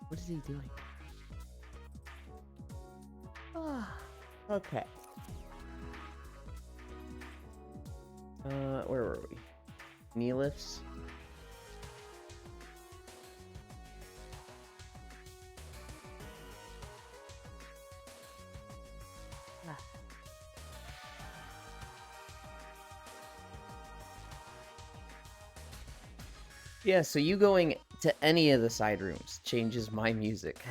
What is he doing? Ah, okay. Where were we? Neelifs? Yeah, so you going to any of the side rooms changes my music.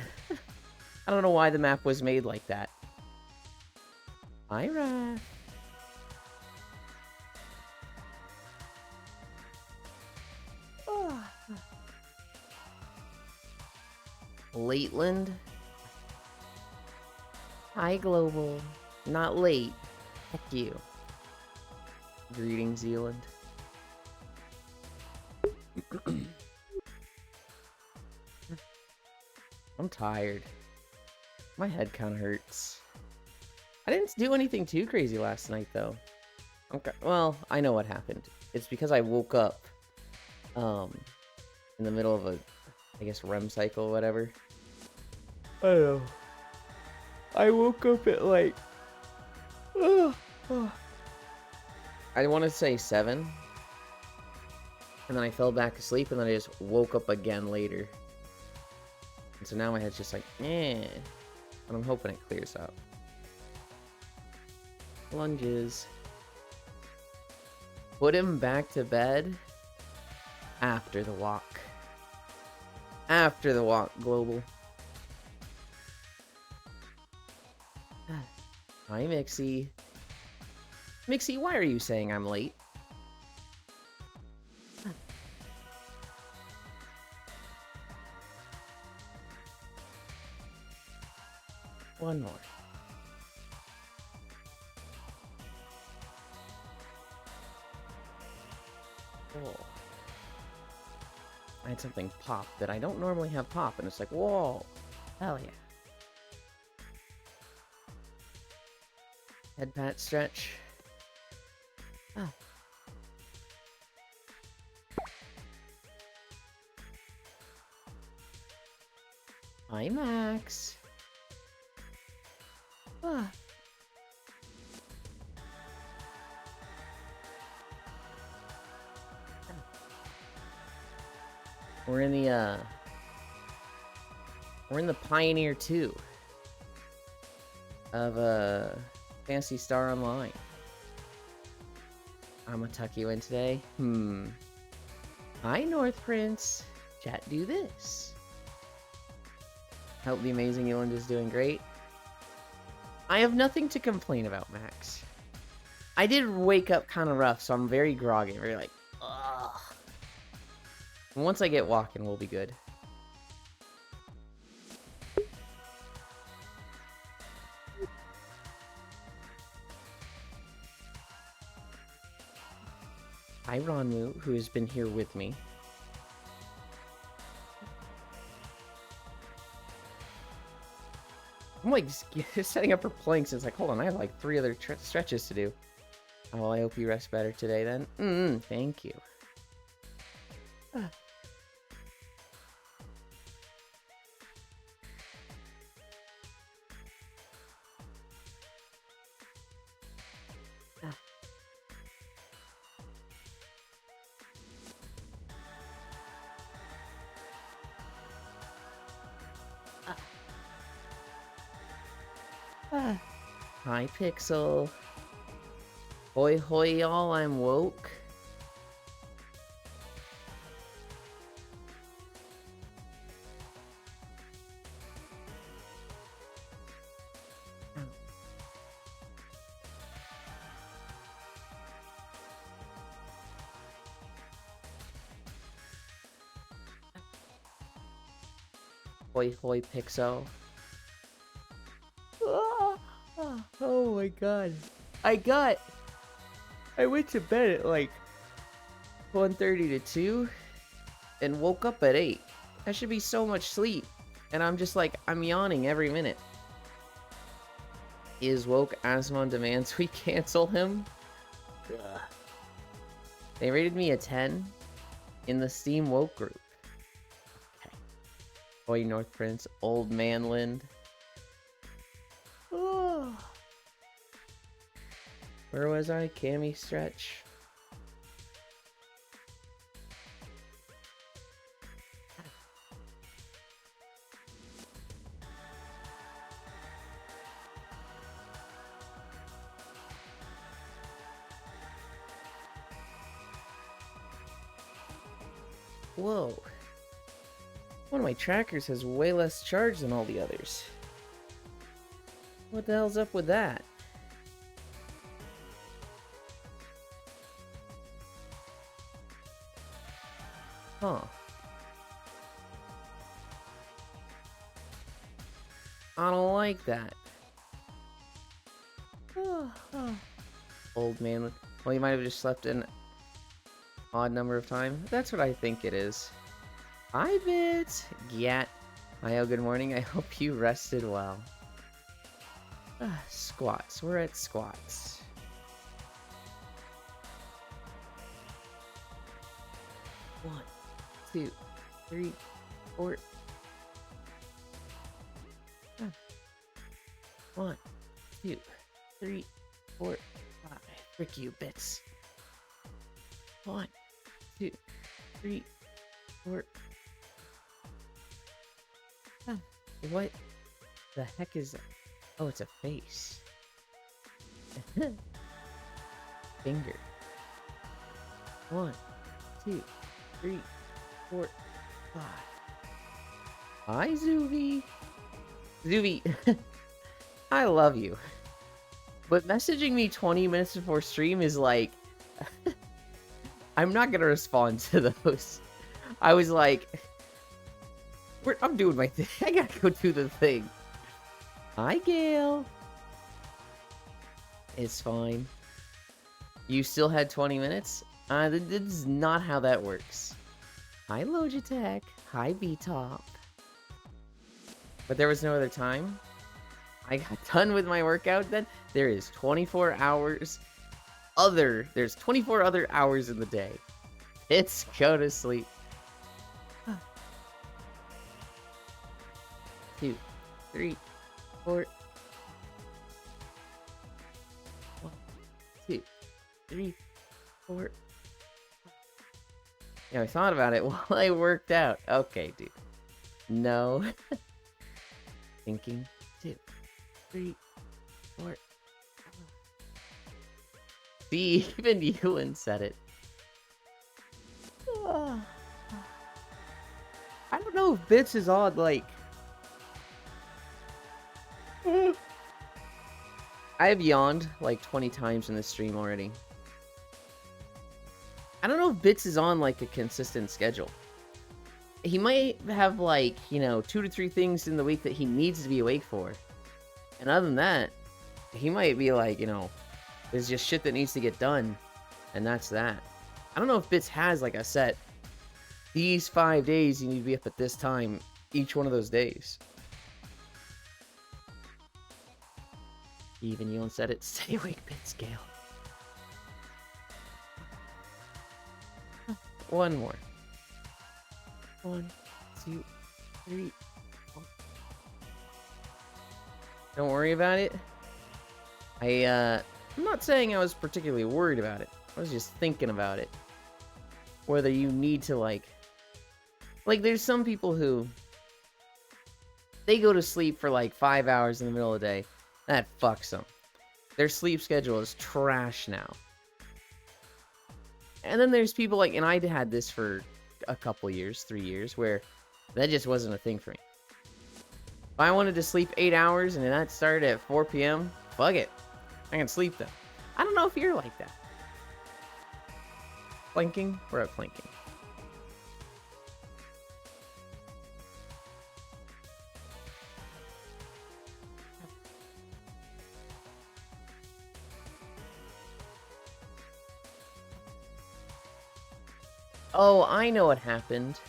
I don't know why the map was made like that. Ira. Lateland? Hi, Global. Not late. Heck you. Greetings, Zealand. I'm tired. My head kind of hurts. I didn't do anything too crazy last night, though. Okay. Well, I know what happened. It's because I woke up, in the middle of a, I guess, REM cycle or whatever. I don't know. I woke up at like, I want to say 7. And then I fell back asleep, and then I just woke up again later. And so now my head's just like, eh. But I'm hoping it clears up. Lunges. Put him back to bed after the walk. After the walk, Global. Hi, Mixie. Mixie, why are you saying I'm late? One more. Oh. I had something pop that I don't normally have pop, and it's like, whoa. Hell yeah. Head pat stretch. Oh. Hi, Max. Ah. We're in the Pioneer 2 of Phantasy Star Online. I'm gonna tuck you in today. Hi, North Prince. Chat, do this. Hope the amazing Eland is doing great. I have nothing to complain about, Max. I did wake up kind of rough, so I'm very groggy. Very like, ugh. Once I get walking, we'll be good. Hi, Ronmu, who has been here with me. I'm like setting up for planks. It's like, hold on, I have like 3 other stretches to do. Oh, I hope you rest better today then. Thank you. Hi, Pixel. Hoi hoi, y'all, I'm woke. Hoi hoi, Pixel. Oh my god. I went to bed at like 1:30 to 2 and woke up at 8. That should be so much sleep. And I'm just like, I'm yawning every minute. Is woke Asmon demands we cancel him? Ugh. They rated me a 10 in the Steam woke group. Okay. Boy North Prince, Old Manland. Oh. Where was I? Cami Stretch. Whoa. One of my trackers has way less charge than all the others. What the hell's up with that? Huh. I don't like that. Old man. Well, you might have just slept an odd number of time. That's what I think it is. Hi, Bit. Gat. Hi, good morning. I hope you rested well. Squats. We're at squats. One, 2, 3, 4. 1, 2, 3, 4, 5. Frick you, Bits. 1, 2, 3, 4. What the heck is that? Oh, it's a face. Finger. 1, 2, 3, 4, 5. Hi, Zuvi. Zuvi, I love you. But messaging me 20 minutes before stream is like... I'm not gonna respond to those. I was like... I'm doing my thing. I gotta go do the thing. Hi, Gail. It's fine. You still had 20 minutes? This is not how that works. Hi, Logitech. Hi, B-Top. But there was no other time. I got done with my workout then. There is 24 hours there's 24 other hours in the day. It's go to sleep. 2, 3, 4. 1, 2, 3, 4. Yeah, I thought about it while I worked out. Okay, dude. No. Thinking. 2, 3, 4. See, even Ewan said it. I don't know if Bits is odd, like... I have yawned like 20 times in this stream already. I don't know if Bits is on like a consistent schedule. He might have like, 2 to 3 things in the week that he needs to be awake for. And other than that, he might be like, there's just shit that needs to get done. And that's that. I don't know if Bits has like a set, these 5 days you need to be up at this time each one of those days. Even Ewan said it. Stay awake, Bits, Gale. One more. 1, 2, 3, 4. Don't worry about it. I'm not saying I was particularly worried about it. I was just thinking about it. Whether you need to like there's some people who they go to sleep for like 5 hours in the middle of the day. That fucks them. Their sleep schedule is trash now. And then there's people like, and I had this for a couple years, 3 years, where that just wasn't a thing for me. If I wanted to sleep 8 hours and that started at 4 p.m., fuck it. I can sleep then. I don't know if you're like that. Planking? We're at planking. Oh, I know what happened.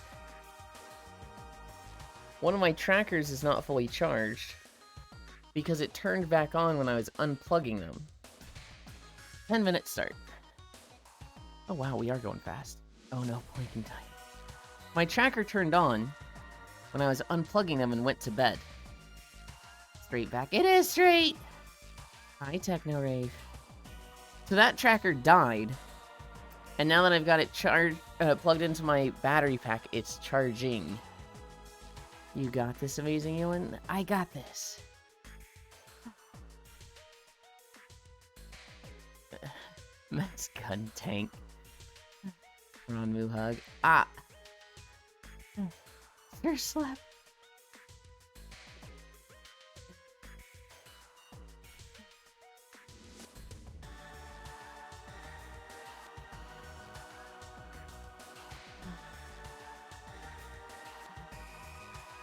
One of my trackers is not fully charged because it turned back on when I was unplugging them. 10-minute start. Oh wow, we are going fast. Oh no, blinking time. My tracker turned on, when I was unplugging them and went to bed. Straight back. It is straight! Hi, Techno Rave. So that tracker died. And now that I've got it plugged into my battery pack, it's charging. You got this, Amazing Ewan? I got this. Max Gun Tank. Ron Moo Hug. Ah! Your slap.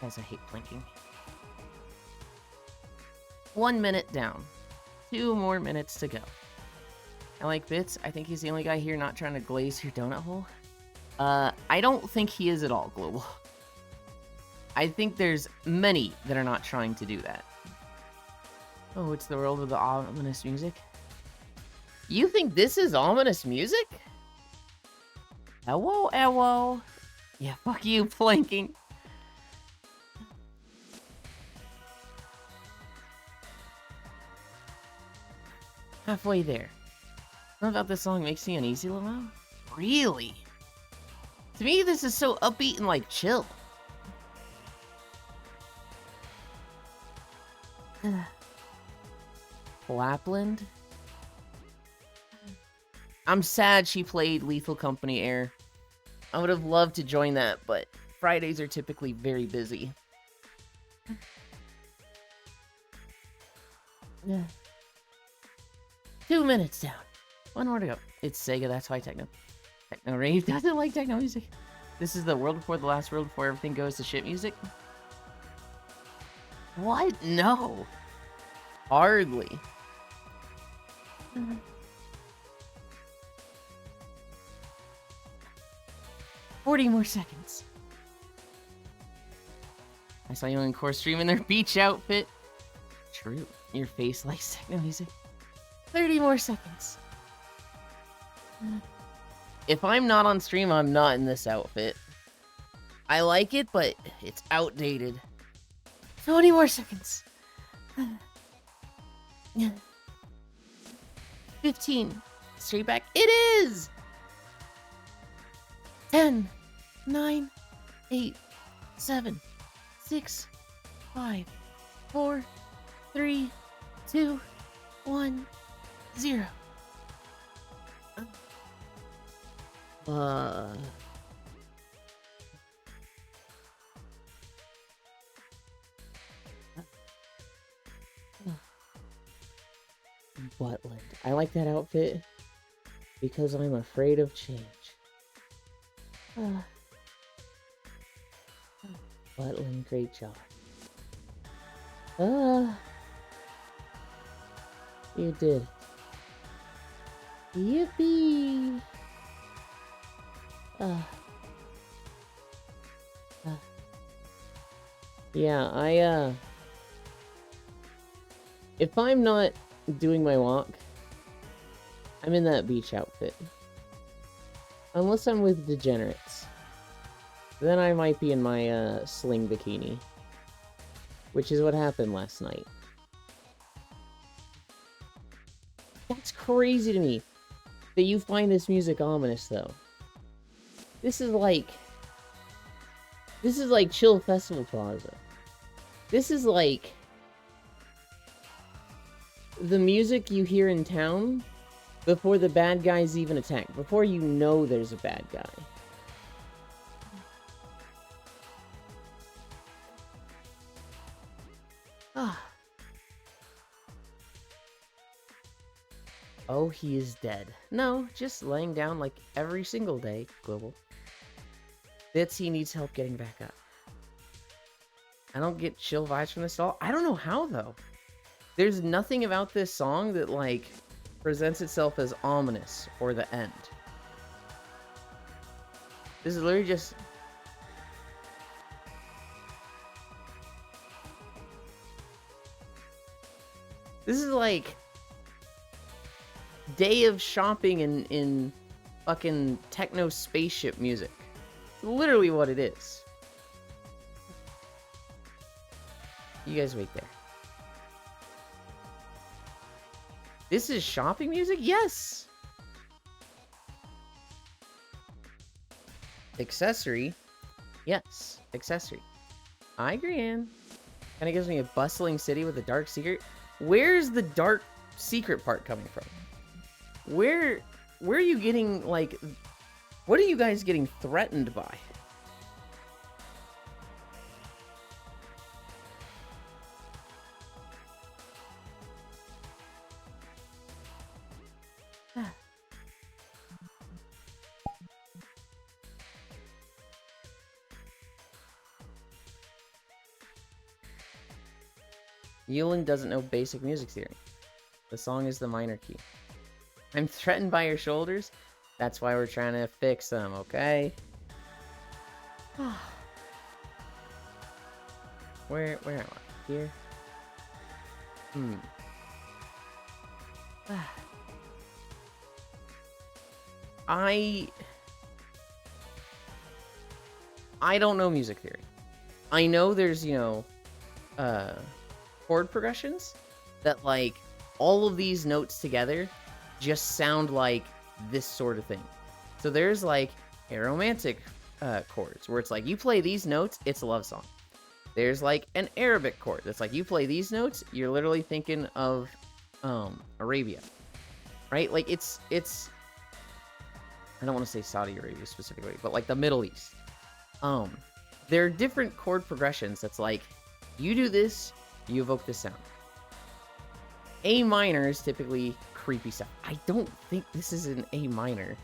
Guys, I hate blinking. 1 minute down. 2 more minutes to go. I like Bits. I think he's the only guy here not trying to glaze your donut hole. I don't think he is at all, Global. I think there's many that are not trying to do that. Oh, it's the world of the ominous music? You think this is ominous music? Hello, hello. Yeah, fuck you, flanking. Halfway there. Something about this song makes me uneasy, Lamo? Really? To me, this is so upbeat and, like, chill. Lapland? I'm sad she played Lethal Company Air. I would have loved to join that, but Fridays are typically very busy. Yeah. 2 minutes down. 1 more to go. It's Sega, that's why Techno Rave doesn't like techno music. This is the world before the last world before everything goes to shit music? What? No. Hardly. 40 more seconds. I saw you in core stream in their beach outfit. True. Your face likes techno music. 30 more seconds. If I'm not on stream, I'm not in this outfit. I like it, but it's outdated. 20 more seconds. 15. Straight back. It is! 10, 9, 8, 7, 6, 5, 4, 3, 2, 1, 0. Butland. I like that outfit because I'm afraid of change. Butland, great job. You did. Yippee! Yeah, if I'm not doing my walk, I'm in that beach outfit. Unless I'm with degenerates. Then I might be in my, sling bikini. Which is what happened last night. That's crazy to me that you find this music ominous, though. This is like Chill Festival Plaza. This is like the music you hear in town before the bad guys even attack. Before you know there's a bad guy. Oh, he is dead. No, just laying down like every single day, Global. Bits, he needs help getting back up. I don't get chill vibes from this at all. I don't know how, though. There's nothing about this song that, like, presents itself as ominous or the end. This is literally just... This is like... day of shopping in fucking techno spaceship music. It's literally what it is. You guys wait there. This is shopping music? Yes! Accessory? Yes, accessory. I agree, Anne. Kinda gives me a bustling city with a dark secret. Where's the dark secret part coming from? Where are you getting, like... What are you guys getting threatened by? Yulin doesn't know basic music theory. The song is the minor key. I'm threatened by your shoulders? That's why we're trying to fix them, okay? Where am I? Here? I don't know music theory. I know there's, you know, chord progressions that, like, all of these notes together just sound like this sort of thing. So there's, like, aromantic chords where it's like, you play these notes, it's a love song. There's, like, an Arabic chord that's like, you play these notes, you're literally thinking of Arabia, right? Like, it's I don't want to say Saudi Arabia specifically, but, like, the Middle East. There are different chord progressions that's like, you do this, you evoke this sound. A minor is typically creepy sound. I don't think this is an A minor.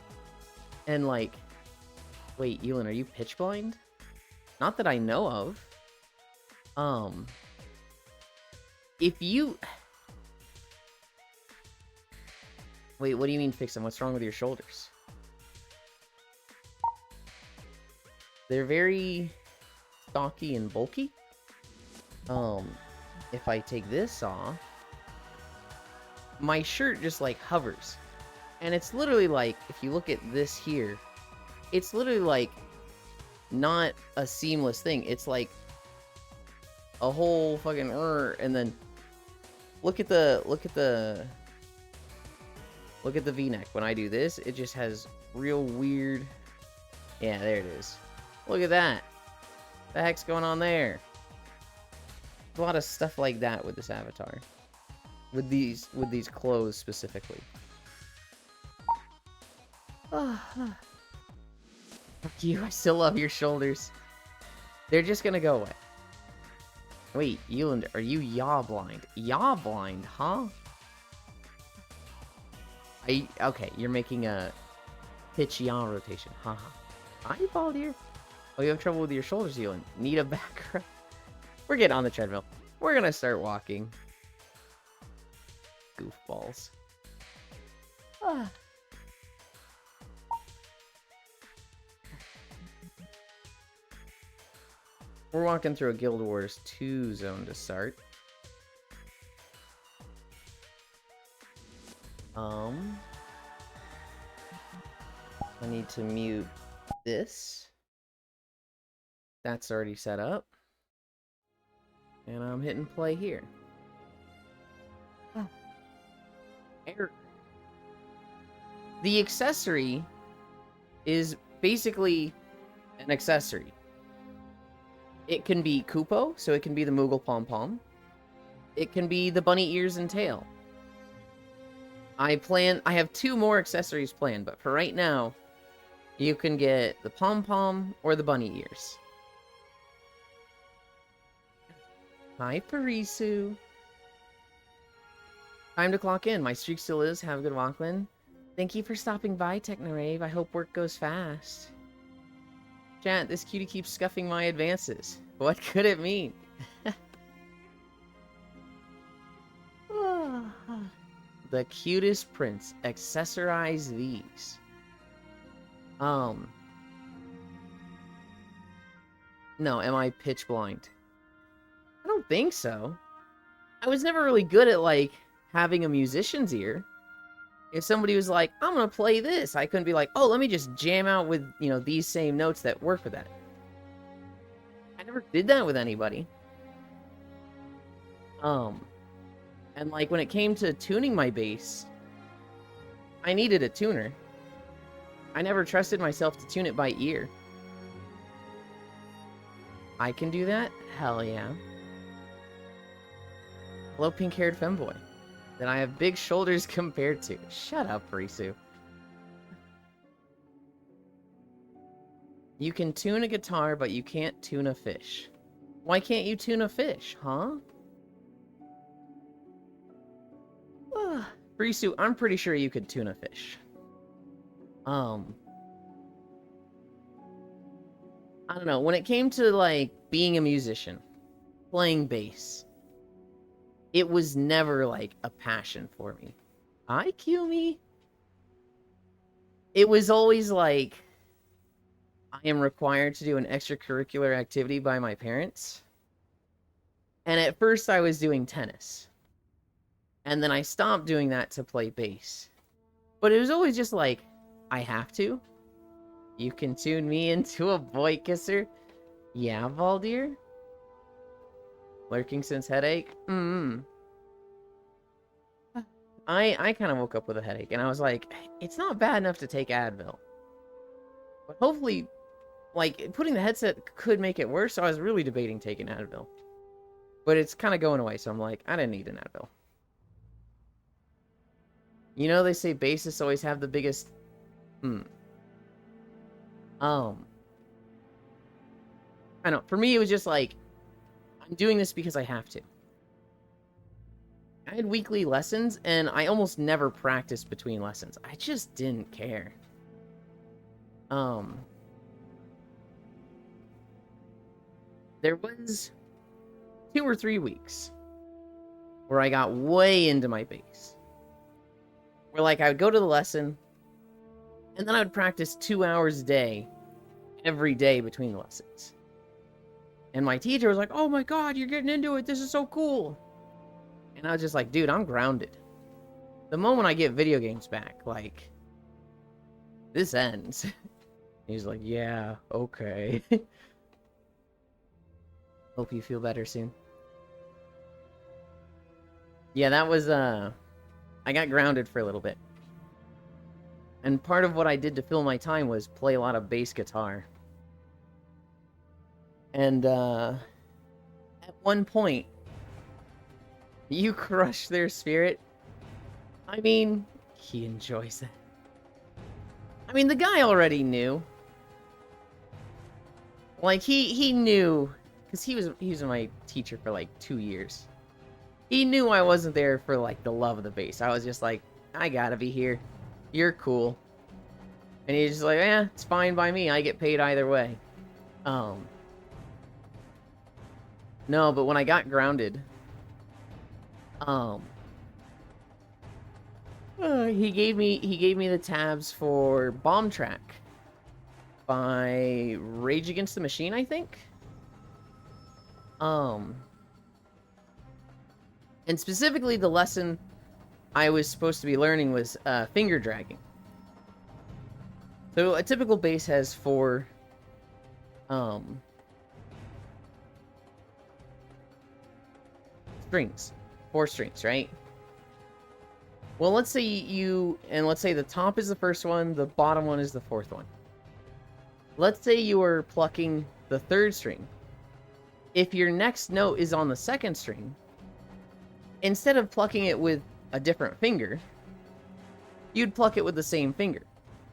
And, like, wait, Elin, are you pitch blind? Not that I know of. If you... Wait, what do you mean fix them? What's wrong with your shoulders? They're very stocky and bulky. If I take this off, my shirt just, like, hovers. And it's literally like, if you look at this here, it's literally like not a seamless thing. It's like a whole fucking and then look at the V-neck. When I do this, it just has real weird. Yeah, there it is. Look at that. What the heck's going on there? A lot of stuff like that with this avatar. With these clothes specifically. Fuck you, I still love your shoulders. They're just gonna go away. Wait, Euland, are you yaw blind? Yaw blind, huh? Okay, you're making a pitch yaw rotation. Haha. Hi, bald here. Oh, you have trouble with your shoulders, Euland. Need a back rub? We're getting on the treadmill. We're gonna start walking. Goofballs. We're walking through a Guild Wars 2 zone to start. I need to mute this. That's already set up. And I'm hitting play here. Error. The accessory is basically an accessory. It can be Kupo, so it can be the Moogle Pom Pom. It can be the bunny ears and tail. I have 2 more accessories planned, but for right now, you can get the Pom Pom or the bunny ears. Hi, Parisu. Time to clock in. My streak still is. Have a good Walkman. Thank you for stopping by, Technorave. I hope work goes fast. Chat, this cutie keeps scuffing my advances. What could it mean? The cutest prince. Accessorize these. No, am I pitch blind? I don't think so. I was never really good at, like, having a musician's ear. If somebody was like, I'm gonna play this, I couldn't be like, oh, let me just jam out with, you know, these same notes that work with that. I never did that with anybody. And like when it came to tuning my bass, I needed a tuner. I never trusted myself to tune it by ear. I can do that? Hell yeah. Hello, pink-haired femboy. That I have big shoulders compared to. Shut up, Risu. You can tune a guitar, but you can't tune a fish. Why can't you tune a fish, huh? Risu, I'm pretty sure you could tune a fish. I don't know. When it came to, like, being a musician, playing bass, it was never, like, a passion for me. Hi, Kumi. It was always, like, I am required to do an extracurricular activity by my parents. And at first I was doing tennis. And then I stopped doing that to play bass. But it was always just like, I have to. You can tune me into a boy kisser? Yeah, Valdir? Lurking since headache? I kind of woke up with a headache, and I was like, it's not bad enough to take Advil. But hopefully, like, putting the headset could make it worse, so I was really debating taking Advil. But it's kind of going away, so I'm like, I didn't need an Advil. You know, they say bassists always have the biggest... I don't know. For me, it was just like, I'm doing this because I have to. I had weekly lessons, and I almost never practiced between lessons. I just didn't care. There was 2 or 3 weeks where I got way into my bass. Where, like, I would go to the lesson, and then I would practice 2 hours a day, every day between the lessons. And my teacher was like, oh my god, you're getting into it, this is so cool. And I was just like, dude, I'm grounded. The moment I get video games back, like, this ends. He's like, yeah, okay. Hope you feel better soon. Yeah, that was, I got grounded for a little bit. And part of what I did to fill my time was play a lot of bass guitar. And, at one point, you crush their spirit. I mean, he enjoys that. I mean, the guy already knew. Like, he knew, because he was my teacher for, like, 2 years. He knew I wasn't there for, like, the love of the bass. I was just like, I gotta be here. You're cool. And he's just like, eh, it's fine by me. I get paid either way. No, but when I got grounded, he gave me the tabs for Bomb Track by Rage Against the Machine, I think. And specifically the lesson I was supposed to be learning was finger dragging. So a typical bass has 4 strings. 4 strings, right? Well, let's say let's say the top is the first one, the bottom one is the 4th one. Let's say you are plucking the 3rd string. If your next note is on the 2nd string, instead of plucking it with a different finger, you'd pluck it with the same finger.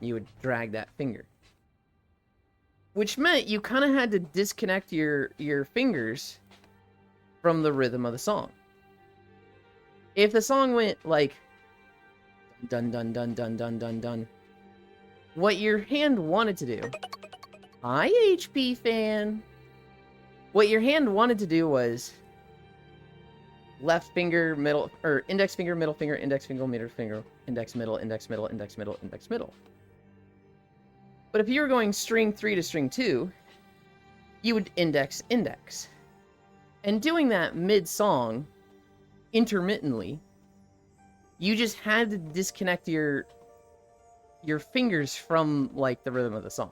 You would drag that finger. Which meant you kind of had to disconnect your fingers from the rhythm of the song. If the song went like dun dun dun dun dun dun dun, what your hand wanted to do, hi HP fan, what your hand wanted to do was left finger, middle, or index finger, middle finger, index finger, middle finger, index middle, index middle, index middle, index middle. But if you were going string 3 to string 2, you would index, index. And doing that mid-song, intermittently, you just had to disconnect your fingers from, like, the rhythm of the song.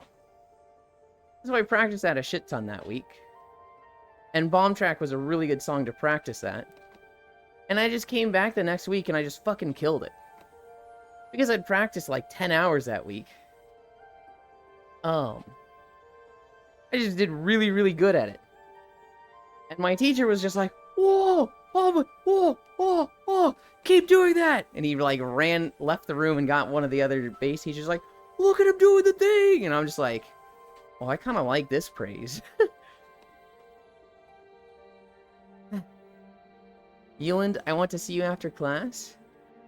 So I practiced that a shit ton that week. And Bomb Track was a really good song to practice that. And I just came back the next week and I just fucking killed it. Because I'd practiced like 10 hours that week. I just did really, really good at it. And my teacher was just like, whoa, oh, whoa, whoa, whoa, keep doing that. And he like left the room and got one of the other bass teachers like, look at him doing the thing. And I'm just like, oh, I kind of like this praise. Euland, I want to see you after class.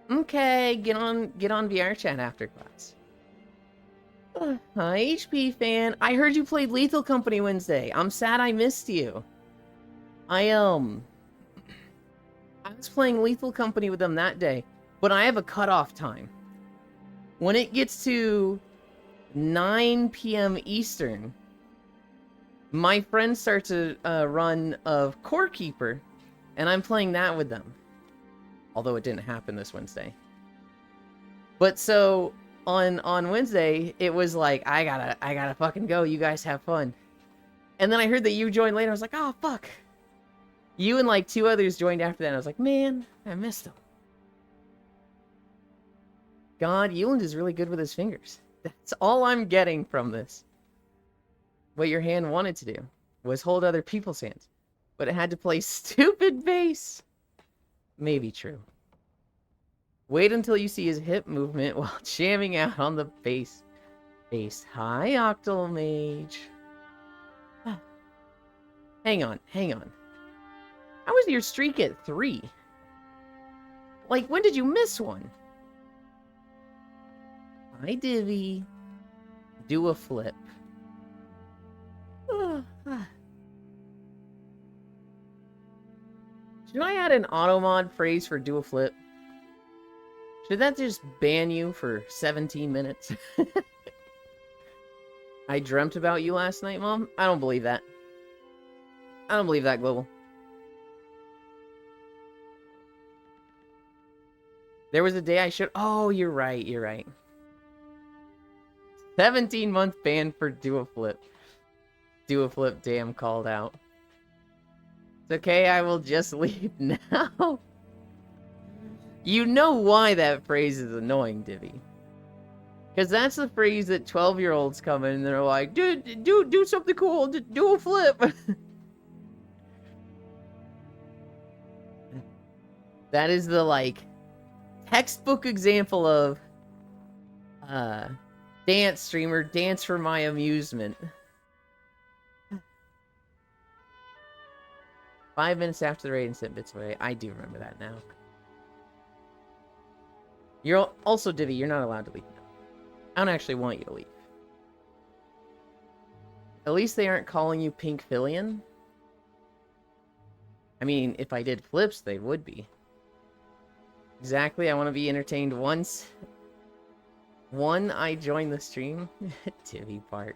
Okay, get on VR chat after class. Hi, HP fan. I heard you played Lethal Company Wednesday. I'm sad I missed you. I was playing Lethal Company with them that day, but I have a cutoff time. When it gets to 9 p.m. Eastern, my friend starts a run of Core Keeper, and I'm playing that with them. Although it didn't happen this Wednesday. But so on Wednesday, it was like, I gotta fucking go. You guys have fun. And then I heard that you joined later. I was like, oh, fuck. You and like 2 others joined after that. And I was like, man, I missed them. God, Euland is really good with his fingers. That's all I'm getting from this. What your hand wanted to do was hold other people's hands. But it had to play stupid bass. Maybe true. Wait until you see his hip movement while jamming out on the bass. Hi, Octal Mage. Hang on. How was your streak at 3? Like, when did you miss one? Hi, Divvy. Do a flip. Should I add an auto-mod phrase for do a flip? Should that just ban you for 17 minutes? I dreamt about you last night, Mom? I don't believe that. I don't believe that, Global. There was a day I should... Oh, you're right. 17-month ban for do a flip. Do a flip, damn, called out. It's okay, I will just leave now. You know why that phrase is annoying, Divvy. Because that's the phrase that 12-year-olds come in and they're like, dude, do something cool, do a flip. That is the, like, textbook example of dance streamer, dance for my amusement. 5 minutes after the raid and sent bits away. I do remember that now. You're also, Divvy, you're not allowed to leave now. I don't actually want you to leave. At least they aren't calling you Pink Fillion. I mean, if I did flips, they would be. Exactly, I want to be entertained once. I join the stream. Divvy Park.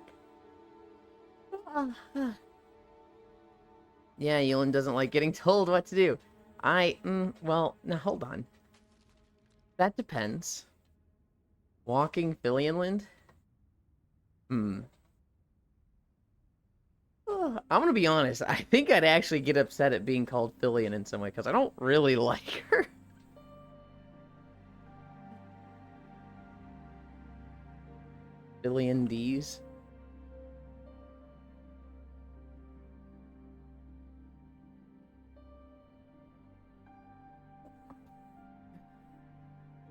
Yeah, Euland doesn't like getting told what to do. Well, now hold on. That depends. Walking Fillionland? I'm gonna be honest. I think I'd actually get upset at being called Fillion in some way, because I don't really like her. Fillion D's.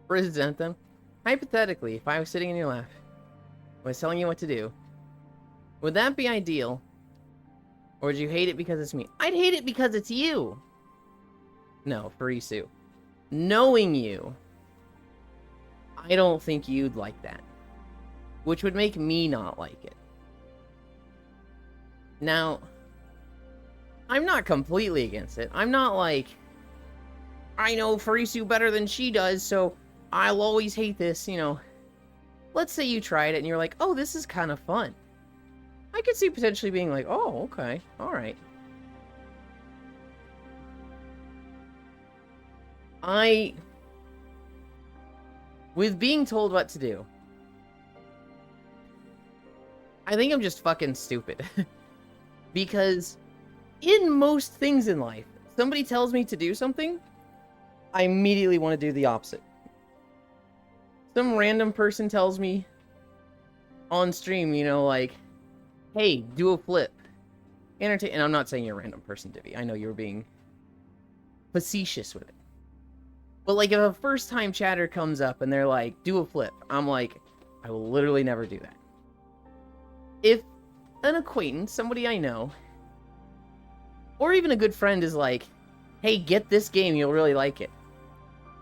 Present them. Hypothetically, if I was sitting in your lap, was telling you what to do, would that be ideal? Or would you hate it because it's me? I'd hate it because it's you. No, Farisu. Knowing you, I don't think you'd like that. Which would make me not like it. Now, I'm not completely against it. I'm not like, I know Farisu better than she does, so I'll always hate this, you know. Let's say you tried it and you're like, oh, this is kind of fun. I could see potentially being like, oh, okay, alright. With being told what to do, I think I'm just fucking stupid. Because in most things in life, somebody tells me to do something, I immediately want to do the opposite. Some random person tells me on stream, you know, like, hey, do a flip. Entertain. And I'm not saying you're a random person, Divi. I know you were being facetious with it. But, like, if a first-time chatter comes up and they're like, do a flip, I'm like, I will literally never do that. If an acquaintance, somebody I know, or even a good friend is like, hey, get this game, you'll really like it,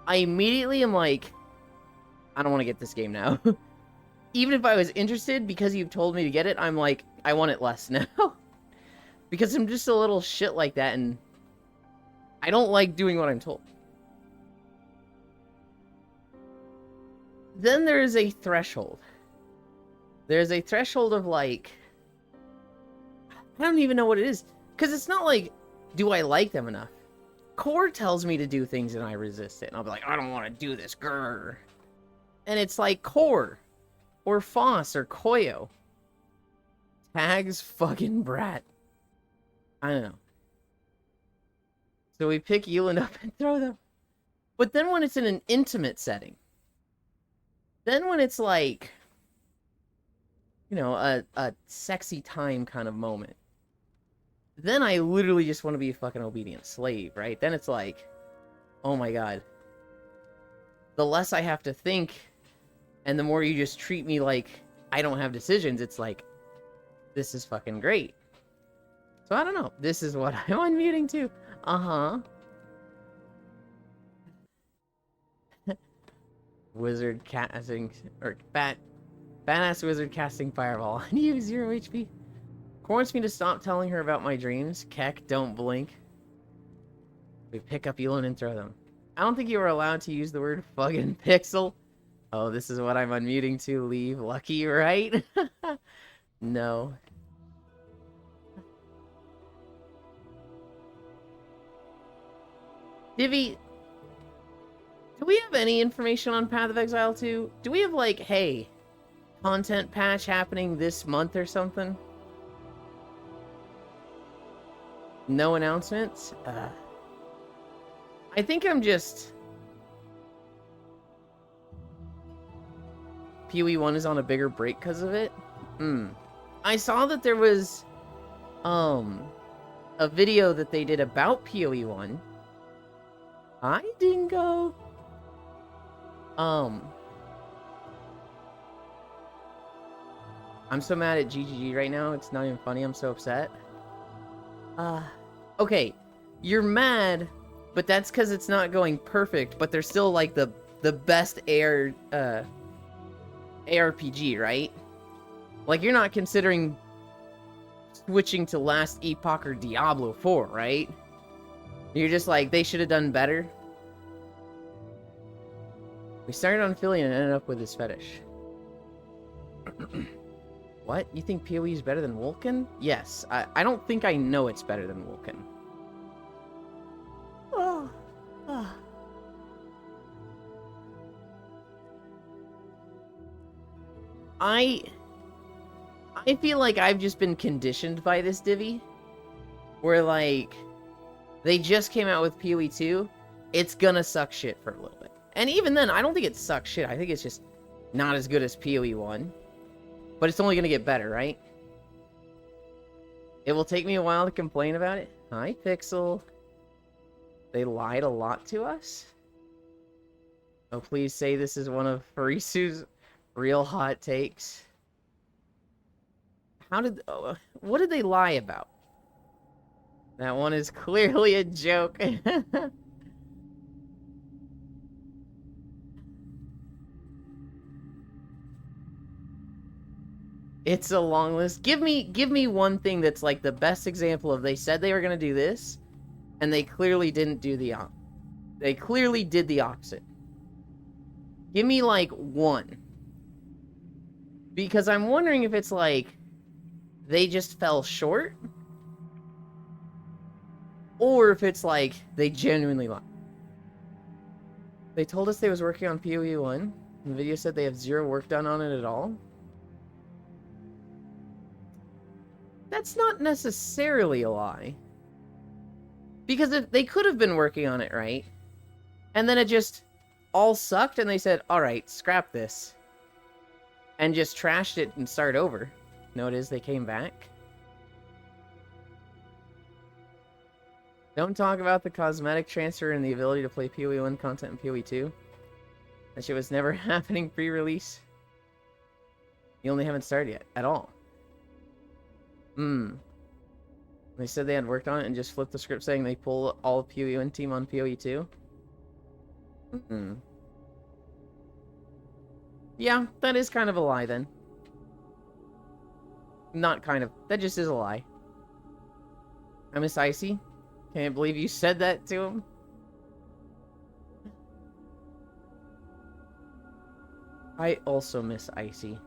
I immediately am like, I don't want to get this game now. Even if I was interested, because you've told me to get it, I'm like, I want it less now. Because I'm just a little shit like that, and I don't like doing what I'm told. Then there is a threshold. There's a threshold of, like, I don't even know what it is. Because it's not like, do I like them enough? Core tells me to do things and I resist it. And I'll be like, I don't want to do this, grrr. And it's like Core, or Foss, or Koyo. Tag's fucking brat. I don't know. So we pick Yuland up and throw them. But then when it's in an intimate setting, then when it's like, you know, a sexy time kind of moment, then I literally just want to be a fucking obedient slave, right? Then it's like, oh my god. The less I have to think, and the more you just treat me like I don't have decisions, it's like, this is fucking great. So I don't know. This is what I'm unmuting to. Uh-huh. Wizard casting, or badass wizard casting fireball. And you 0 HP. Core wants me to stop telling her about my dreams. Keck, don't blink. We pick up Yuland and throw them. I don't think you were allowed to use the word fucking pixel. Oh, this is what I'm unmuting to. Leave. Lucky, right? No. Divi, do we have any information on Path of Exile 2? Do we have, like, hey, content patch happening this month or something? No announcements? I think I'm just... PoE 1 is on a bigger break because of it? I saw that there was, a video that they did about PoE 1. Hi, Dingo! I'm so mad at GGG right now, it's not even funny, I'm so upset. Okay, you're mad, but that's because it's not going perfect, but they're still, like, the best ARPG, right? Like, you're not considering switching to Last Epoch or Diablo 4, right? You're just like, they should have done better. We started on Philly and ended up with this fetish. What? You think PoE is better than Vulcan? Yes. I don't think I know it's better than Vulcan. Oh. Oh. I feel like I've just been conditioned by this Divi. Where, like, they just came out with PoE 2. It's gonna suck shit for a little bit. And even then, I don't think it sucks shit. I think it's just not as good as PoE 1. But it's only gonna get better, right? It will take me a while to complain about it. Hi, Pixel. They lied a lot to us? Oh, please say this is one of Farisu's real hot takes. What did they lie about? That one is clearly a joke. It's a long list. Give me one thing that's like the best example of they said they were gonna do this, and they clearly didn't do they clearly did the opposite. Give me like one. Because I'm wondering if it's like they just fell short, or if it's like they genuinely lied. They told us they was working on PoE 1. The video said they have 0 work done on it at all. That's not necessarily a lie. Because if they could have been working on it, right? And then it just all sucked, and they said, all right, scrap this. And just trashed it and start over. Notice they came back. Don't talk about the cosmetic transfer and the ability to play PoE 1 content in PoE 2. That shit was never happening pre-release. You only haven't started yet, at all. They said they had worked on it and just flipped the script saying they pull all PoE 1 team on PoE 2. Yeah, that is kind of a lie then. Not kind of. That just is a lie. I miss Icy. Can't believe you said that to him. I also miss Icy.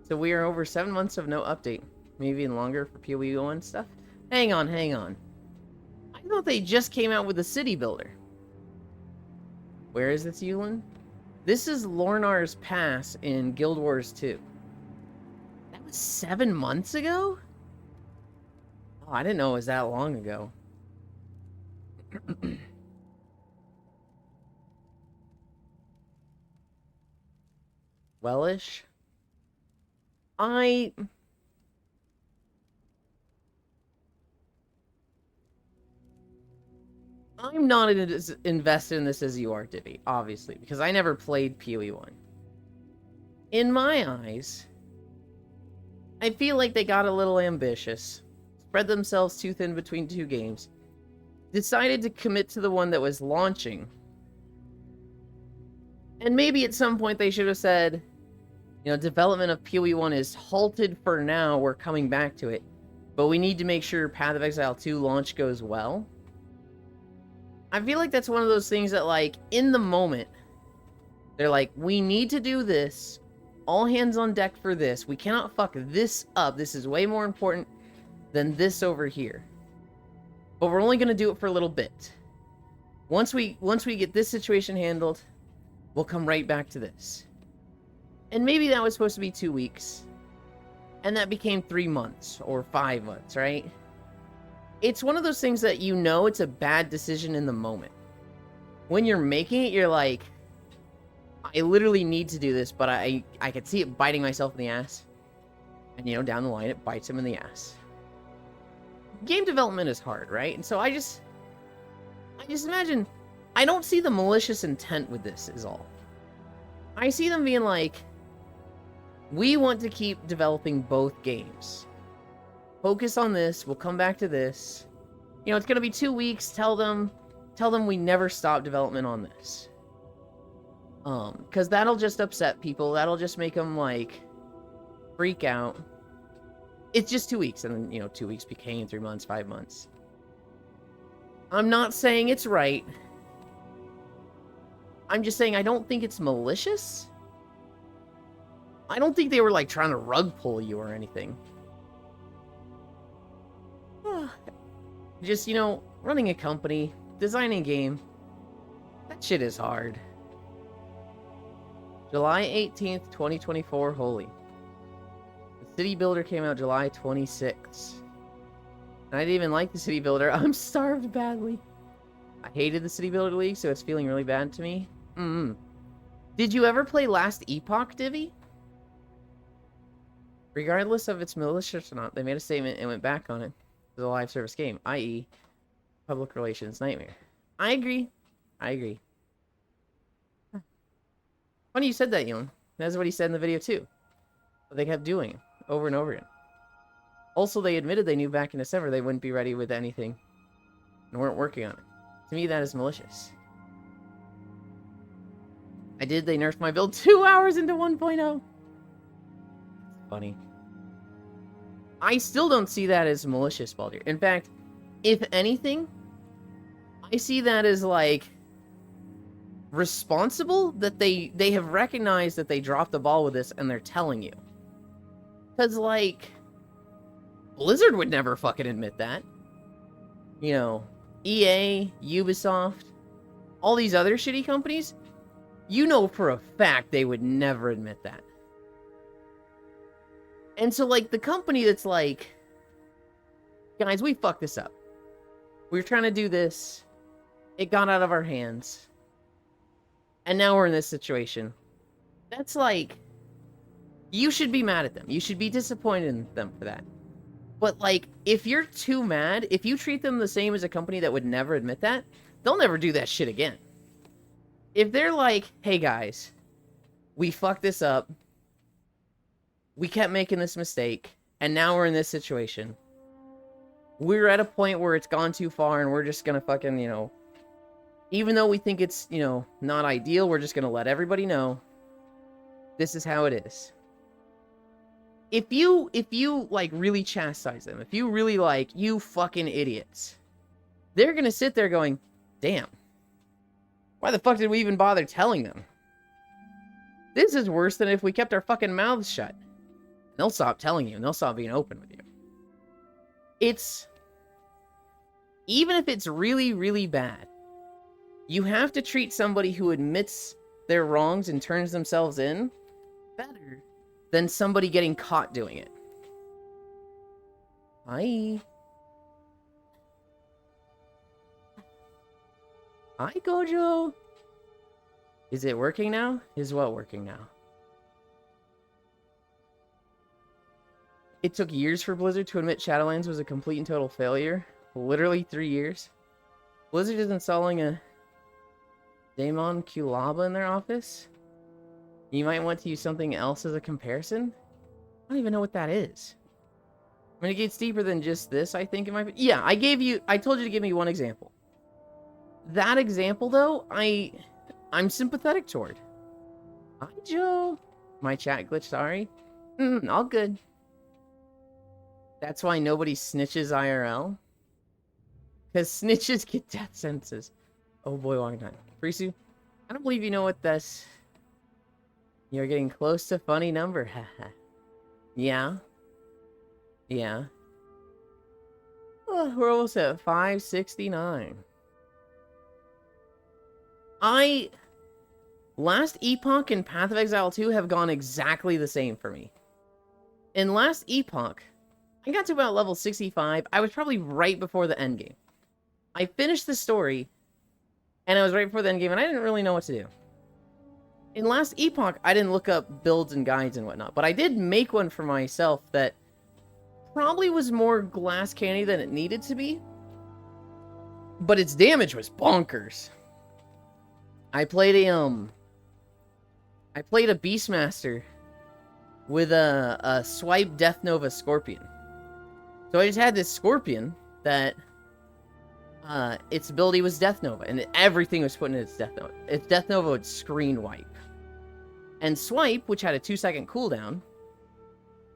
So we are over 7 months of no update. Maybe even longer for PoE 1 stuff. Hang on. I thought they just came out with the City Builder. Where is this, Yulin? This is Lornar's Pass in Guild Wars 2. That was 7 months ago? Oh, I didn't know it was that long ago. Wellish? I'm not as invested in this as you are, Divi, obviously, because I never played PoE 1. In my eyes, I feel like they got a little ambitious, spread themselves too thin between two games, decided to commit to the one that was launching, and maybe at some point they should have said, you know, development of PoE 1 is halted for now, we're coming back to it, but we need to make sure Path of Exile 2 launch goes well. I feel like that's one of those things that, like, in the moment, they're like, we need to do this, all hands on deck for this, we cannot fuck this up, this is way more important than this over here. But we're only going to do it for a little bit. Once we get this situation handled, we'll come right back to this. And maybe that was supposed to be 2 weeks. And that became 3 months or 5 months, right? It's one of those things that you know it's a bad decision in the moment. When you're making it, you're like, I literally need to do this, but I could see it biting myself in the ass. And, you know, down the line, it bites him in the ass. Game development is hard, right? And so I just imagine, I don't see the malicious intent with this is all. I see them being like, we want to keep developing both games. Focus on this, we'll come back to this. You know, it's going to be 2 weeks, tell them we never stop development on this. Because that'll just upset people, that'll just make them, like, freak out. It's just 2 weeks, and then, you know, 2 weeks became 3 months, 5 months. I'm not saying it's right. I'm just saying I don't think it's malicious. I don't think they were, like, trying to rug pull you or anything. Just, you know, running a company, designing a game, that shit is hard. July 18th, 2024, holy. The City Builder came out July 26th. And I didn't even like the City Builder. I'm starved badly. I hated the City Builder League, so it's feeling really bad to me. Did you ever play Last Epoch, Divi? Regardless of its malicious or not, they made a statement and went back on it. It was a live service game, i.e. public relations nightmare. I agree. Funny you said that, Young. That's what he said in the video too. But they kept doing it over and over again. Also, they admitted they knew back in December they wouldn't be ready with anything and weren't working on it. To me, that is malicious. They nerfed my build 2 hours into 1.0. Funny. I still don't see that as malicious, Baldur. In fact, if anything, I see that as, like, responsible that they have recognized that they dropped the ball with this and they're telling you. Because, like, Blizzard would never fucking admit that. You know, EA, Ubisoft, all these other shitty companies, you know for a fact they would never admit that. And so, like, the company that's like, guys, we fucked this up. We were trying to do this. It got out of our hands. And now we're in this situation. That's like... You should be mad at them. You should be disappointed in them for that. But, like, if you're too mad, if you treat them the same as a company that would never admit that, they'll never do that shit again. If they're like, hey guys, we fucked this up. We kept making this mistake. And now we're in this situation. We're at a point where it's gone too far and we're just gonna fucking, even though we think it's, not ideal, we're just gonna let everybody know this is how it is. If you, like, really chastise them, if you really, like, you fucking idiots, they're gonna sit there going, damn, why the fuck did we even bother telling them? This is worse than if we kept our fucking mouths shut. They'll stop telling you, and they'll stop being open with you. Even if it's really, really bad, you have to treat somebody who admits their wrongs and turns themselves in better than somebody getting caught doing it. Hi. Hi, Gojo. Is it working now? Is what working now? It took years for Blizzard to admit Shadowlands was a complete and total failure. Literally 3 years. Blizzard is installing a Daemon Kulaba in their office. You might want to use something else as a comparison. I don't even know what that is. I mean, it gets deeper than just this, I think it might be. Yeah, I told you to give me one example. That example, though, I'm sympathetic toward. Hi, Joe. My chat glitched, sorry. All good. That's why nobody snitches IRL. Because snitches get death sentences. Oh boy, long time. Frisu, I don't believe you know what this... You're getting close to funny number, haha. Yeah. Yeah. Oh, we're almost at 569. Last Epoch and Path of Exile 2 have gone exactly the same for me. In Last Epoch, I got to about level 65. I was probably right before the endgame. I finished the story, and I was right before the endgame, and I didn't really know what to do. In Last Epoch, I didn't look up builds and guides and whatnot, but I did make one for myself that probably was more glass candy than it needed to be. But its damage was bonkers. I played a Beastmaster with a swipe Death Nova Scorpion. So I just had this Scorpion that its ability was Death Nova, and everything was put in its Death Nova. Its Death Nova would screen wipe. And Swipe, which had a 2-second cooldown,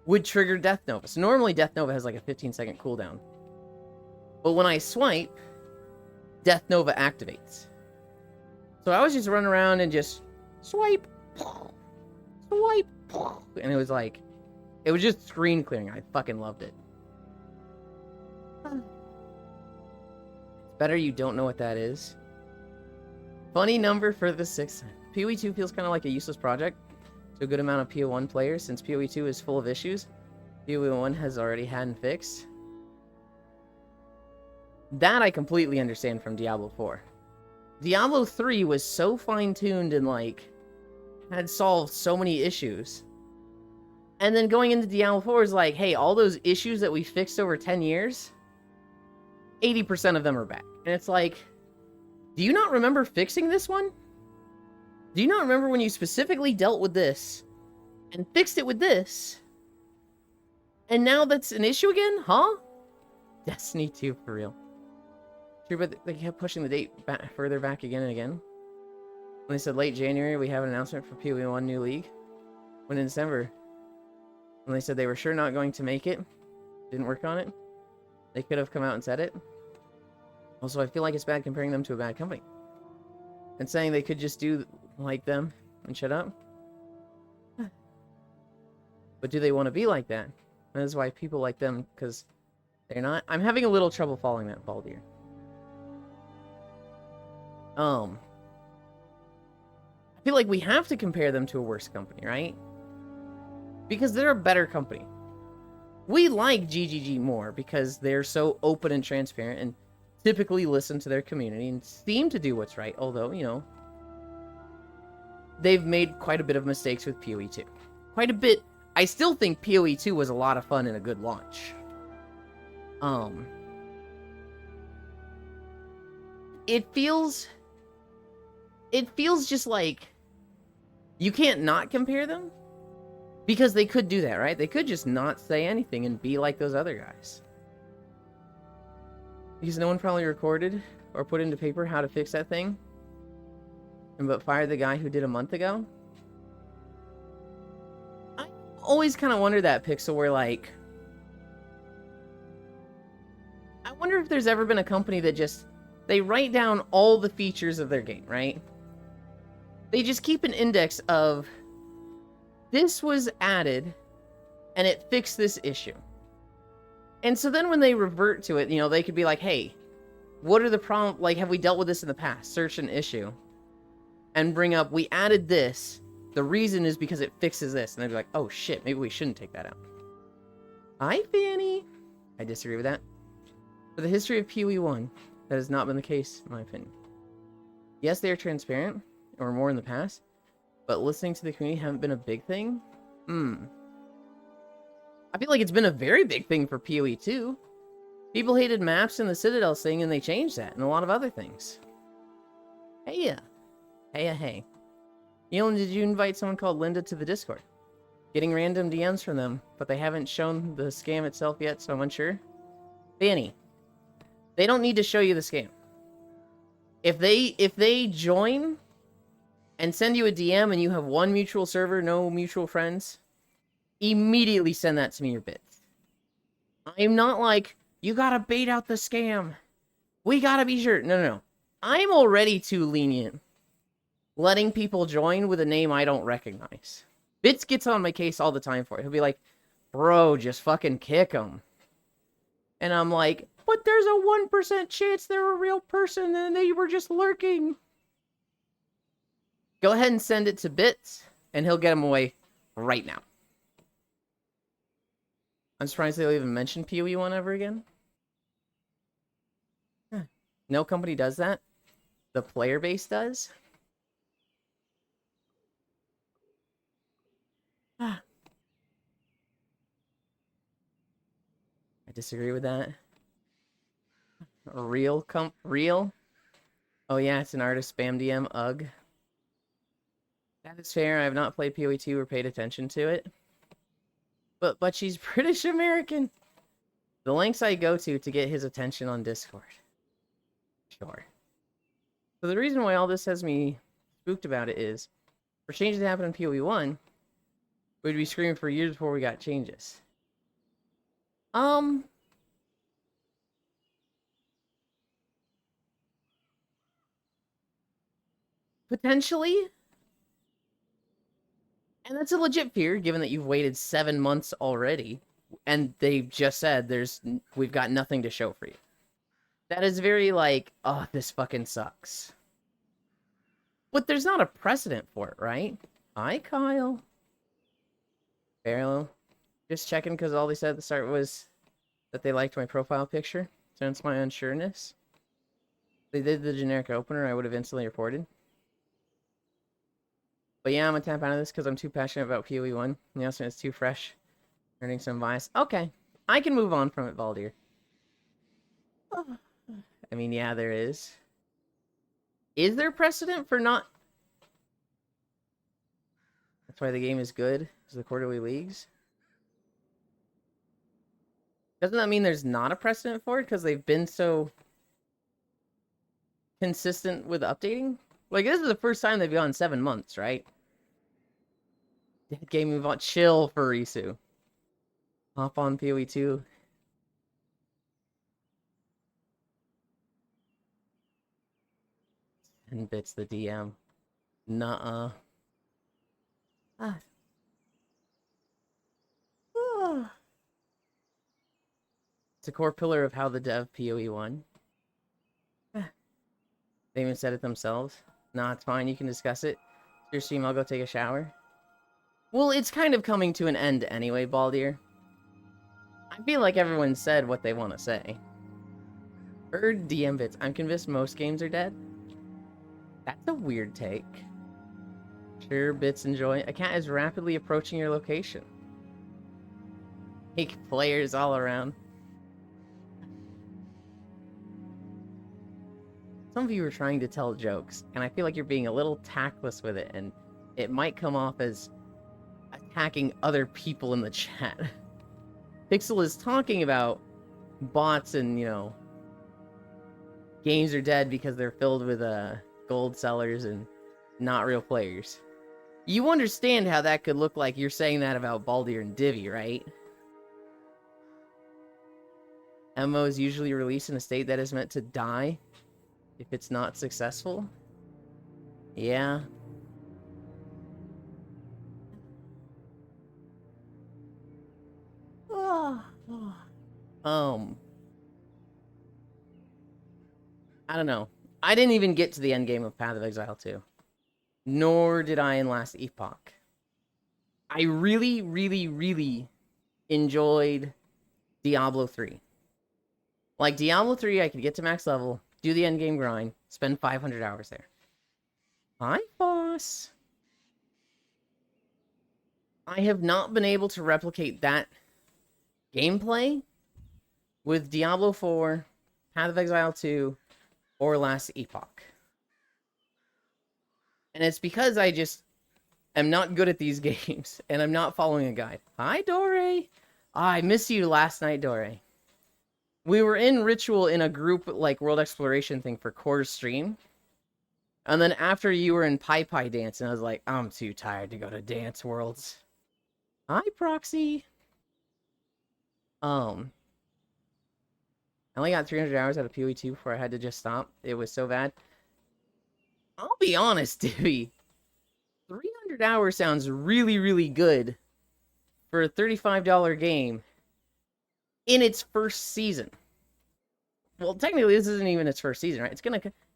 would trigger Death Nova. So normally Death Nova has like a 15-second cooldown. But when I swipe, Death Nova activates. So I was just running around and just swipe, swipe, and it was like, it was just screen clearing. I fucking loved it. It's better you don't know what that is. Funny number for the 6th. PoE 2 feels kind of like a useless project to a good amount of PoE 1 players, since PoE 2 is full of issues PoE 1 has already had and fixed. That I completely understand from Diablo 4. Diablo 3 was so fine-tuned and, like, had solved so many issues. And then going into Diablo 4 is like, hey, all those issues that we fixed over 10 years, 80% of them are back. And it's like, do you not remember fixing this one? Do you not remember when you specifically dealt with this and fixed it with this? And now that's an issue again? Huh? Destiny 2, for real. True, but they kept pushing the date further back again and again. When they said late January, we have an announcement for PoE 1 New League. When in December, when they said they were sure not going to make it, didn't work on it, they could have come out and said it. Also, I feel like it's bad comparing them to a bad company. And saying they could just do like them and shut up. But do they want to be like that? That is why people like them, because they're not. I'm having a little trouble following that, Baldir. I feel like we have to compare them to a worse company, right? Because they're a better company. We like GGG more because they're so open and transparent, and typically listen to their community and seem to do what's right, although, you know, they've made quite a bit of mistakes with PoE 2. Quite a bit. I still think PoE 2 was a lot of fun and a good launch. It feels just like you can't not compare them, because they could do that, right? They could just not say anything and be like those other guys. Because no one probably recorded or put into paper how to fix that thing, but fired the guy who did a month ago. I always kind of wonder that, Pixel, where like, I wonder if there's ever been a company that just, they write down all the features of their game, right? They just keep an index of, this was added, and it fixed this issue. And so then when they revert to it, you know, they could be like, hey, what are the problems, like, have we dealt with this in the past? Search an issue. And bring up, we added this, the reason is because it fixes this. And they'd be like, oh shit, maybe we shouldn't take that out. Hi, Fanny! I disagree with that. For the history of PoE 1, that has not been the case, in my opinion. Yes, they are transparent, or more in the past, but listening to the community haven't been a big thing? I feel like it's been a very big thing for PoE 2. People hated maps and the Citadel thing, and they changed that, and a lot of other things. Hey. Elon, did you invite someone called Linda to the Discord? Getting random DMs from them, but they haven't shown the scam itself yet, so I'm unsure. Fanny, they don't need to show you the scam. If they join and send you a DM and you have one mutual server, no mutual friends, immediately send that to me, your bits. I'm not like, you gotta bait out the scam. We gotta be sure. No. I'm already too lenient, letting people join with a name I don't recognize. Bits gets on my case all the time for it. He'll be like, bro, just fucking kick them. And I'm like, but there's a 1% chance they're a real person and they were just lurking. Go ahead and send it to Bits, and he'll get them away right now. I'm surprised they'll even mention PoE 1 ever again. No company does that. The player base does. I disagree with that. Real? Oh yeah, it's an artist spam DM. Ugh. That is fair. I have not played PoE 2 or paid attention to it. But she's British American. The links I go to get his attention on Discord. Sure. So the reason why all this has me spooked about it is, for changes to happen in PoE 1, we'd be screaming for years before we got changes. Potentially. And that's a legit fear, given that you've waited 7 months already, and they just said we've got nothing to show for you. That is very like, oh, this fucking sucks. But there's not a precedent for it, right? Hi, Kyle. Barlow. Just checking, because all they said at the start was that they liked my profile picture. Since my unsureness. If they did the generic opener, I would have instantly reported. But yeah, I'm gonna tap out of this because I'm too passionate about PoE 1. The announcement is too fresh. Earning some bias. Okay. I can move on from it, Valdir. I mean, yeah, there is. Is there precedent for not... That's why the game is good, is the quarterly leagues? Doesn't that mean there's not a precedent for it because they've been so consistent with updating? Like, this is the first time they've gone 7 months, right? Game move on. Chill, Furisu. Hop on PoE 2. And Bits the DM. Nuh-uh. It's a core pillar of how the dev PoE 1. They even said it themselves. Nah, it's fine. You can discuss it. Your stream, I'll go take a shower. Well, it's kind of coming to an end anyway, Baldir. I feel like everyone said what they want to say. DM bits. I'm convinced most games are dead. That's a weird take. Sure, bits enjoy. A cat is rapidly approaching your location. Make players all around. Some of you are trying to tell jokes, and I feel like you're being a little tactless with it, and it might come off as attacking other people in the chat. Pixel is talking about bots and, you know, games are dead because they're filled with gold sellers and not real players. You understand how that could look like you're saying that about Baldur and Divi, right? MMOs usually released in a state that is meant to die if it's not successful. Yeah. I don't know. I didn't even get to the end game of Path of Exile 2. Nor did I in Last Epoch. I really, really, really enjoyed Diablo 3. Like, Diablo 3, I could get to max level, do the endgame grind, spend 500 hours there. Hi, boss. I have not been able to replicate that gameplay with Diablo 4, Path of Exile 2, or Last Epoch. And it's because I just am not good at these games, and I'm not following a guide. Hi, Dore. I miss you last night, Dore. We were in Ritual in a group, like, world exploration thing for Core's stream. And then after you were in Pai Pai Dance, and I was like, I'm too tired to go to Dance Worlds. Hi, Proxy. I only got 300 hours out of PoE 2 before I had to just stop. It was so bad. I'll be honest, Divi. 300 hours sounds really, really good for a $35 game in its first season. Well, technically, this isn't even its first season, right?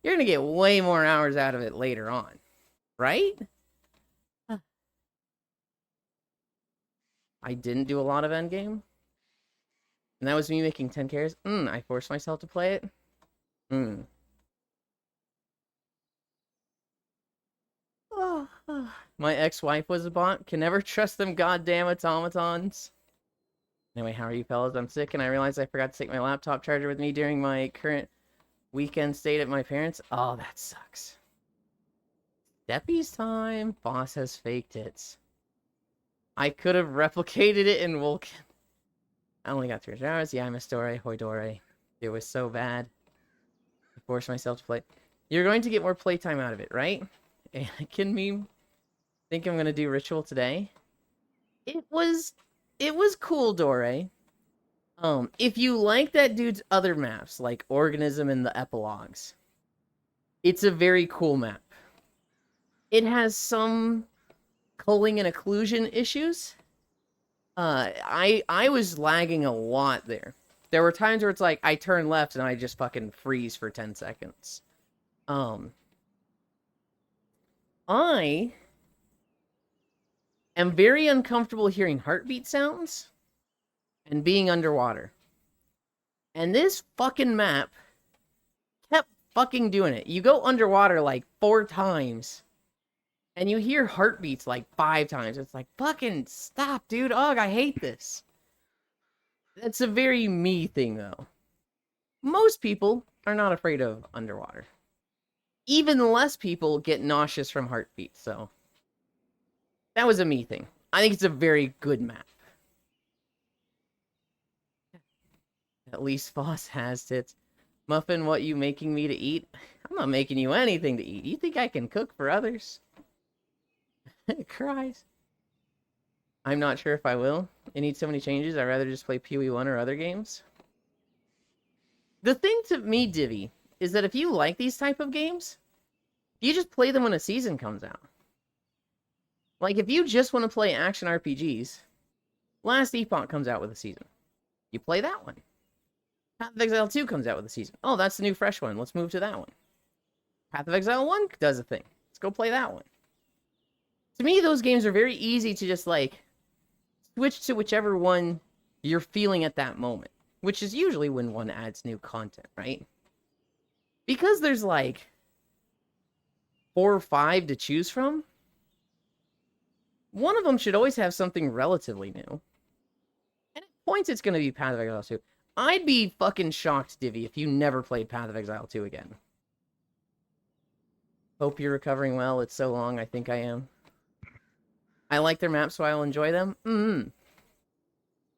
You're gonna get way more hours out of it later on, right? I didn't do a lot of endgame. And that was me making 10 cares. I forced myself to play it. My ex-wife was a bot. Can never trust them goddamn automatons. Anyway, how are you fellas? I'm sick and I realized I forgot to take my laptop charger with me during my current weekend stay at my parents'. Oh, that sucks. Deppy's time. Boss has fake tits. I could have replicated it in Vulcan. I only got 3 hours. Yeah, I'm a story. Hoidore. It was so bad. I forced myself to play. You're going to get more playtime out of it, right? Can me think I'm gonna do Ritual today? It was cool, Dore. If you like that dude's other maps, like Organism and the Epilogues, it's a very cool map. It has some culling and occlusion issues. I was lagging a lot there. There were times where it's like I turn left and I just fucking freeze for 10 seconds. I am very uncomfortable hearing heartbeat sounds and being underwater. And this fucking map kept fucking doing it. You go underwater like 4 times and you hear heartbeats like 5 times. It's like, fucking stop, dude. Ugh, I hate this. That's a very me thing, though. Most people are not afraid of underwater. Even less people get nauseous from heartbeats, so that was a me thing. I think it's a very good map. At least Foss has tits. Muffin, what you making me to eat? I'm not making you anything to eat. You think I can cook for others? It cries. I'm not sure if I will. It needs so many changes. I'd rather just play PoE 1 or other games. The thing to me, Divi, is that if you like these type of games, you just play them when a season comes out. Like, if you just want to play action RPGs, Last Epoch comes out with a season. You play that one. Path of Exile 2 comes out with a season. Oh, that's the new fresh one. Let's move to that one. Path of Exile 1 does a thing. Let's go play that one. To me, those games are very easy to just, like, switch to whichever one you're feeling at that moment. Which is usually when one adds new content, right? because there's like 4 or 5 to choose from, one of them should always have something relatively new. And at points, it's going to be Path of Exile 2. I'd be fucking shocked, Divi, if you never played Path of Exile 2 again. Hope you're recovering well. It's so long. I think I am. I like their maps, so I'll enjoy them.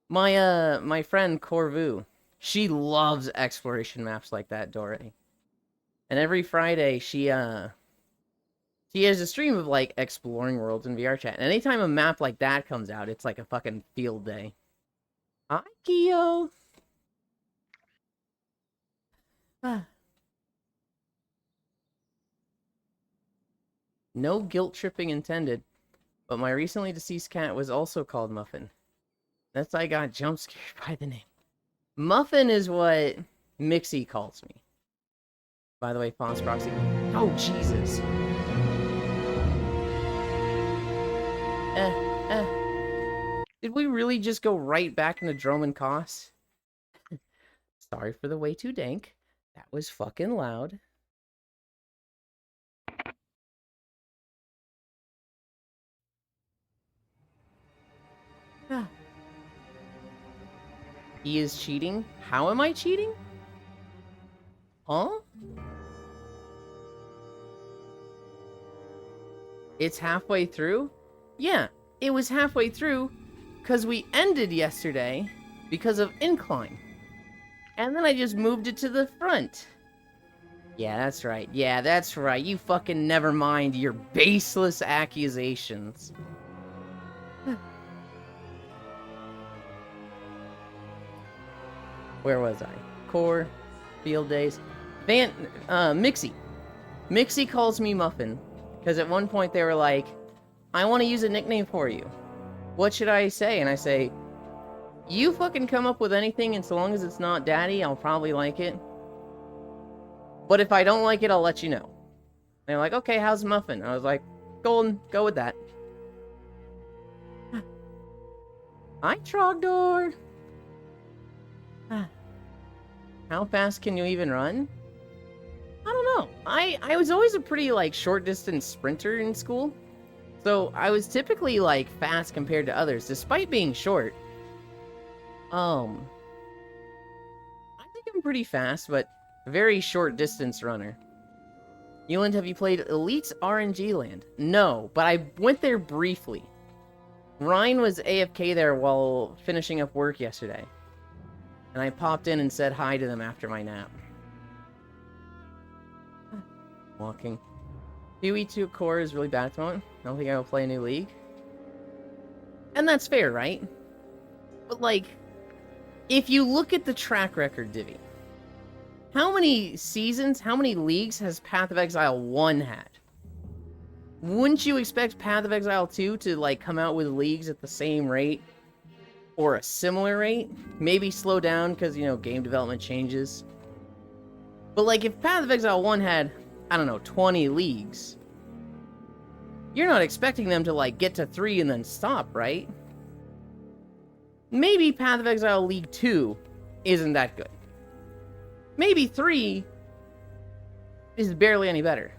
My friend Corvu, she loves exploration maps like that, Dory. And every Friday, she has a stream of, like, exploring worlds in VR chat. And anytime a map like that comes out, it's like a fucking field day. Hi, Kyo! No guilt tripping intended, but my recently deceased cat was also called Muffin. That's I got jump scared by the name. Muffin is what Mixie calls me. By the way, Fonz Proxy. Oh, Jesus. Did we really just go right back into Droman Koss? Sorry for the way too dank. That was fucking loud. He is cheating? How am I cheating? Huh? It's halfway through? Yeah, it was halfway through because we ended yesterday because of incline. And then I just moved it to the front. Yeah, that's right. Yeah, that's right. You fucking never mind your baseless accusations. Where was I? Core, field days. Mixie. Mixie calls me Muffin. Because at one point they were like, I want to use a nickname for you. What should I say? And I say, you fucking come up with anything, and so long as it's not Daddy, I'll probably like it. But if I don't like it, I'll let you know. And they're like, okay, how's Muffin? I was like, Golden, go with that. Hi, Trogdor. How fast can you even run? I don't know. I was always a pretty, like, short-distance sprinter in school. So I was typically, like, fast compared to others, despite being short. I think I'm pretty fast, but very short-distance runner. Euland, have you played Elite's RNG Land? No, but I went there briefly. Ryan was AFK there while finishing up work yesterday. And I popped in and said hi to them after my nap. Walking. PoE2 core is really bad at the moment. I don't think I will play a new league. And that's fair, right? But, like, if you look at the track record, Divi, how many seasons, how many leagues has Path of Exile 1 had? Wouldn't you expect Path of Exile 2 to, like, come out with leagues at the same rate? Or a similar rate? Maybe slow down because, you know, game development changes. But, like, if Path of Exile 1 had, I don't know, 20 leagues, you're not expecting them to, like, get to 3 and then stop, right? Maybe Path of Exile League 2 isn't that good. Maybe 3 is barely any better.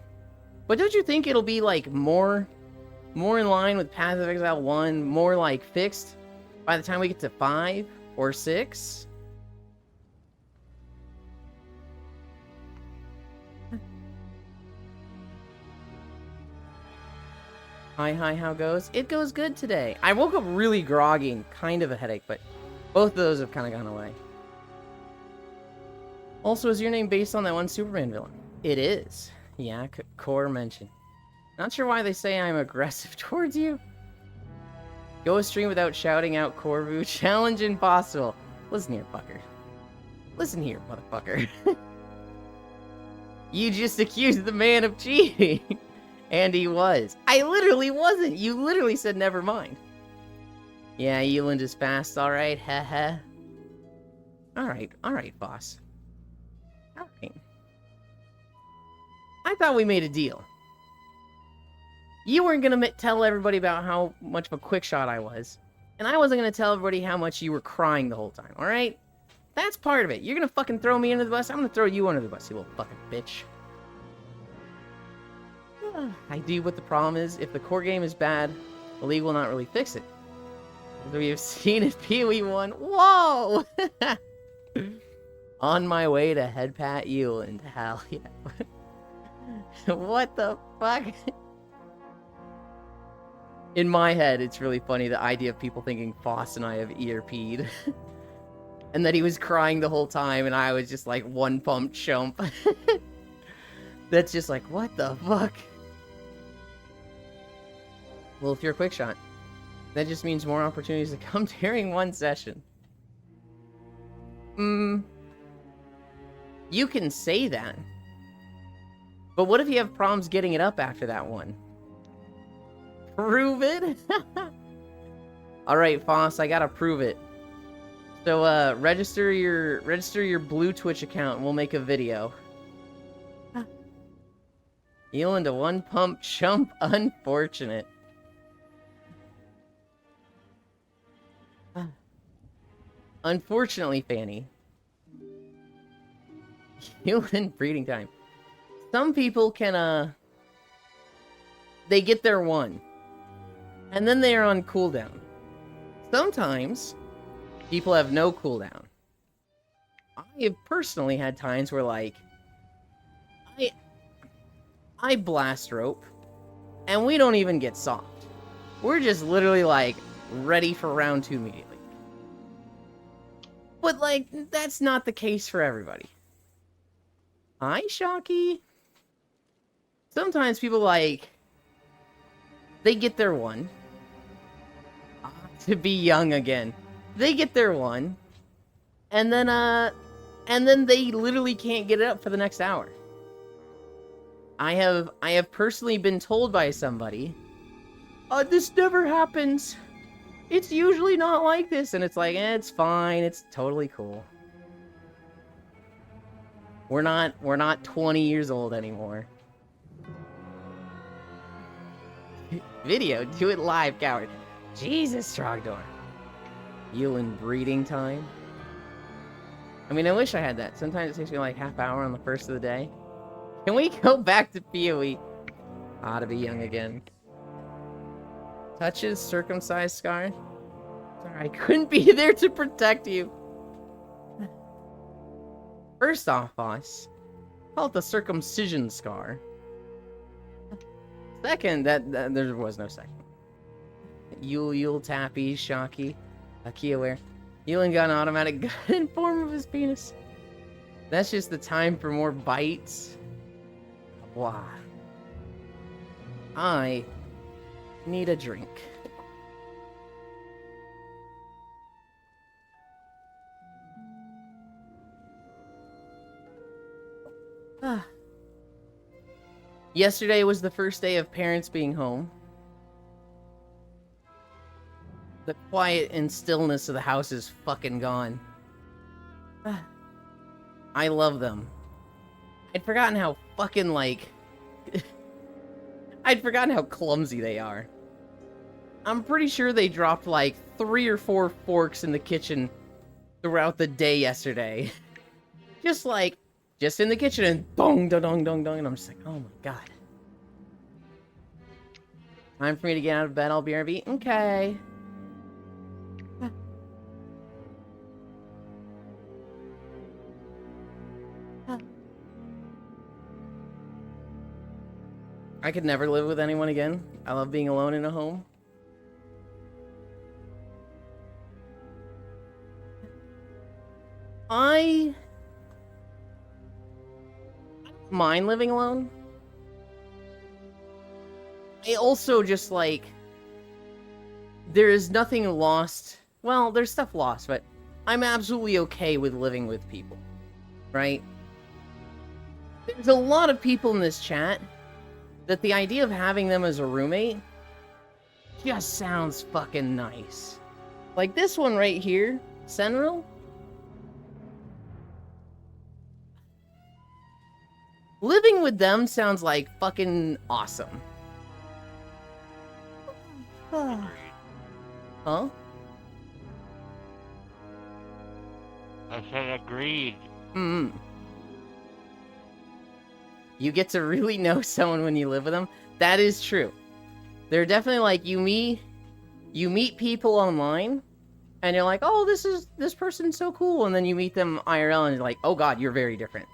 But don't you think it'll be, like, more in line with Path of Exile 1, more, like, fixed by the time we get to 5 or 6? Hi, how goes? It goes good today. I woke up really groggy and kind of a headache, but both of those have kind of gone away. Also, is your name based on that one Superman villain? It is. Yeah, Core mentioned. Not sure why they say I'm aggressive towards you. Go a stream without shouting out Corvu. Challenge impossible. Listen here, fucker. Listen here, motherfucker. You just accused the man of cheating. And he was. I literally wasn't. You literally said never mind. Yeah, Euland is fast, alright, haha. Alright, boss. Alright. I thought we made a deal. You weren't gonna tell everybody about how much of a quick shot I was. And I wasn't gonna tell everybody how much you were crying the whole time, alright? That's part of it. You're gonna fucking throw me under the bus, I'm gonna throw you under the bus, you little fucking bitch. I do, but the problem is, if the core game is bad, the league will not really fix it. As we have seen in Pee-wee 1. Whoa! On my way to head Pat Euland. Hell yeah. What the fuck? In my head, it's really funny, the idea of people thinking Foss and I have ERP'd. And that he was crying the whole time, and I was just like one pump chump. That's just like, what the fuck? Well, if you're a quick shot, that just means more opportunities to come during one session. You can say that. But what if you have problems getting it up after that one? Prove it? Alright, Foss, I gotta prove it. So, register your blue Twitch account and we'll make a video. Heal into one pump chump, unfortunate. Unfortunately, Fanny. Human breeding time. Some people can, they get their one. And then they are on cooldown. Sometimes, people have no cooldown. I have personally had times where, like, I blast rope, and we don't even get soft. We're just literally, like, ready for round 2 immediately. But, like, that's not the case for everybody. Hi, Shocky. Sometimes people, like, they get their one. To be young again. They get their one. And then they literally can't get it up for the next hour. I have personally been told by somebody, this never happens. It's usually not like this. And it's like, it's fine. It's totally cool. We're not 20 years old anymore. Video, do it live, coward. Jesus, Trogdor. You in breeding time? I mean, I wish I had that. Sometimes it takes me like half hour on the first of the day. Can we go back to PoE? To be young again. Touches circumcised scar? Sorry, I couldn't be there to protect you. First off, boss, call it the circumcision scar. Second, that there was no second. Yule, Tappy, Shocky, Kiaware. Yulin got an automatic gun in form of his penis. That's just the time for more bites. Wow. I need a drink. Yesterday was the first day of parents being home. The quiet and stillness of the house is fucking gone. I love them. I'd forgotten how fucking, like... I'd forgotten how clumsy they are. I'm pretty sure they dropped, like, 3 or 4 forks in the kitchen throughout the day yesterday. Just in the kitchen, and dong, dong, dong, dong, dong, and I'm just like, oh my god. Time for me to get out of bed, I'll BRB. Okay. I could never live with anyone again. I love being alone in a home. I don't mind living alone. I also just, like, there is nothing lost. Well, there's stuff lost, but I'm absolutely okay with living with people, right? There's a lot of people in this chat that the idea of having them as a roommate just sounds fucking nice. Like this one right here, Senril. Living with them sounds like fucking awesome. Huh? I said agreed. Mm. You get to really know someone when you live with them. That is true. They're definitely like you meet people online and you're like, "Oh, this person's so cool." And then you meet them IRL and you're like, "Oh god, you're very different."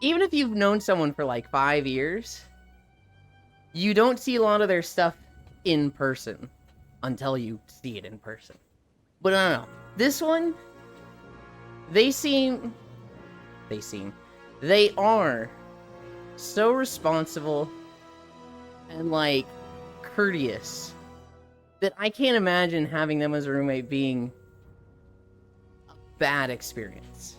Even if you've known someone for like 5 years, you don't see a lot of their stuff in person until you see it in person. But I don't know. This one, they are so responsible and like courteous that I can't imagine having them as a roommate being a bad experience.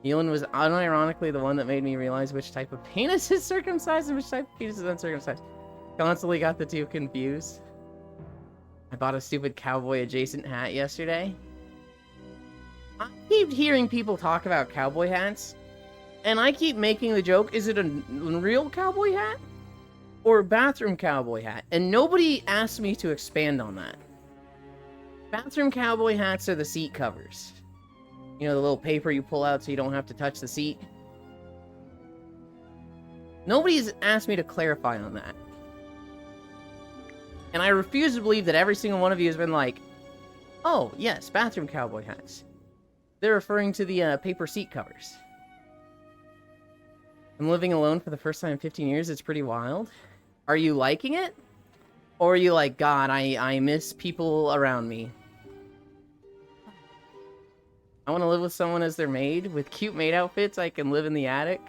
Elon was unironically the one that made me realize which type of penis is circumcised and which type of penis is uncircumcised. Constantly got the two confused. I bought a stupid cowboy adjacent hat yesterday. I keep hearing people talk about cowboy hats, and I keep making the joke, is it a real cowboy hat? Or a bathroom cowboy hat? And nobody asked me to expand on that. Bathroom cowboy hats are the seat covers. You know, the little paper you pull out so you don't have to touch the seat? Nobody's asked me to clarify on that. And I refuse to believe that every single one of you has been like, oh, yes, bathroom cowboy hats. They're referring to the paper seat covers. I'm living alone for the first time in 15 years. It's pretty wild. Are you liking it? Or are you like, God, I miss people around me? I want to live with someone as their maid. With cute maid outfits, I can live in the attic.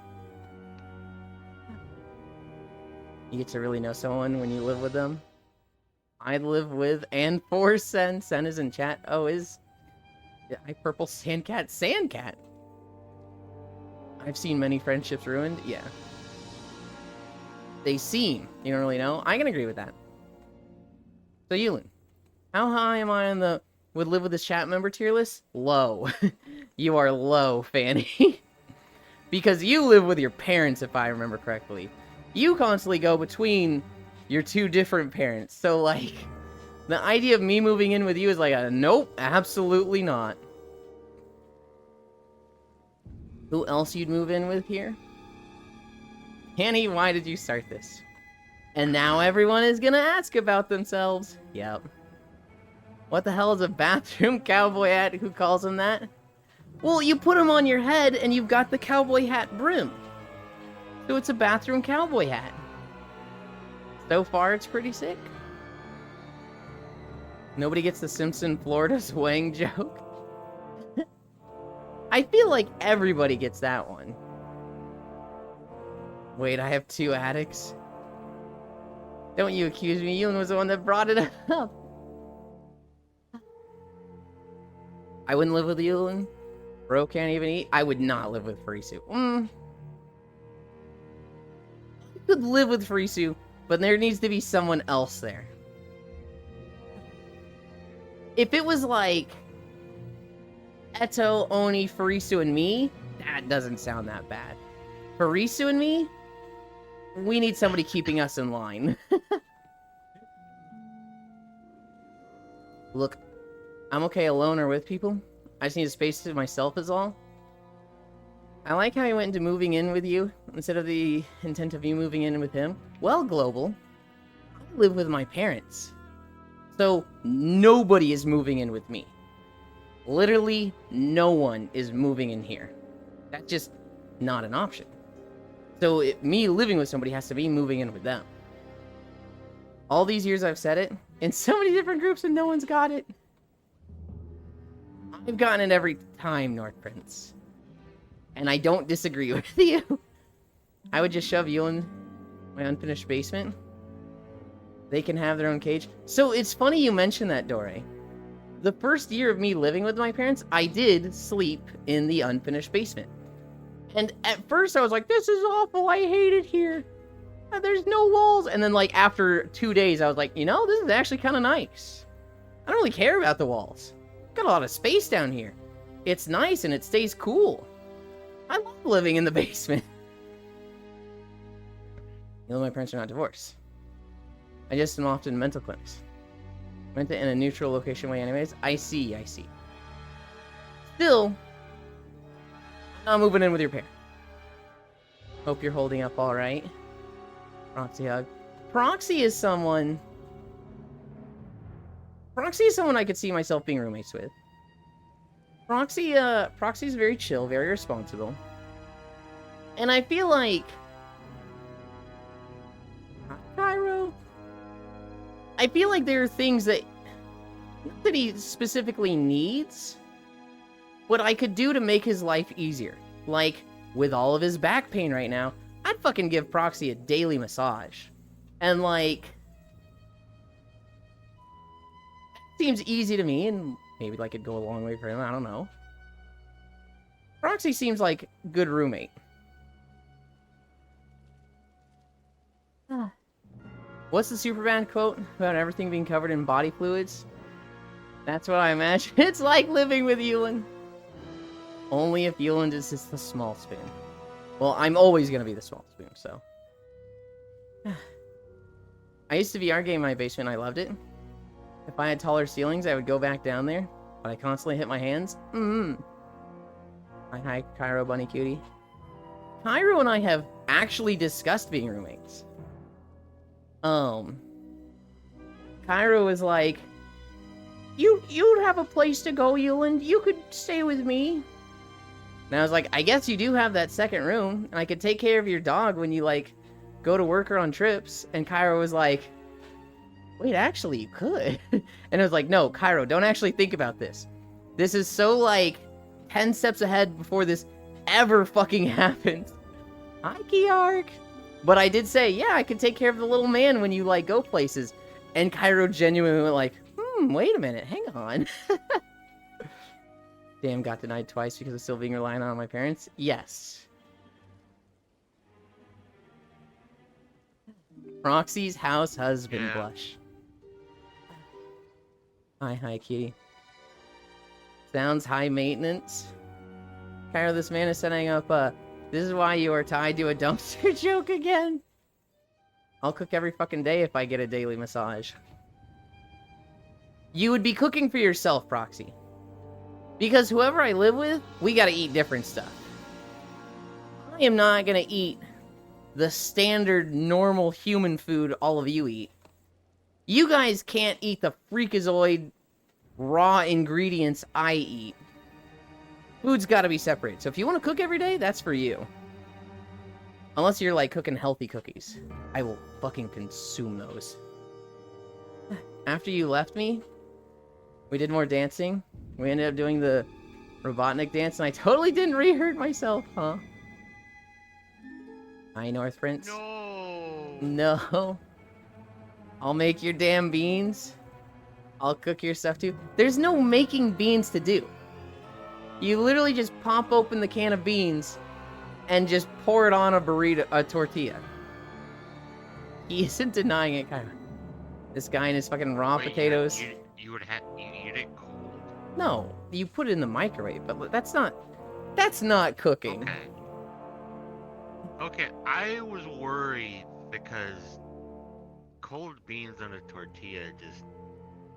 You get to really know someone when you live with them. I live with and for Sen. Sen is in chat. Oh, is... I purple Sandcat. Sandcat? I've seen many friendships ruined. Yeah. They seem. You don't really know. I can agree with that. So, Yulin, how high am I on the would live with this chat member tier list? Low. You are low, Fanny. Because you live with your parents, if I remember correctly. You constantly go between your two different parents. So, like, the idea of me moving in with you is like a nope, absolutely not. Who else you'd move in with here? Hanny, why did you start this? And now everyone is gonna ask about themselves. Yep. What the hell is a bathroom cowboy hat? Who calls them that? Well, you put them on your head and you've got the cowboy hat brim. So it's a bathroom cowboy hat. So far, it's pretty sick. Nobody gets the Simpson Florida swang joke. I feel like everybody gets that one. Wait, I have two addicts? Don't you accuse me, Ewan was the one that brought it up. I wouldn't live with Ewan. Bro can't even eat. I would not live with Farisu. I could live with Farisu, but there needs to be someone else there. If it was like Eto, Oni, Farisu, and me, that doesn't sound that bad. Farisu and me, we need somebody keeping us in line. Look, I'm okay alone or with people. I just need a space to myself is all. I like how he went into moving in with you instead of the intent of you moving in with him. Well, Global, I live with my parents. So nobody is moving in with me. Literally no one is moving in here. That's just not an option. So me living with somebody has to be moving in with them. All these years I've said it, in so many different groups and no one's got it. I've gotten it every time, North Prince. And I don't disagree with you. I would just shove you in my unfinished basement. They can have their own cage. So it's funny you mentioned that, Dore. The first year of me living with my parents, I did sleep in the unfinished basement. And at first I was like, this is awful, I hate it here. There's no walls. And then like after 2 days, I was like, you know, this is actually kind of nice. I don't really care about the walls. Got a lot of space down here. It's nice and it stays cool. I love living in the basement. You know, my parents are not divorced. I just am often mental clinics. Meant it in a neutral location way anyways. I see. Still, I'm not moving in with your parents. Hope you're holding up all right. Proxy hug. Proxy is someone I could see myself being roommates with. Proxy's very chill, very responsible. And I feel like Cairo, I feel like there are things that not that he specifically needs, but I could do to make his life easier. Like, with all of his back pain right now, I'd fucking give Proxy a daily massage. And, like, seems easy to me, and maybe, like, it'd go a long way for him, I don't know. Proxy seems like a good roommate. What's the Superman quote about everything being covered in body fluids? That's what I imagine. It's like living with Yulin. Only if Yulin is just the small spoon. Well, I'm always going to be the small spoon, so. I used to VR game in my basement, I loved it. If I had taller ceilings, I would go back down there, but I constantly hit my hands. Hi, Cairo Bunny Cutie. Cairo and I have actually discussed being roommates. Cairo was like, You'd have a place to go, Yulin. You could stay with me. And I was like, I guess you do have that second room, and I could take care of your dog when you, like, go to work or on trips. And Cairo was like, wait, actually, you could. And I was like, no, Cairo, don't actually think about this. This is so, like, 10 steps ahead before this ever fucking happens. Hi, Kiark. But I did say, yeah, I could take care of the little man when you, like, go places. And Cairo genuinely went like, wait a minute, hang on. Damn, got denied twice because of still being reliant on my parents? Yes. Proxy's house husband blush. Hi, kitty. Sounds high maintenance. Cairo, this man is setting up this is why you are tied to a dumpster joke again. I'll cook every fucking day if I get a daily massage. You would be cooking for yourself, Proxy. Because whoever I live with, we gotta eat different stuff. I am not gonna eat the standard, normal human food all of you eat. You guys can't eat the freakazoid raw ingredients I eat. Food's gotta be separate. So if you want to cook every day, that's for you. Unless you're, like, cooking healthy cookies. I will fucking consume those. After you left me, we did more dancing. We ended up doing the Robotnik dance, and I totally didn't re-hurt myself, huh? Hi, North Prince. No. I'll make your damn beans. I'll cook your stuff, too. There's no making beans to do. You literally just pop open the can of beans and just pour it on a tortilla. He isn't denying it, Kyra. This guy and his fucking raw potatoes. You eat it cold? No, you put it in the microwave, but that's not cooking. Okay, I was worried because cold beans on a tortilla just...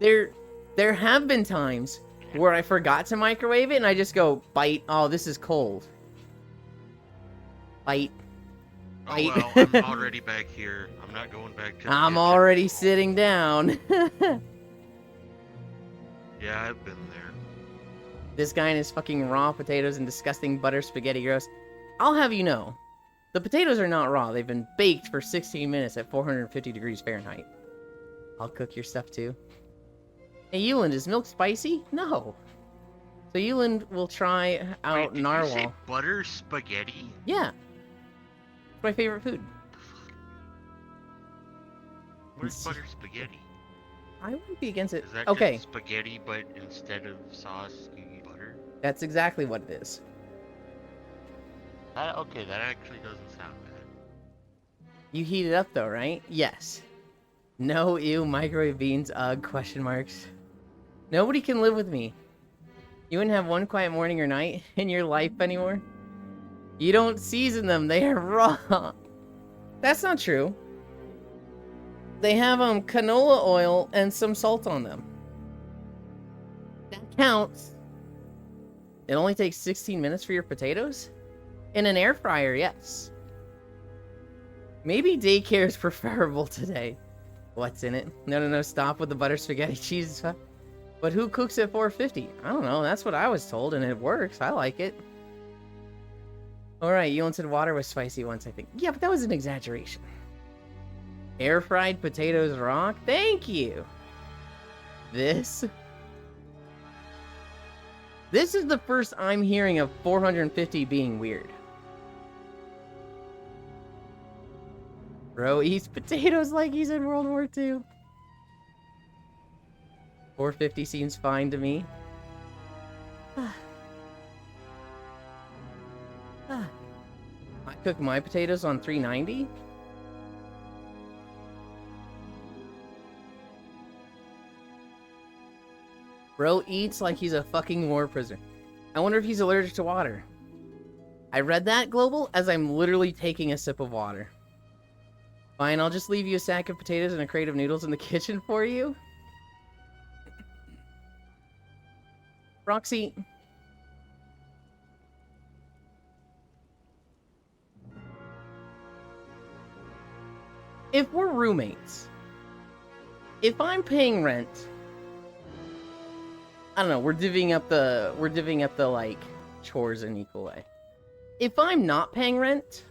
There have been times where I forgot to microwave it and I just go, bite, oh, this is cold. Bite. Bite. Oh well, I'm already back here. I'm not going back to the I'm kitchen. already sitting down. Yeah, I've been there. This guy and his fucking raw potatoes and disgusting butter spaghetti gross. I'll have you know, the potatoes are not raw. They've been baked for 16 minutes at 450 degrees Fahrenheit. I'll cook your stuff too. Hey, Yulin, is milk spicy? No. So Yulin will try out narwhal. Did you say butter spaghetti? Yeah. It's my favorite food. Where's butter spaghetti? I wouldn't be against it. Is that okay. just spaghetti, but instead of sauce, you use butter? That's exactly what it is. Okay, that actually doesn't sound bad. You heat it up though, right? Yes. No, ew, microwave beans, ugh, question marks. Nobody can live with me. You wouldn't have one quiet morning or night in your life anymore? You don't season them, they are raw. That's not true. They have canola oil and some salt on them. That counts. It only takes 16 minutes for your potatoes? In an air fryer, yes. Maybe daycare is preferable today. What's in it? No, stop with the butter spaghetti cheese. But who cooks at 450? I don't know, that's what I was told, and it works. I like it. Alright, Yulin said water was spicy once, I think. Yeah, but that was an exaggeration. Air fried potatoes rock? Thank you! This is the first I'm hearing of 450 being weird. Bro eats potatoes like he's in World War II. 450 seems fine to me. I cook my potatoes on 390? Bro eats like he's a fucking war prisoner. I wonder if he's allergic to water. I read that, Global, as I'm literally taking a sip of water. Fine, I'll just leave you a sack of potatoes and a crate of noodles in the kitchen for you. Roxy. If we're roommates, if I'm paying rent, I don't know, we're divvying up the like chores in equal way. If I'm not paying rent,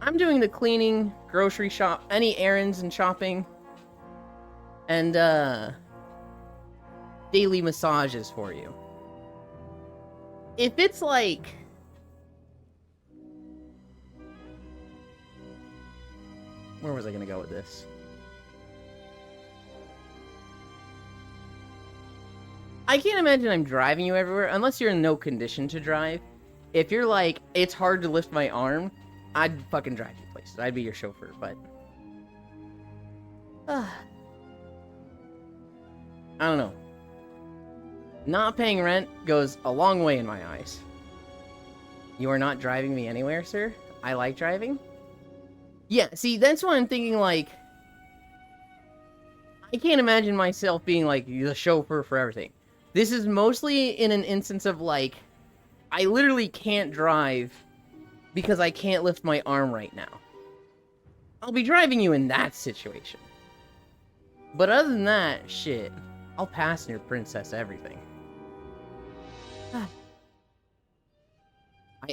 I'm doing the cleaning, grocery shop, any errands and shopping, and daily massages for you. If it's like where was I gonna go with this? I can't imagine I'm driving you everywhere, unless you're in no condition to drive. If you're like, it's hard to lift my arm, I'd fucking drive you places. I'd be your chauffeur, but I don't know. Not paying rent goes a long way in my eyes. You are not driving me anywhere, sir? I like driving? Yeah, see, that's why I'm thinking, like, I can't imagine myself being, like, the chauffeur for everything. This is mostly in an instance of, like, I literally can't drive because I can't lift my arm right now. I'll be driving you in that situation. But other than that, shit, I'll pass your princess everything. I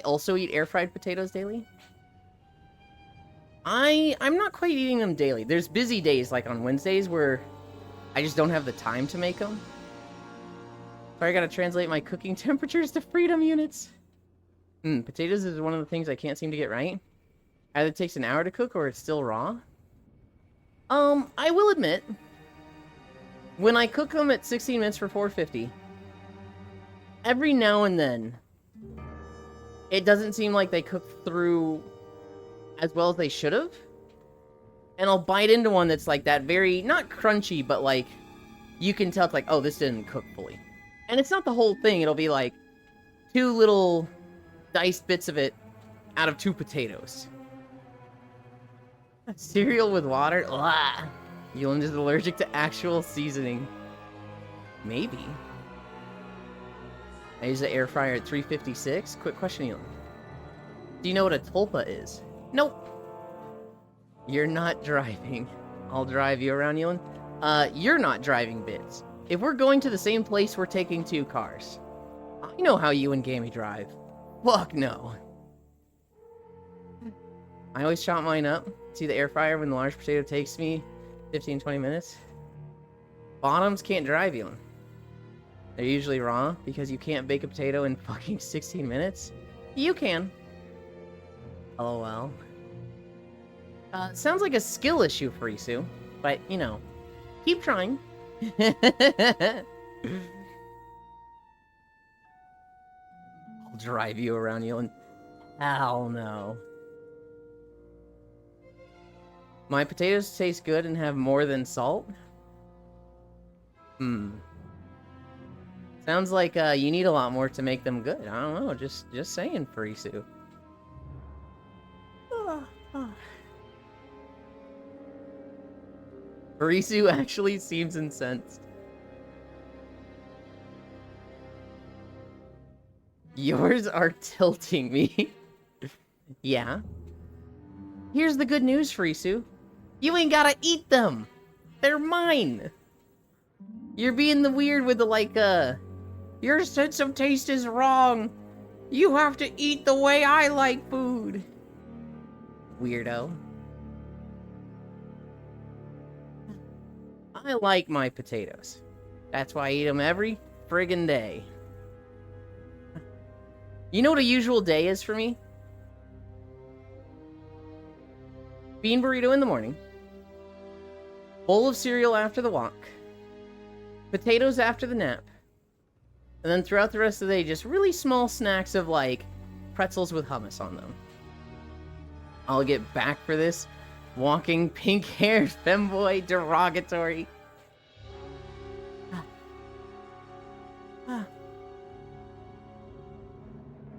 also eat air-fried potatoes daily. I'm not quite eating them daily. There's busy days, like on Wednesdays, where I just don't have the time to make them. So I gotta translate my cooking temperatures to freedom units. Potatoes is one of the things I can't seem to get right. Either it takes an hour to cook or it's still raw. I will admit, when I cook them at 16 minutes for 450, every now and then, it doesn't seem like they cook through as well as they should have. And I'll bite into one that's like that very, not crunchy, but like, you can tell it's like, oh, this didn't cook fully. And it's not the whole thing, it'll be like 2 little diced bits of it out of 2 potatoes. Cereal with water? Ugh. Yulin is allergic to actual seasoning. Maybe. I use the air fryer at 356. Quick question, Yulin. Do you know what a tulpa is? Nope. You're not driving. I'll drive you around, Yulin. You're not driving, Bits. If we're going to the same place, we're taking 2 cars. I know how you and Gammy drive. Fuck no. I always chop mine up. See the air fryer when the large potato takes me 15-20 minutes. Bottoms can't drive, Yulin. They're usually raw because you can't bake a potato in fucking 16 minutes. You can. LOL. Sounds like a skill issue for Isu, but, you know, keep trying. I'll drive you around, Yulin. Hell no. My potatoes taste good and have more than salt? Sounds like you need a lot more to make them good. I don't know, just saying, Furisu. Furisu actually seems incensed. Yours are tilting me. Yeah. Here's the good news, Frisu. You ain't gotta eat them. They're mine. You're being the weird with the like, your sense of taste is wrong. You have to eat the way I like food. Weirdo. I like my potatoes. That's why I eat them every friggin' day. You know what a usual day is for me? Bean burrito in the morning. Bowl of cereal after the walk. Potatoes after the nap. And then throughout the rest of the day, just really small snacks of, like, pretzels with hummus on them. I'll get back for this. Walking, pink-haired femboy, derogatory.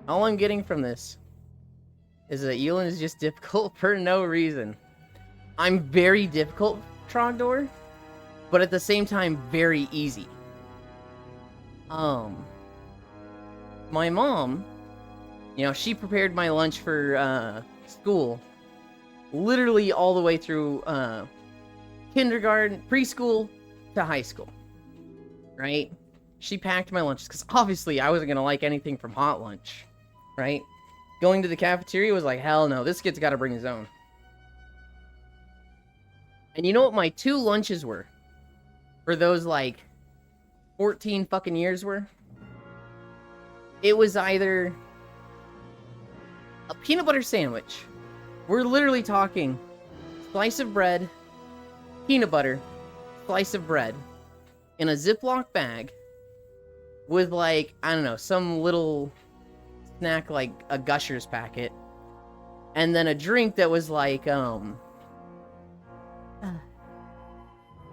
All I'm getting from this is that Yulin is just difficult for no reason. I'm very difficult, Trogdor, but at the same time, very easy. My mom, you know, she prepared my lunch for, school, literally all the way through, kindergarten, preschool to high school, right? She packed my lunches, because obviously I wasn't going to like anything from hot lunch, right? Going to the cafeteria was like, hell no, this kid's got to bring his own. And you know what my 2 lunches were? For those, like, 14 fucking years were? It was either a peanut butter sandwich. We're literally talking slice of bread, peanut butter, slice of bread, in a Ziploc bag with, like, I don't know, some little snack like a Gushers packet, and then a drink that was like, I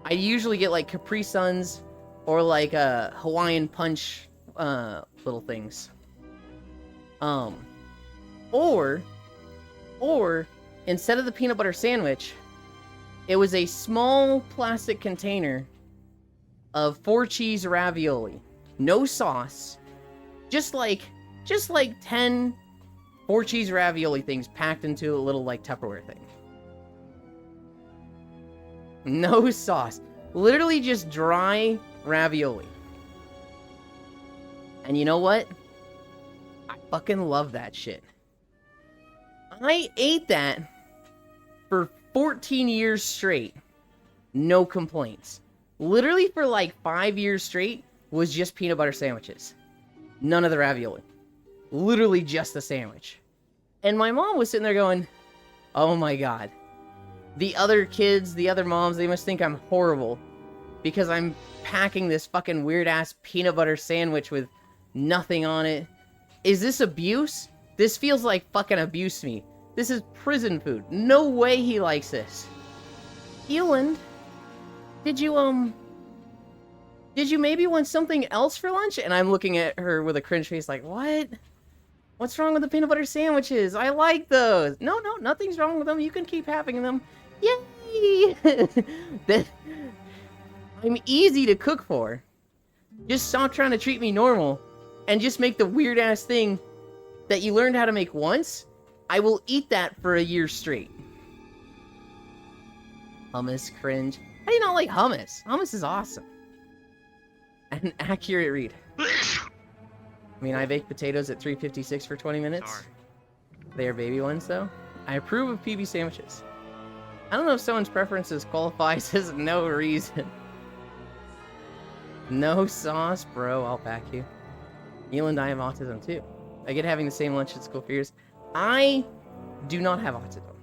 usually get like Capri Suns or like a Hawaiian Punch little things. Or instead of the peanut butter sandwich, it was a small plastic container of 4 cheese ravioli. No sauce. Just like 10 4 cheese ravioli things packed into a little like Tupperware thing. No sauce. Literally just dry ravioli. And you know what? I fucking love that shit. I ate that for 14 years straight. No complaints. Literally for like 5 years straight was just peanut butter sandwiches. None of the ravioli. Literally just the sandwich. And my mom was sitting there going, oh my god. The other kids, the other moms, they must think I'm horrible because I'm packing this fucking weird-ass peanut butter sandwich with nothing on it. Is this abuse? This feels like fucking abuse to me. This is prison food. No way he likes this. Eland, did you maybe want something else for lunch? And I'm looking at her with a cringe face like, what? What's wrong with the peanut butter sandwiches? I like those. No, nothing's wrong with them. You can keep having them. Yay! I'm easy to cook for. Just stop trying to treat me normal and just make the weird-ass thing that you learned how to make once. I will eat that for a year straight. Hummus cringe. How do you not like hummus? Hummus is awesome. An accurate read. I mean, I bake potatoes at 356 for 20 minutes. Sorry. They are baby ones, though. I approve of PB sandwiches. I don't know if someone's preferences qualifies as no reason. No sauce, bro. I'll pack you. Neil and I have autism, too. I get having the same lunch at school for years. I do not have autism.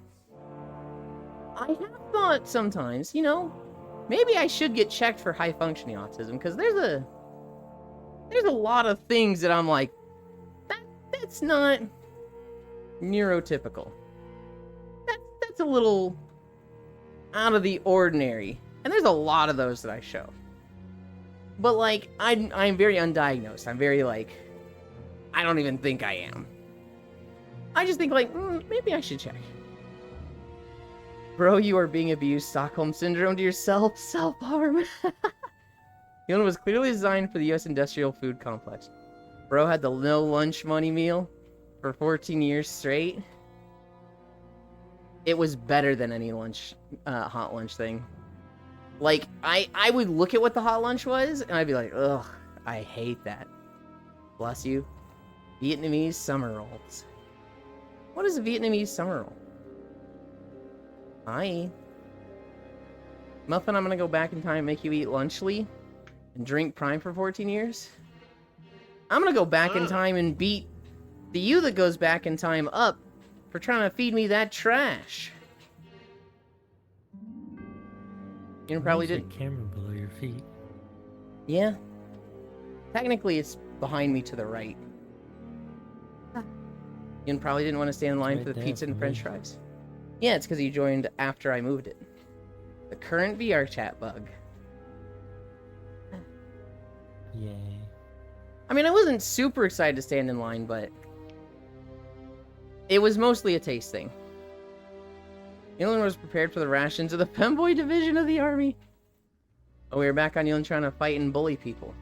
I have thought sometimes, you know, maybe I should get checked for high-functioning autism, because there's a lot of things that I'm like, that's not neurotypical. That's a little out of the ordinary. And there's a lot of those that I show. But, like, I'm very undiagnosed. I'm very, like, I don't even think I am. I just think, like, maybe I should check. Bro, you are being abused. Stockholm Syndrome to yourself. Self-harm. The one was clearly designed for the U.S. industrial food complex. Bro had the no lunch money meal for 14 years straight. It was better than any lunch, hot lunch thing. Like, I would look at what the hot lunch was, and I'd be like, ugh, I hate that. Bless you. Vietnamese summer rolls. What is a Vietnamese summer roll? Hi. Muffin, I'm gonna go back in time and make you eat Lunchly and drink Prime for 14 years. I'm gonna go back in time and beat the you that goes back in time up for trying to feed me that trash. You probably did. Camera below your feet. Yeah. Technically, it's behind me to the right. You probably didn't want to stand in line Right for the there pizza for and french me. fries. Yeah, it's because you joined after I moved it. The current VR chat bug. Yay. I mean, I wasn't super excited to stand in line, but it was mostly a taste thing. Yulin was prepared for the rations of the femboy division of the army. Oh, we were back on Yulin trying to fight and bully people.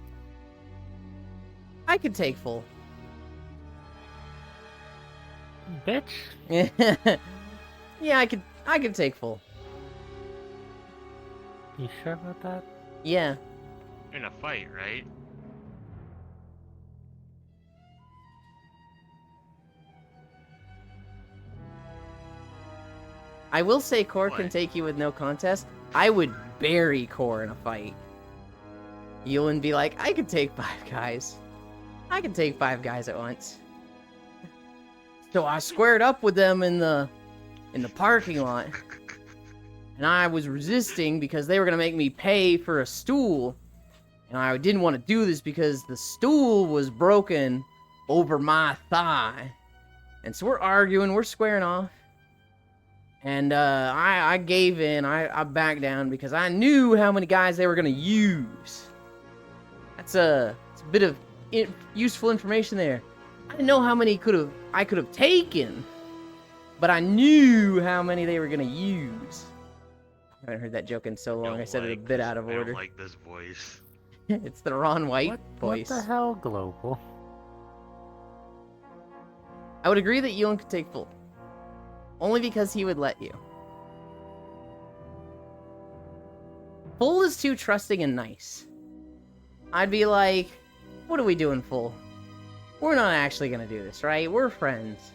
I could take full. Bitch. Yeah, I could take full. You sure about that? Yeah. In a fight, right? I will say Core can What? take you with no contest. I would bury Core in a fight. Yulin be like, I could take 5 guys. I could take 5 guys at once. So I squared up with them in the parking lot. And I was resisting because they were gonna make me pay for a stool. And I didn't want to do this because the stool was broken over my thigh. And so we're arguing, we're squaring off. And I gave in, I backed down because I knew how many guys they were gonna use. It's a bit of useful information there. I didn't know how many I could have taken, but I knew how many they were gonna use. I haven't heard that joke in so long. Don't I said it a like bit this- out of I order. don't like this voice. It's the Ron White What voice. the hell, Global? I would agree that Yulin could take full. Only because he would let you. Full is too trusting and nice. I'd be like, what are we doing, Full? We're not actually gonna do this, right? We're friends.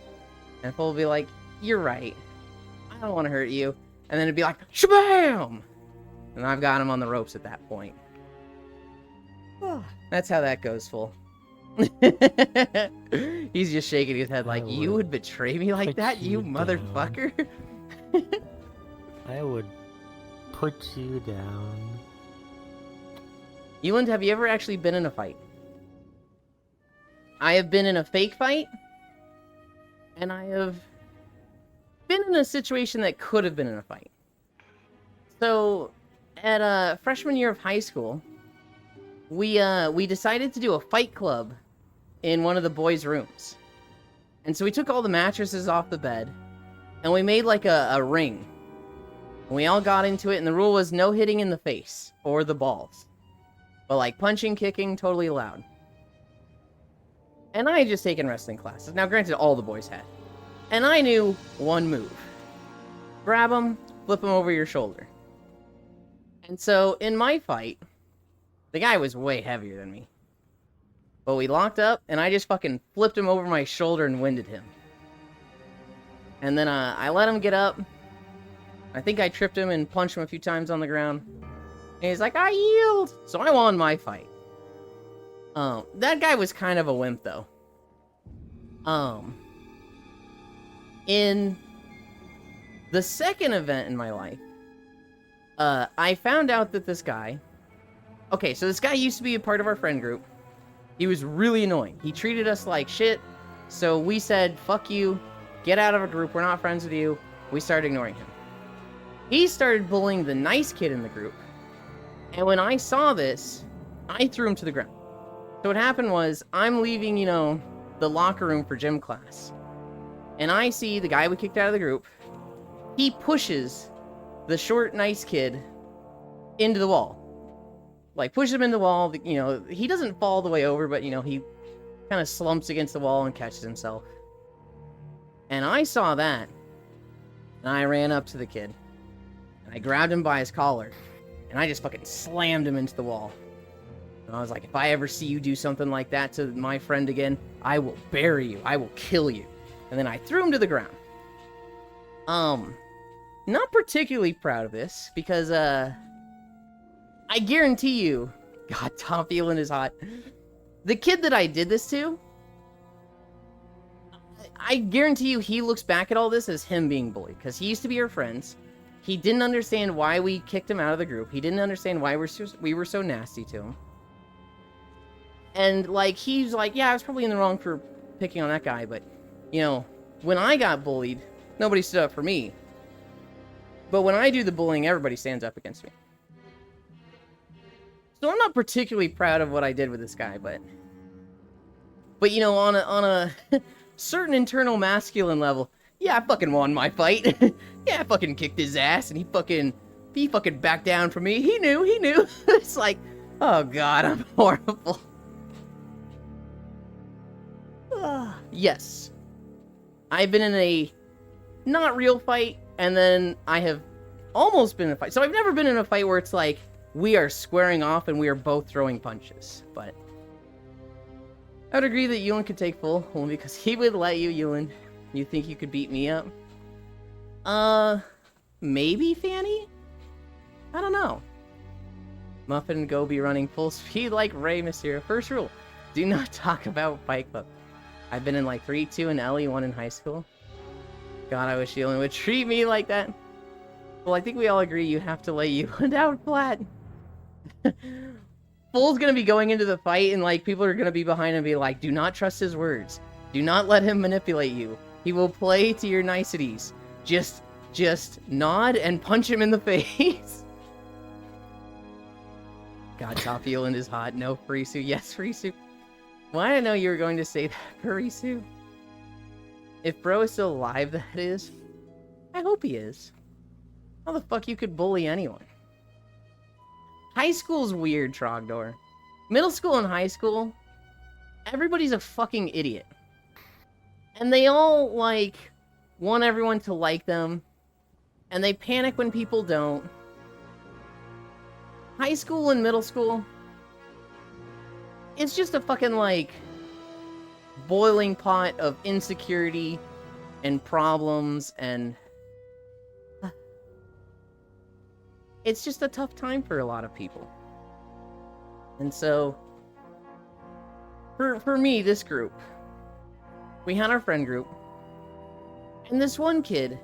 And Full would be like, you're right. I don't want to hurt you. And then it'd be like, shabam! And I've got him on the ropes at that point. That's how that goes, Full. He's just shaking his head like, you would betray me like put that, you you motherfucker? I would put you down. Eland, have you ever actually been in a fight? I have been in a fake fight, and I have been in a situation that could have been in a fight. So, at freshman year of high school, we decided to do a fight club in one of the boys' rooms. And so we took all the mattresses off the bed, and we made like a ring. And we all got into it, and the rule was no hitting in the face or the balls. But like punching, kicking, totally allowed. And I had just taken wrestling classes. Now, granted, all the boys had. And I knew one move. Grab him, flip him over your shoulder. And so, in my fight, the guy was way heavier than me. But we locked up, and I just fucking flipped him over my shoulder and winded him. And then I let him get up. I think I tripped him and punched him a few times on the ground. And he's like, I yield! So I won my fight. That guy was kind of a wimp, though. In the second event in my life, I found out that this guy... Okay, so this guy used to be a part of our friend group. He was really annoying. He treated us like shit. So we said, fuck you. Get out of our group. We're not friends with you. We started ignoring him. He started bullying the nice kid in the group. And when I saw this, I threw him to the ground. So what happened was, I'm leaving, the locker room for gym class. And I see the guy we kicked out of the group. He pushes the short, nice kid into the wall. Like, pushes him in the wall. He doesn't fall all the way over, but, he kind of slumps against the wall and catches himself. And I saw that, and I ran up to the kid, and I grabbed him by his collar, and I just fucking slammed him into the wall. And I was like, if I ever see you do something like that to my friend again, I will bury you. I will kill you. And then I threw him to the ground. Not particularly proud of this, because, I guarantee you, God, Tom Phelan is hot. The kid that I did this to, I guarantee you he looks back at all this as him being bullied, because he used to be our friends. He didn't understand why we kicked him out of the group. He didn't understand why we were so nasty to him. And, like, he's like, yeah, I was probably in the wrong for picking on that guy, but, you know, when I got bullied, nobody stood up for me. But when I do the bullying, everybody stands up against me. So I'm not particularly proud of what I did with this guy, but you know, on a certain internal masculine level, yeah, I fucking won my fight. Yeah, I fucking kicked his ass, and he fucking backed down from me. He knew. It's like, oh god, I'm horrible. Yes. I've been in a not real fight, and then I have almost been in a fight. So I've never been in a fight where it's like, we are squaring off and we are both throwing punches. But I would agree that Ewan could take full, only because he would let you, Ewan. You think you could beat me up? Maybe, Fanny? I don't know. Muffin and Go be running full speed like Rey Mysterio. First rule, do not talk about Fight Club. I've been in like 3-2 and Ellie, 1 in high school. God, I wish Ewan would treat me like that. Well, I think we all agree you have to lay Ewan down flat. Full's gonna be going into the fight, and like people are gonna be behind him and be like, do not trust his words. Do not let him manipulate you. He will play to your niceties. Just nod and punch him in the face. God, Top Eland is hot. No, Furisu. Yes, Furisu. Well, I didn't know you were going to say that, Furisu. If bro is still alive, that is. I hope he is. How the fuck you could bully anyone? High school's weird, Trogdor. Middle school and high school, everybody's a fucking idiot. And they all, like, want everyone to like them. And they panic when people don't. High school and middle school, it's just a fucking, like, boiling pot of insecurity and problems, and it's just a tough time for a lot of people. And so, for me, this group, we had our friend group, and this one kid,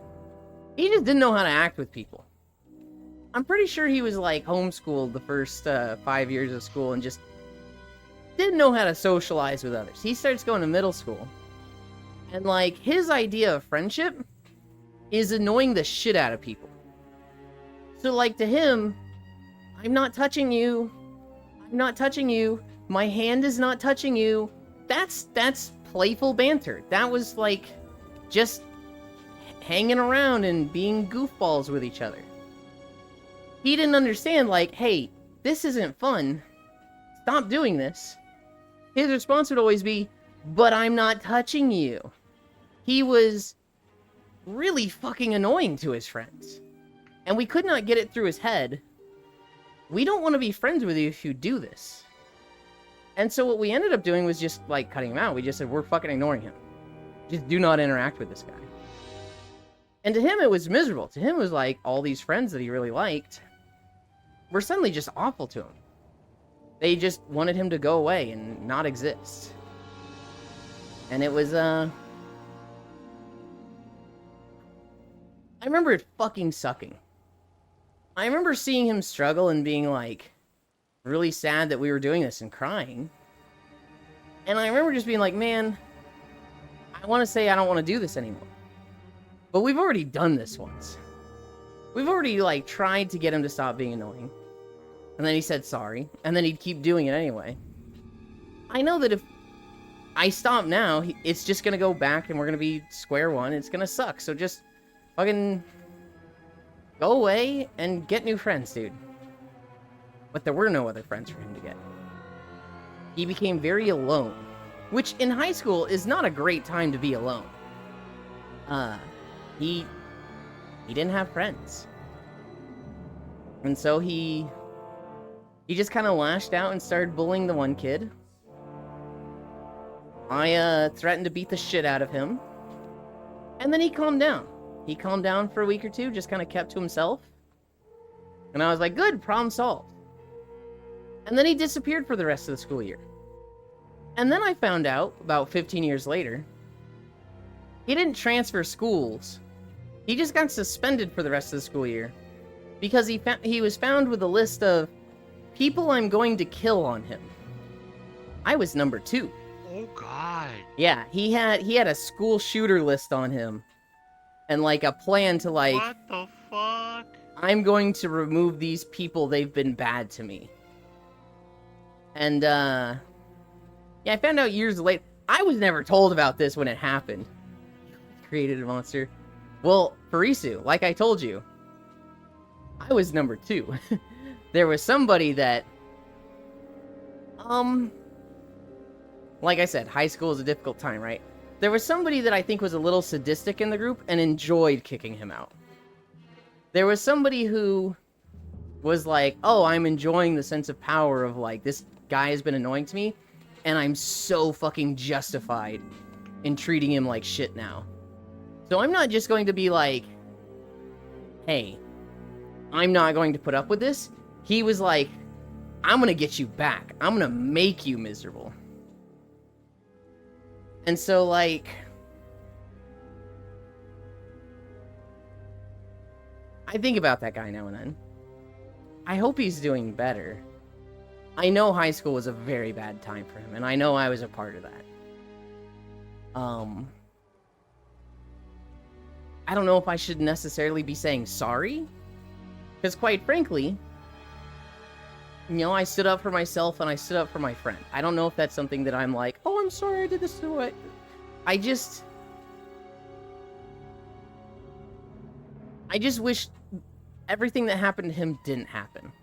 he just didn't know how to act with people. I'm pretty sure he was, like, homeschooled the first 5 years of school and just didn't know how to socialize with others. He starts going to middle school, and, like, his idea of friendship is annoying the shit out of people. So, like, to him, I'm not touching you. I'm not touching you. My hand is not touching you. That's playful banter. That was, like, just hanging around and being goofballs with each other. He didn't understand, like, hey, this isn't fun. Stop doing this. His response would always be, but I'm not touching you. He was really fucking annoying to his friends. And we could not get it through his head. We don't want to be friends with you if you do this. And so what we ended up doing was just, like, cutting him out. We just said, we're fucking ignoring him. Just do not interact with this guy. And to him, it was miserable. To him, it was like all these friends that he really liked were suddenly just awful to him. They just wanted him to go away and not exist. And it was, I remember it fucking sucking. I remember seeing him struggle and being, like, really sad that we were doing this and crying. And I remember just being like, man, I want to say I don't want to do this anymore. But we've already done this once. We've already, like, tried to get him to stop being annoying. And then he said sorry. And then he'd keep doing it anyway. I know that if I stop now, it's just going to go back and we're going to be square one. It's going to suck. So just fucking go away and get new friends, dude. But there were no other friends for him to get. He became very alone. which in high school is not a great time to be alone. He didn't have friends. And so he just kind of lashed out and started bullying the one kid. I threatened to beat the shit out of him. And then he calmed down. He calmed down for a week or two, just kind of kept to himself. And I was like, good, problem solved. And then he disappeared for the rest of the school year. And then I found out, about 15 years later, he didn't transfer schools. He just got suspended for the rest of the school year. Because he was found with a list of people I'm going to kill on him. I was number 2. Oh God. Yeah, he had a school shooter list on him. And like a plan to like, What the fuck? I'm going to remove these people, they've been bad to me. And yeah, I found out years later. I was never told about this when it happened. Created a monster. Well, Farisu, like I told you, I was number 2. There was somebody that, like I said, high school is a difficult time, right? There was somebody that I think was a little sadistic in the group and enjoyed kicking him out. There was somebody who was like, oh, I'm enjoying the sense of power of like, this guy has been annoying to me, and I'm so fucking justified in treating him like shit now. So I'm not just going to be like, hey, I'm not going to put up with this. He was like, I'm gonna get you back. I'm gonna make you miserable. And so, like, I think about that guy now and then. I hope he's doing better. I know high school was a very bad time for him, and I know I was a part of that. I don't know if I should necessarily be saying sorry, because quite frankly, you know, I stood up for myself and I stood up for my friend. I don't know if that's something that I'm like, oh, I'm sorry I did this to it. I just wish everything that happened to him didn't happen.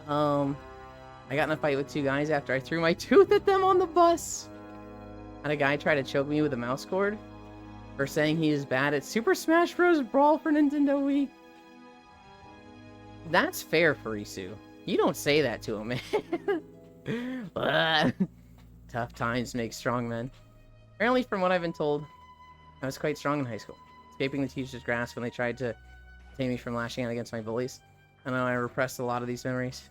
I got in a fight with 2 guys after I threw my tooth at them on the bus. Had a guy try to choke me with a mouse cord for saying he is bad at Super Smash Bros. Brawl for Nintendo Wii. That's fair, Farisu. You don't say that to him, man. Tough times make strong men. Apparently, from what I've been told, I was quite strong in high school, escaping the teacher's grasp when they tried to tame me from lashing out against my bullies. I know I repressed a lot of these memories.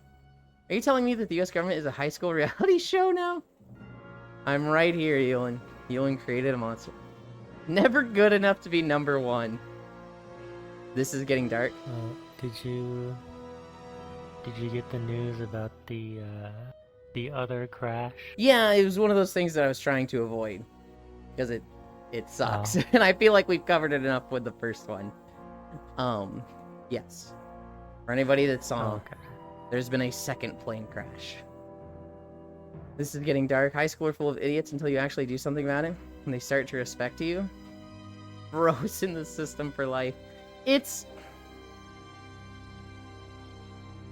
Are you telling me that the US government is a high school reality show now? I'm right here, Elon. Elon created a monster. Never good enough to be number 1. This is getting dark. Did you get the news about the other crash? Yeah, it was one of those things that I was trying to avoid. Because it sucks. Oh. And I feel like we've covered it enough with the first one. Yes. For anybody that saw, okay. There's been a second plane crash. This is getting dark. High school are full of idiots until you actually do something about it. When they start to respect you. Bros in the system for life. It's...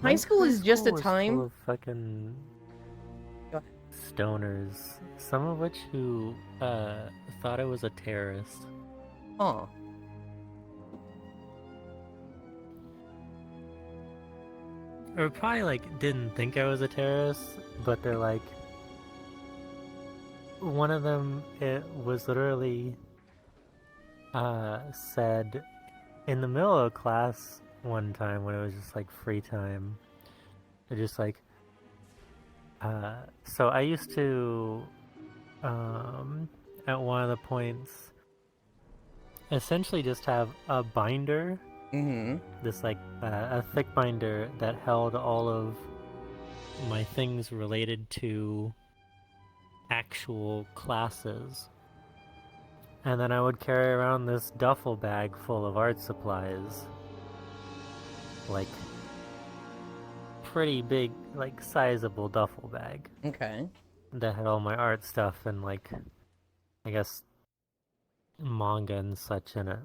High school is just a time... full of fucking stoners. Some of which who thought I was a terrorist. Oh. Or probably like didn't think I was a terrorist, but they're like, one of them, it was literally said in the middle of class one time when it was just like free time. They're just like, so I used to at one of the points essentially just have a binder. Mm-hmm. This like a thick binder that held all of my things related to actual classes, and then I would carry around this duffel bag full of art supplies, like pretty big, like sizable duffel bag. Okay. That had all my art stuff and like, I guess, manga and such in it.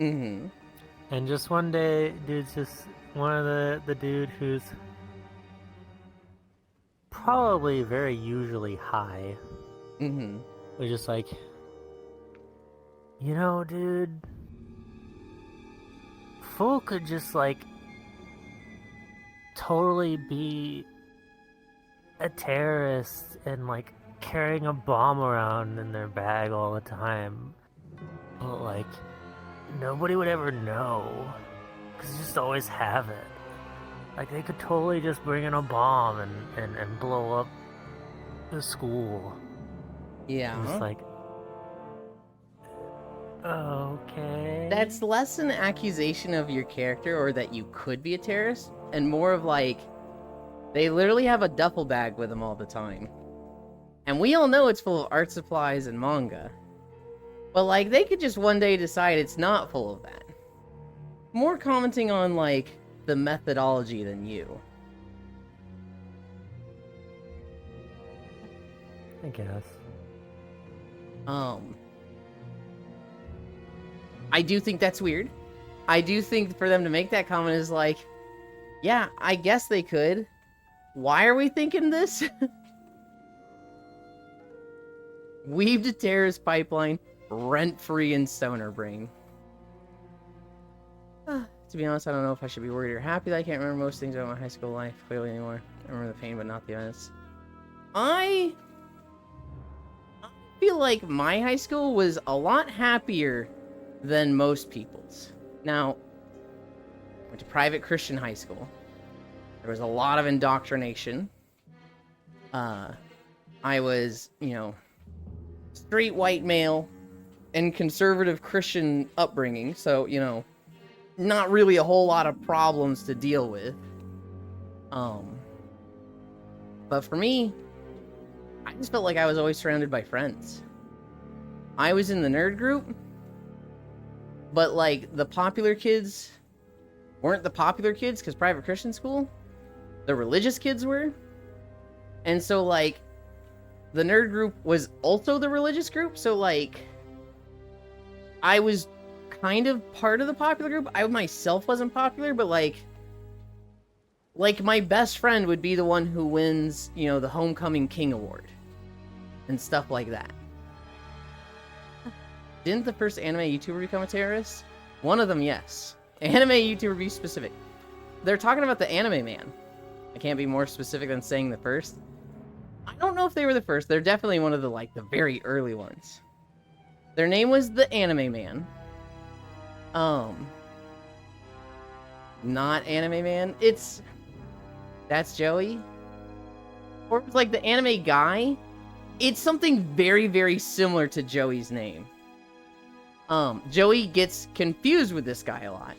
Mm-hmm. And just one day, dude's just one of the dude who's probably very usually high. Mm-hmm. Was just like, you know, dude, Fool could just like totally be a terrorist and like carrying a bomb around in their bag all the time, but like nobody would ever know because they just always have it. Like they could totally just bring in a bomb and blow up the school. Yeah. It's like, okay. That's less an accusation of your character or that you could be a terrorist, and more of like, they literally have a duffel bag with them all the time. And we all know it's full of art supplies and manga. But like, they could just one day decide it's not full of that. More commenting on like, the methodology than you. I guess. I do think that's weird. I do think for them to make that comment is like, yeah, I guess they could. Why are we thinking this? Weaved a terrorist pipeline, rent-free in Stoner Brain. To be honest, I don't know if I should be worried or happy that I can't remember most things about my high school life clearly anymore. I remember the pain, but not the events. I feel like my high school was a lot happier than most people's. Now, I went to private Christian high school. There was a lot of indoctrination. I was, straight white male and conservative Christian upbringing, so, not really a whole lot of problems to deal with. But for me, I just felt like I was always surrounded by friends. I was in the nerd group, but like the popular kids weren't the popular kids because private Christian school. The religious kids were. And so like the nerd group was also the religious group, so like I was kind of part of the popular group. I myself wasn't popular, but like my best friend would be the one who wins, the Homecoming King Award and stuff like that. Didn't the first anime YouTuber become a terrorist? One of them, yes. Anime YouTuber, be specific. They're talking about the Anime Man. I can't be more specific than saying the first. I don't know if they were the first. They're definitely one of the the very early ones. Their name was the Anime Man. Not Anime Man. That's Joey. Or it's like the Anime Guy. It's something very, very similar to Joey's name. Joey gets confused with this guy a lot.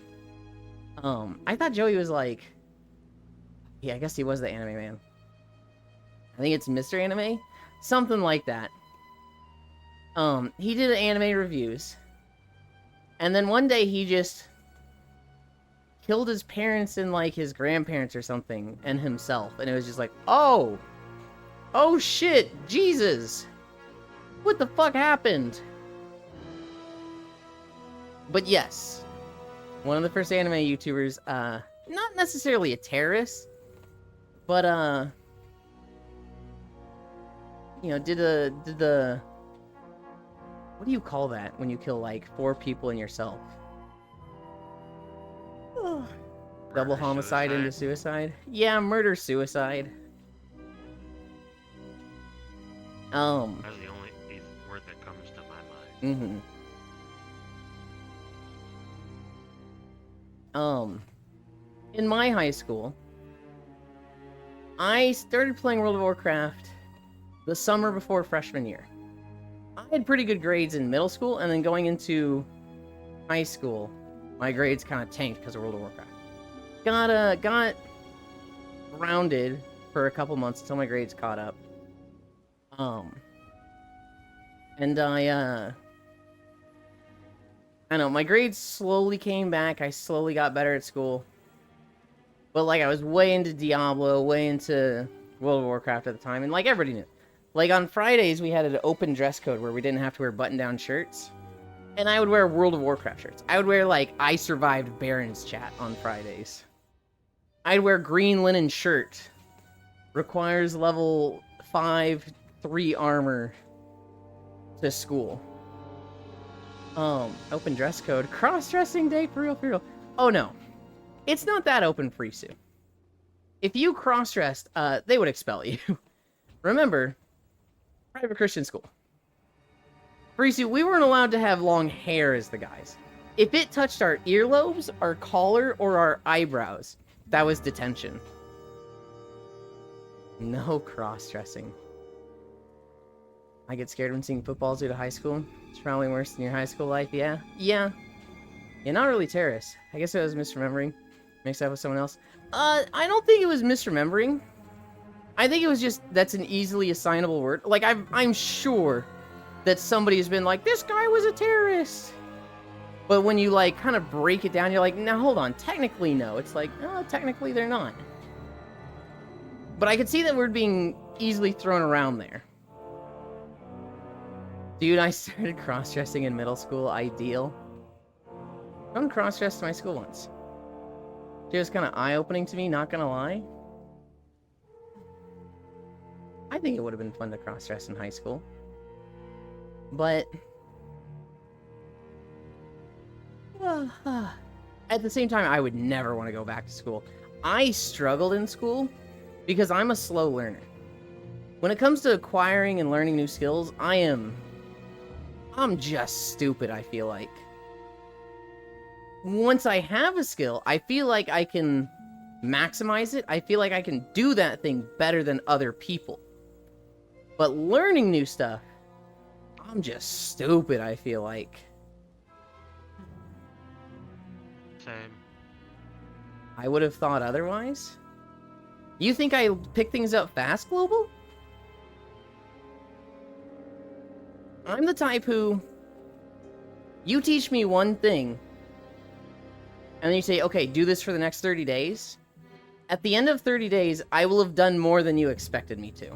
I thought Joey was like... Yeah, I guess he was the Anime Man. I think it's Mr. Anime? Something like that. He did anime reviews. And then one day he just killed his parents and like his grandparents or something and himself. And it was just like, oh shit, Jesus. What the fuck happened? But yes, one of the first anime YouTubers, not necessarily a terrorist, but did the what do you call that when you kill like 4 people and yourself? Double homicide into suicide? Yeah, murder suicide. That's the only word that comes to my mind. In my high school, I started playing World of Warcraft the summer before freshman year. I had pretty good grades in middle school, and then going into high school, my grades kind of tanked because of World of Warcraft. Got grounded for a couple months until my grades caught up. And I know, my grades slowly came back. I slowly got better at school. But, I was way into Diablo, way into World of Warcraft at the time, and, everybody knew. On Fridays, we had an open dress code where we didn't have to wear button-down shirts. And I would wear World of Warcraft shirts. I would wear, I survived Baron's chat on Fridays. I'd wear green linen shirt requires level 5, 3 armor to school. Open dress code. Cross-dressing day, for real, for real. Oh no. It's not that open, Frisu. If you cross-dressed, they would expel you. Remember, private Christian school. Frisu, we weren't allowed to have long hair as the guys. If it touched our earlobes, our collar, or our eyebrows, that was detention. No cross-dressing. I get scared when seeing footballs due to high school. It's probably worse than your high school life, yeah? Yeah, not really terrorist. I guess I was misremembering. Mixed up with someone else. I don't think it was misremembering. I think it was just, that's an easily assignable word. Like, I'm sure that somebody has been like, this guy was a terrorist. But when you, like, kind of break it down, you're like, no, hold on. Technically, no. It's like, no, technically they're not. But I could see that word being easily thrown around there. Dude, I started cross-dressing in middle school. Ideal. Someone cross-dressed to my school once. It was kind of eye-opening to me, not gonna lie. I think it would have been fun to cross-dress in high school. But... at the same time, I would never want to go back to school. I struggled in school because I'm a slow learner. When it comes to acquiring and learning new skills, I'm just stupid, I feel like. Once I have a skill, I feel like I can maximize it. I feel like I can do that thing better than other people. But learning new stuff, I'm just stupid, I feel like. Same. I would have thought otherwise. You think I pick things up fast, Global? I'm the type who... You teach me one thing, and then you say, okay, do this for the next 30 days. At the end of 30 days, I will have done more than you expected me to.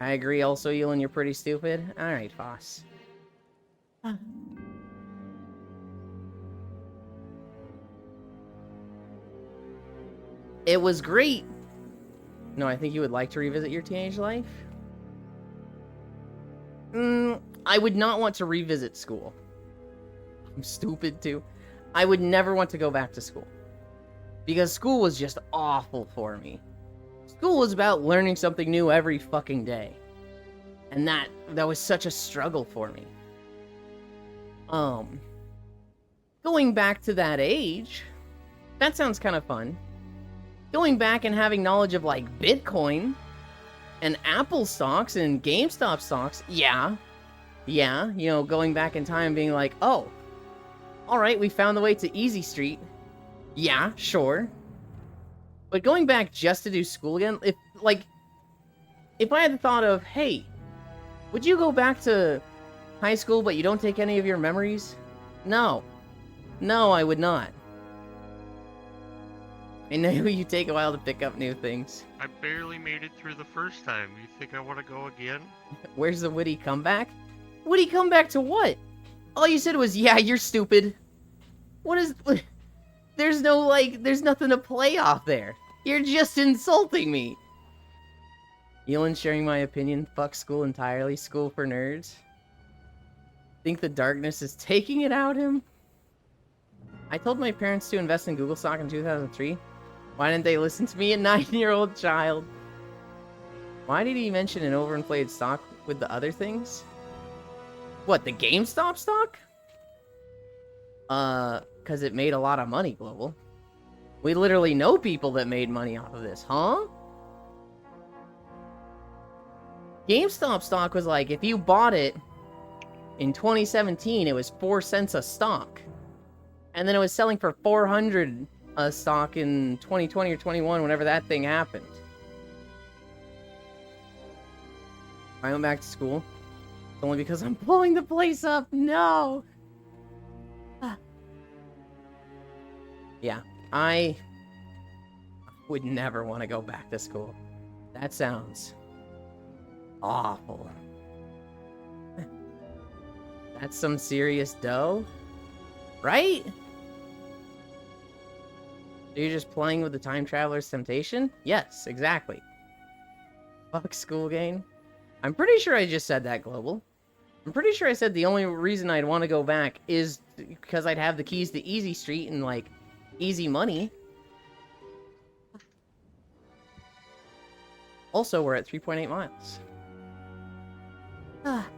I agree also, Yulin, you're pretty stupid. Alright, Foss. It was great. No, I think you would like to revisit your teenage life. I would not want to revisit school. I'm stupid too. I would never want to go back to school. Because school was just awful for me. School was about learning something new every fucking day. And that was such a struggle for me. Going back to that age, that sounds kind of fun. Going back and having knowledge of, like, Bitcoin and Apple stocks and GameStop stocks, yeah, you know, going back in time and being like, oh, alright, we found the way to Easy Street. Yeah, sure. But going back just to do school again, if I had the thought of, hey, would you go back to high school but you don't take any of your memories? No, I would not. I know you take a while to pick up new things. I barely made it through the first time. You think I want to go again? Where's the witty comeback? Witty comeback to what? All you said was, yeah, you're stupid. What is... There's no, there's nothing to play off there. You're just insulting me. Yulin sharing my opinion. Fuck school entirely. School for nerds. Think the darkness is taking it out of him? I told my parents to invest in Google stock in 2003. Why didn't they listen to me, a 9-year-old child? Why did he mention an overinflated stock with the other things? What, the GameStop stock? Because it made a lot of money, Global. We literally know people that made money off of this, huh? GameStop stock was like, if you bought it in 2017, it was 4 cents a stock. And then it was selling for 400 a stock in 2020 or 21, whenever that thing happened. I went back to school. It's only because I'm blowing the place up. No! Yeah, I would never want to go back to school. That sounds awful. That's some serious dough, right? So you're just playing with the time traveler's temptation? Yes, exactly. Fuck school game. I'm pretty sure I just said that, Global. I'm pretty sure I said the only reason I'd want to go back is because I'd have the keys to Easy Street and, like, easy money. Also, we're at 3.8 miles. Ah.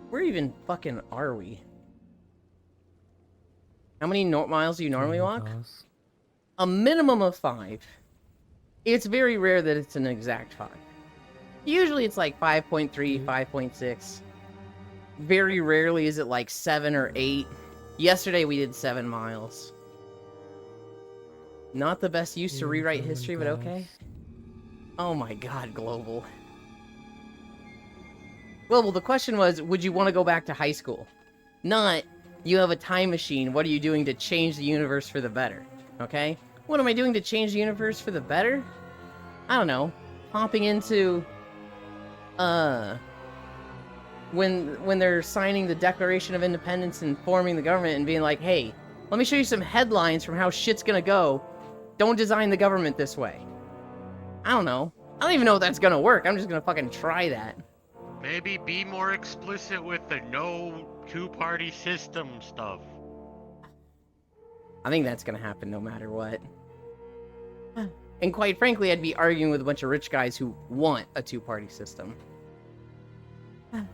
Where even fucking are we? How many miles do you normally walk? A minimum of 5. It's very rare that it's an exact 5. Usually it's like 5.3, 5.6. Very rarely is it like 7 or 8. Yesterday we did 7 miles. Not the best use to rewrite history, but okay. Oh my god, Global. Global, the question was, would you want to go back to high school? Not, you have a time machine, what are you doing to change the universe for the better? Okay? What am I doing to change the universe for the better? I don't know. Hopping into, when they're signing the Declaration of Independence and forming the government and being like, hey, let me show you some headlines from how shit's gonna go. Don't design the government this way. I don't know. I don't even know if that's gonna work. I'm just gonna fucking try that. Maybe be more explicit with the no two-party system stuff. I think that's gonna happen no matter what. And quite frankly, I'd be arguing with a bunch of rich guys who want a two-party system. The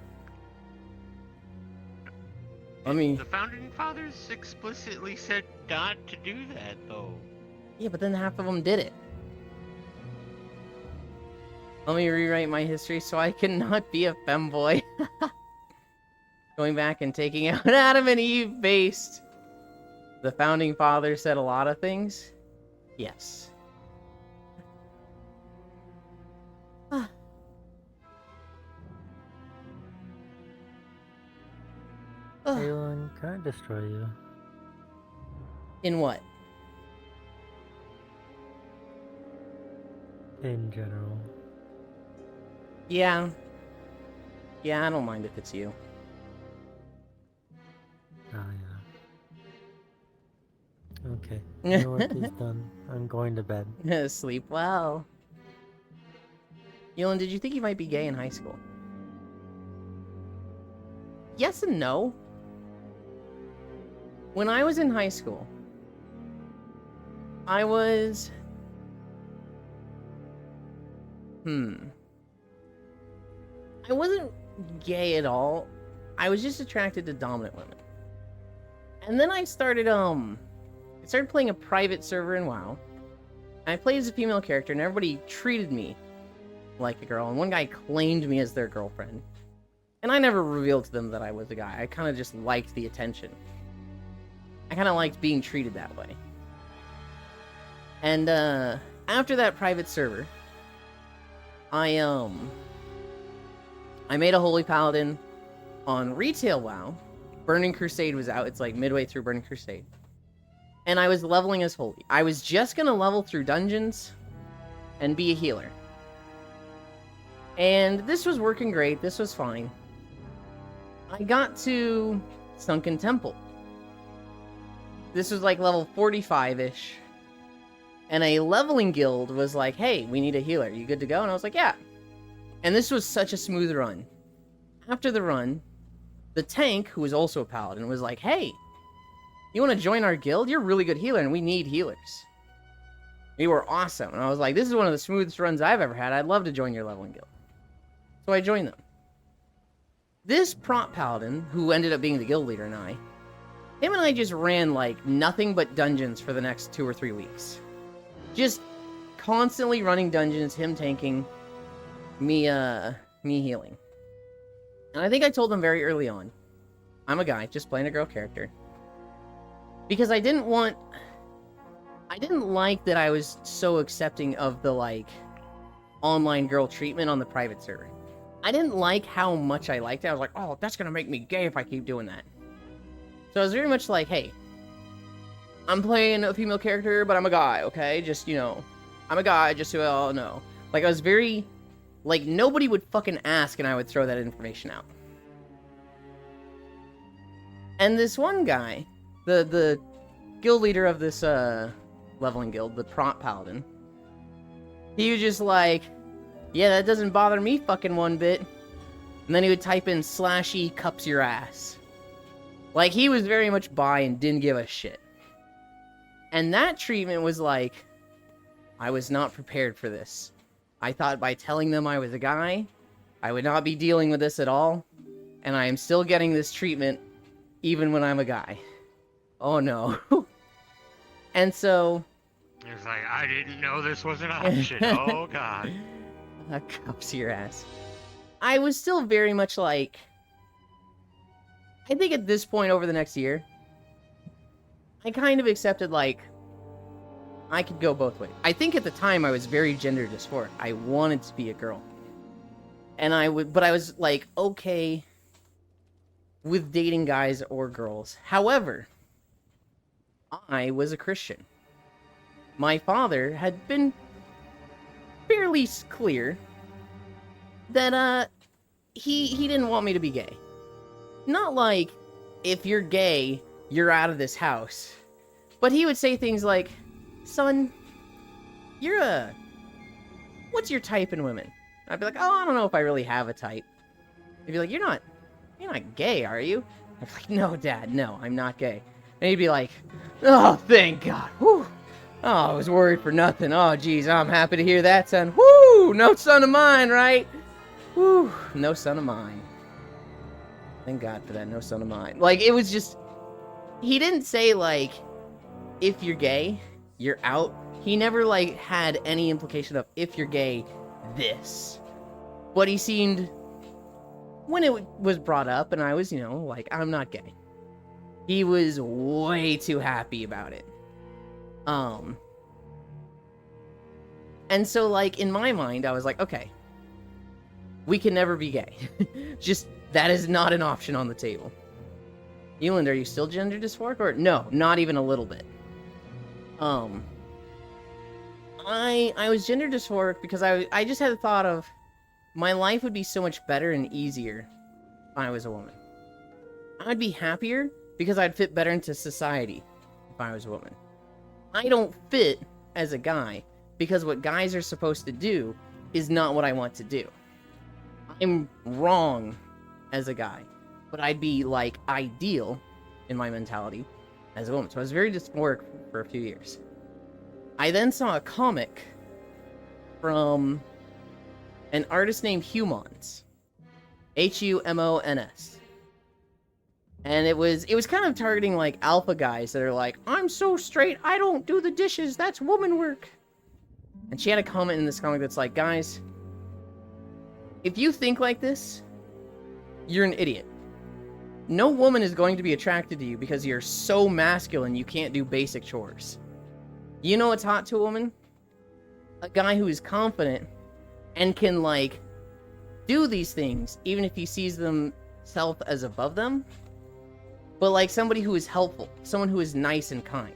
Founding Fathers explicitly said not to do that, though. Yeah, but then half of them did it. Let me rewrite my history so I can not be a femboy. Going back and taking out Adam and Eve based. The Founding Fathers said a lot of things. Yes. Aelin, can I destroy you? In what? In general. Yeah. Yeah, I don't mind if it's you. Oh, yeah. Okay. Your work is done. I'm going to bed. Sleep well. Yolan, did you think you might be gay in high school? Yes and no. When I was in high school, I was... I wasn't gay at all. I was just attracted to dominant women. And then I started playing a private server in WoW. And I played as a female character, and everybody treated me like a girl. And one guy claimed me as their girlfriend. And I never revealed to them that I was a guy. I kind of just liked the attention. I kind of liked being treated that way. And after that private server, I made a Holy Paladin on retail WoW. Burning Crusade was out. It's like midway through Burning Crusade. And I was leveling as Holy. I was just gonna level through dungeons and be a healer. And this was working great. This was fine. I got to Sunken Temple. This was like level 45-ish. And a leveling guild was like, hey, we need a healer. You good to go? And I was like, yeah. And this was such a smooth run. After the run, the tank, who was also a paladin, was like, hey, you want to join our guild? You're a really good healer, and we need healers. We were awesome. And I was like, this is one of the smoothest runs I've ever had. I'd love to join your leveling guild. So I joined them. This prop paladin, who ended up being the guild leader, and him and I just ran, like, nothing but dungeons for the next 2 or 3 weeks. Just constantly running dungeons, him tanking, me healing. And I think I told him very early on, I'm a guy, just playing a girl character. Because I didn't like that I was so accepting of the, like, online girl treatment on the private server. I didn't like how much I liked it. I was like, oh, that's gonna make me gay if I keep doing that. So I was very much like, hey, I'm playing a female character, but I'm a guy, okay? Just, you know, I'm a guy, just so you all know. Like, I was very, like, nobody would fucking ask, and I would throw that information out. And this one guy, the guild leader of this, leveling guild, the Prompt Paladin, he was just like, yeah, that doesn't bother me fucking one bit. And then he would type in /E cups your ass. Like, he was very much bi and didn't give a shit. And that treatment was like, I was not prepared for this. I thought by telling them I was a guy, I would not be dealing with this at all. And I am still getting this treatment even when I'm a guy. Oh no. And so... It's like, I didn't know this was an option. Oh god. Cups your ass. I was still very much like... I think at this point over the next year, I kind of accepted, like, I could go both ways. I think at the time I was very gender dysphoric. I wanted to be a girl. And but I was, like, okay with dating guys or girls. However, I was a Christian. My father had been fairly clear that, he didn't want me to be gay. Not like, if you're gay, you're out of this house. But he would say things like, son, what's your type in women? I'd be like, oh, I don't know if I really have a type. He'd be like, you're not gay, are you? I'd be like, no, Dad, no, I'm not gay. And he'd be like, oh, thank God, whew. Oh, I was worried for nothing. Oh, geez, I'm happy to hear that, son. Whoo, no son of mine, right? Whew, no son of mine. Thank God for that, no son of mine. Like, it was just, he didn't say, like, if you're gay, you're out. He never, like, had any implication of, if you're gay, this. But he seemed, when it was brought up, and I was, you know, like, I'm not gay, he was way too happy about it. And so, like, in my mind, I was like, okay, we can never be gay. Just, that is not an option on the table. Eland, are you still gender dysphoric? Or no, not even a little bit. I was gender dysphoric because I just had the thought of my life would be so much better and easier if I was a woman. I'd be happier because I'd fit better into society if I was a woman. I don't fit as a guy because what guys are supposed to do is not what I want to do. I'm wrong as a guy, but I'd be, like, ideal in my mentality as a woman. So I was very dysphoric for a few years. I then saw a comic from an artist named Humons. Humons. And it was kind of targeting, like, alpha guys that are like, I'm so straight, I don't do the dishes, that's woman work. And she had a comment in this comic that's like, guys, if you think like this, you're an idiot. No woman is going to be attracted to you because you're so masculine you can't do basic chores. You know what's hot to a woman? A guy who is confident and can, like, do these things even if he sees himself as above them. But, like, somebody who is helpful, someone who is nice and kind.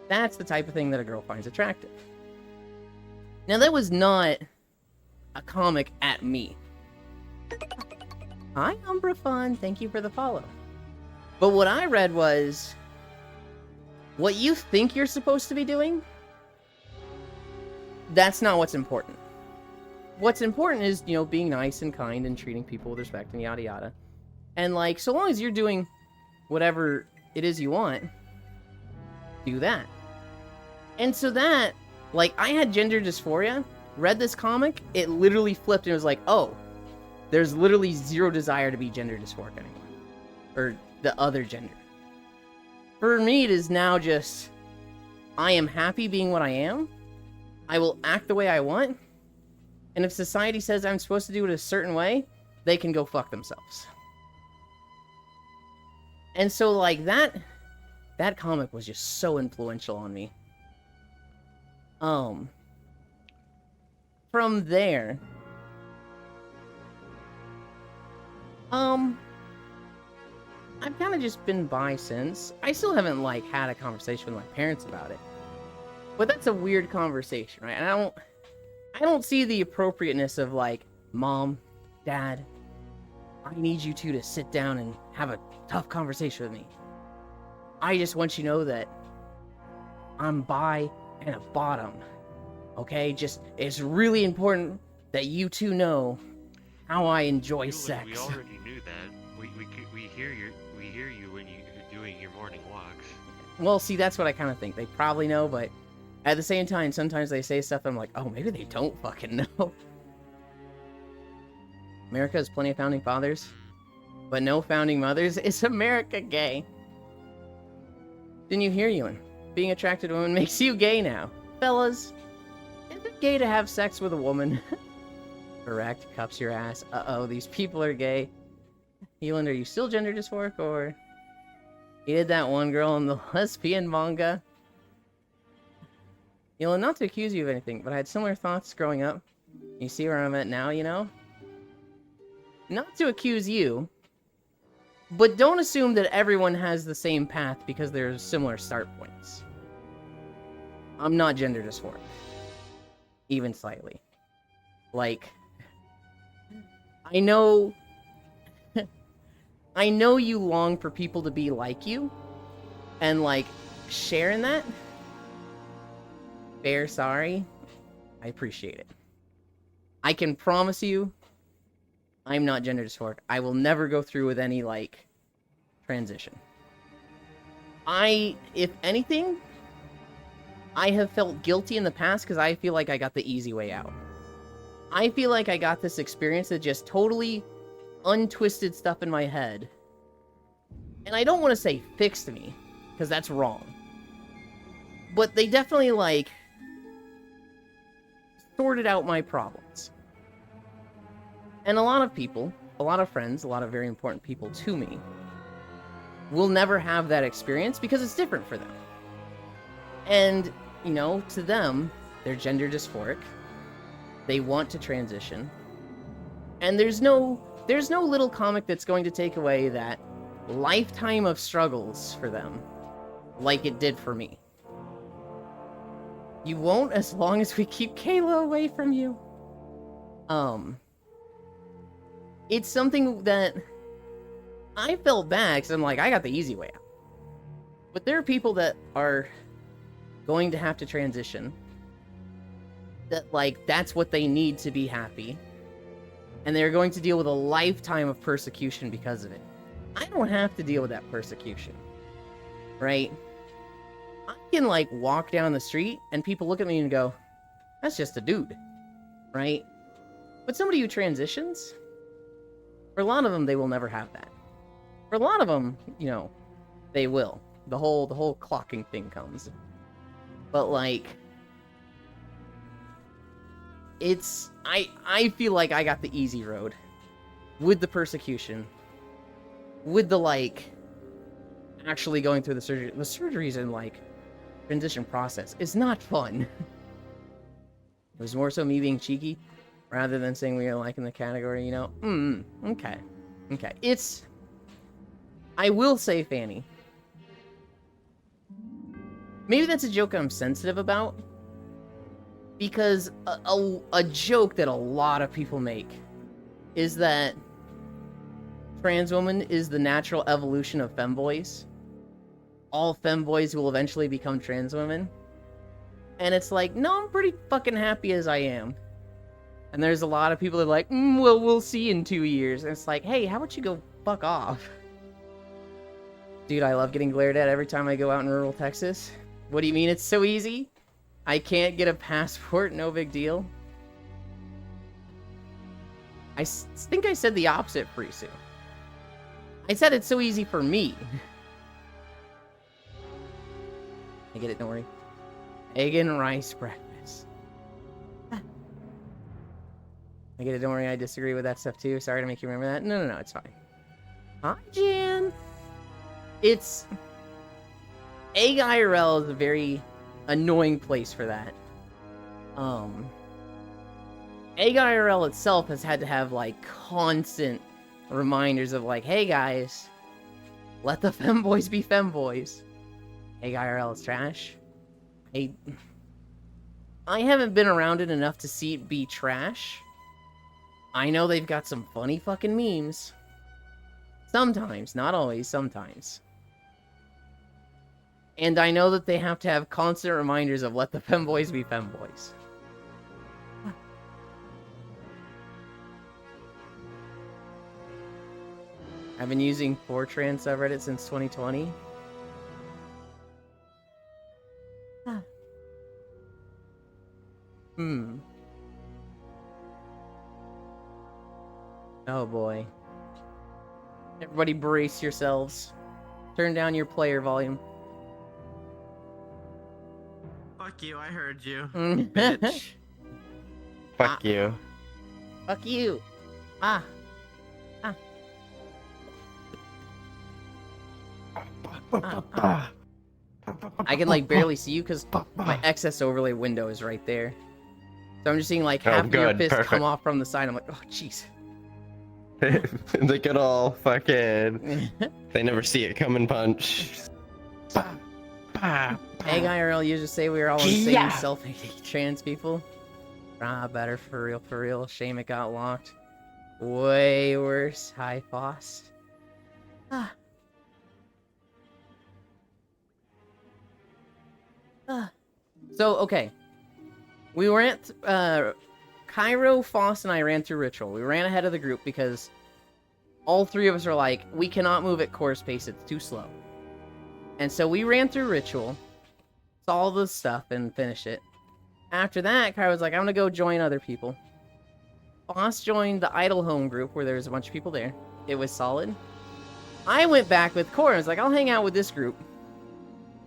That's the type of thing that a girl finds attractive. Now, that was not a comic at me. Hi, Umbra Fun. Thank you for the follow. But what I read was, what you think you're supposed to be doing, that's not what's important. What's important is, you know, being nice and kind and treating people with respect and yada yada. And, like, so long as you're doing whatever it is you want, do that. And so that, like, I had gender dysphoria, read this comic, it literally flipped and it was like, oh, there's literally zero desire to be gender dysphoric anymore. Or the other gender. For me, it is now just, I am happy being what I am. I will act the way I want. And if society says I'm supposed to do it a certain way, they can go fuck themselves. And so, like, that comic was just so influential on me. From there, I've kind of just been bi since. I still haven't like had a conversation with my parents about it. But that's a weird conversation, right? And I don't see the appropriateness of like, Mom, Dad, I need you two to sit down and have a tough conversation with me. I just want you to know that I'm bi and a bottom. Okay? Just, it's really important that you two know how I enjoy Julie, sex. we already knew that. We hear you when you're doing your morning walks. Well, see, that's what I kind of think. They probably know, but at the same time, sometimes they say stuff and I'm like, oh, maybe they don't fucking know. America has plenty of founding fathers, but no founding mothers. Is America gay? Didn't you hear, Ewan? Being attracted to women makes you gay now. Fellas, is it gay to have sex with a woman? Correct, cups your ass. Uh-oh, these people are gay. Ewan, are you still gender dysphoric, or... You did that one girl in the lesbian manga? Ewan, not to accuse you of anything, but I had similar thoughts growing up. You see where I'm at now, you know? Not to accuse you, but don't assume that everyone has the same path because there's similar start points. I'm not gender dysphoric. Even slightly. Like, I know you long for people to be like you, and like, share in that. Fair, sorry. I appreciate it. I can promise you, I'm not gender dysphoric. I will never go through with any, like, transition. If anything, I have felt guilty in the past because I feel like I got the easy way out. I feel like I got this experience that just totally untwisted stuff in my head. And I don't want to say fixed me, because that's wrong. But they definitely, like, sorted out my problems. And a lot of people, a lot of friends, a lot of very important people to me, will never have that experience because it's different for them. And, you know, to them, they're gender dysphoric. They want to transition. And there's no little comic that's going to take away that lifetime of struggles for them like it did for me. You won't as long as we keep Kayla away from you. It's something that I felt bad because I'm like, I got the easy way out. But there are people that are going to have to transition. That, like, that's what they need to be happy. And they're going to deal with a lifetime of persecution because of it. I don't have to deal with that persecution. Right? I can, like, walk down the street and people look at me and go, that's just a dude. Right? But somebody who transitions, for a lot of them, they will never have that. For a lot of them, you know, they will. The whole clocking thing comes. But, like, it's... I feel like I got the easy road. With the persecution. With the, like, actually going through the surgery. The surgeries and, like, transition process is not fun. It was more so me being cheeky, rather than saying we are, like, in the category, you know? Okay. Okay. It's... I will say, Fanny. Maybe that's a joke I'm sensitive about. Because a joke that a lot of people make is that trans woman is the natural evolution of femboys. All femboys will eventually become trans women. And it's like, no, I'm pretty fucking happy as I am. And there's a lot of people that are like, well, we'll see in 2 years. And it's like, hey, how about you go fuck off? Dude, I love getting glared at every time I go out in rural Texas. What do you mean it's so easy? I can't get a passport, no big deal. I think I said the opposite pretty soon. I said it's so easy for me. I get it, don't worry. Egg and rice breakfast. I get it, don't worry, I disagree with that stuff too. Sorry to make you remember that. No, it's fine. Hi, Jan. It's... Egg IRL is a very annoying place for that. Egg IRL itself has had to have, like, constant reminders of, like, hey guys, Let the femboys be femboys. Egg IRL is trash. I haven't been around it enough to see it be trash. I know they've got some funny fucking memes. Sometimes, not always, sometimes. And I know that they have to have constant reminders of let the femboys be femboys. I've been using Fortran subreddit since 2020. Oh boy. Everybody brace yourselves. Turn down your player volume. Fuck you, I heard you. Bitch. Fuck you. Fuck you. Ah. I can like barely see you because my excess overlay window is right there. So I'm just seeing like half of your fist come off from the side. I'm like, oh jeez. The good old fucking. They never see it coming punch. Egg IRL users say we are all insane self-hating trans people. Better for real. Shame it got locked. Way worse. Hi, Fost. So, okay. We were at, Cairo, Fost, and I ran through Ritual. We ran ahead of the group because all three of us are like, we cannot move at course pace, it's too slow. And so we ran through Ritual, saw all the stuff, and finished it. After that, Cairo was like, I'm gonna go join other people. Fost joined the Idle Home group where there was a bunch of people there. It was solid. I went back with Core and was like, I'll hang out with this group.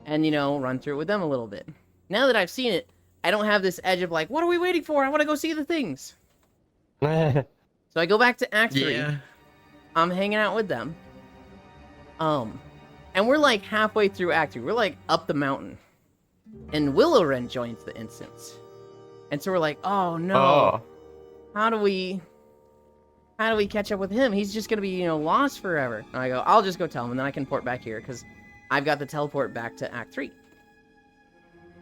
And, you know, run through it with them a little bit. Now that I've seen it, I don't have this edge of like, what are we waiting for? I want to go see the things. So I go back to Act 3. Yeah. I'm hanging out with them. And we're like halfway through Act 3. We're like up the mountain. And Willow Wren joins the instance. And so we're like, oh no. Oh. How do we catch up with him? He's just going to be, you know, lost forever. And I go, I'll just go tell him and then I can port back here because I've got the teleport back to Act 3.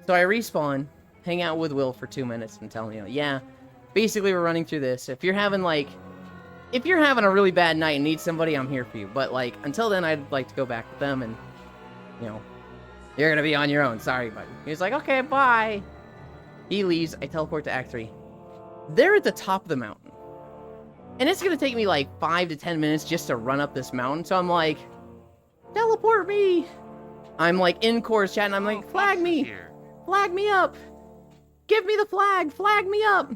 So I respawn, hang out with Will for 2 minutes and tell him, you know, yeah, basically we're running through this. If you're having a really bad night and need somebody, I'm here for you. But like, until then, I'd like to go back with them and, you know, you're going to be on your own. Sorry, buddy. He's like, okay, bye. He leaves. I teleport to Act 3. They're at the top of the mountain. And it's going to take me like 5 to 10 minutes just to run up this mountain. So I'm like, teleport me. I'm like in course chat and I'm like, flag me. Flag me up. Give me the flag. Flag me up.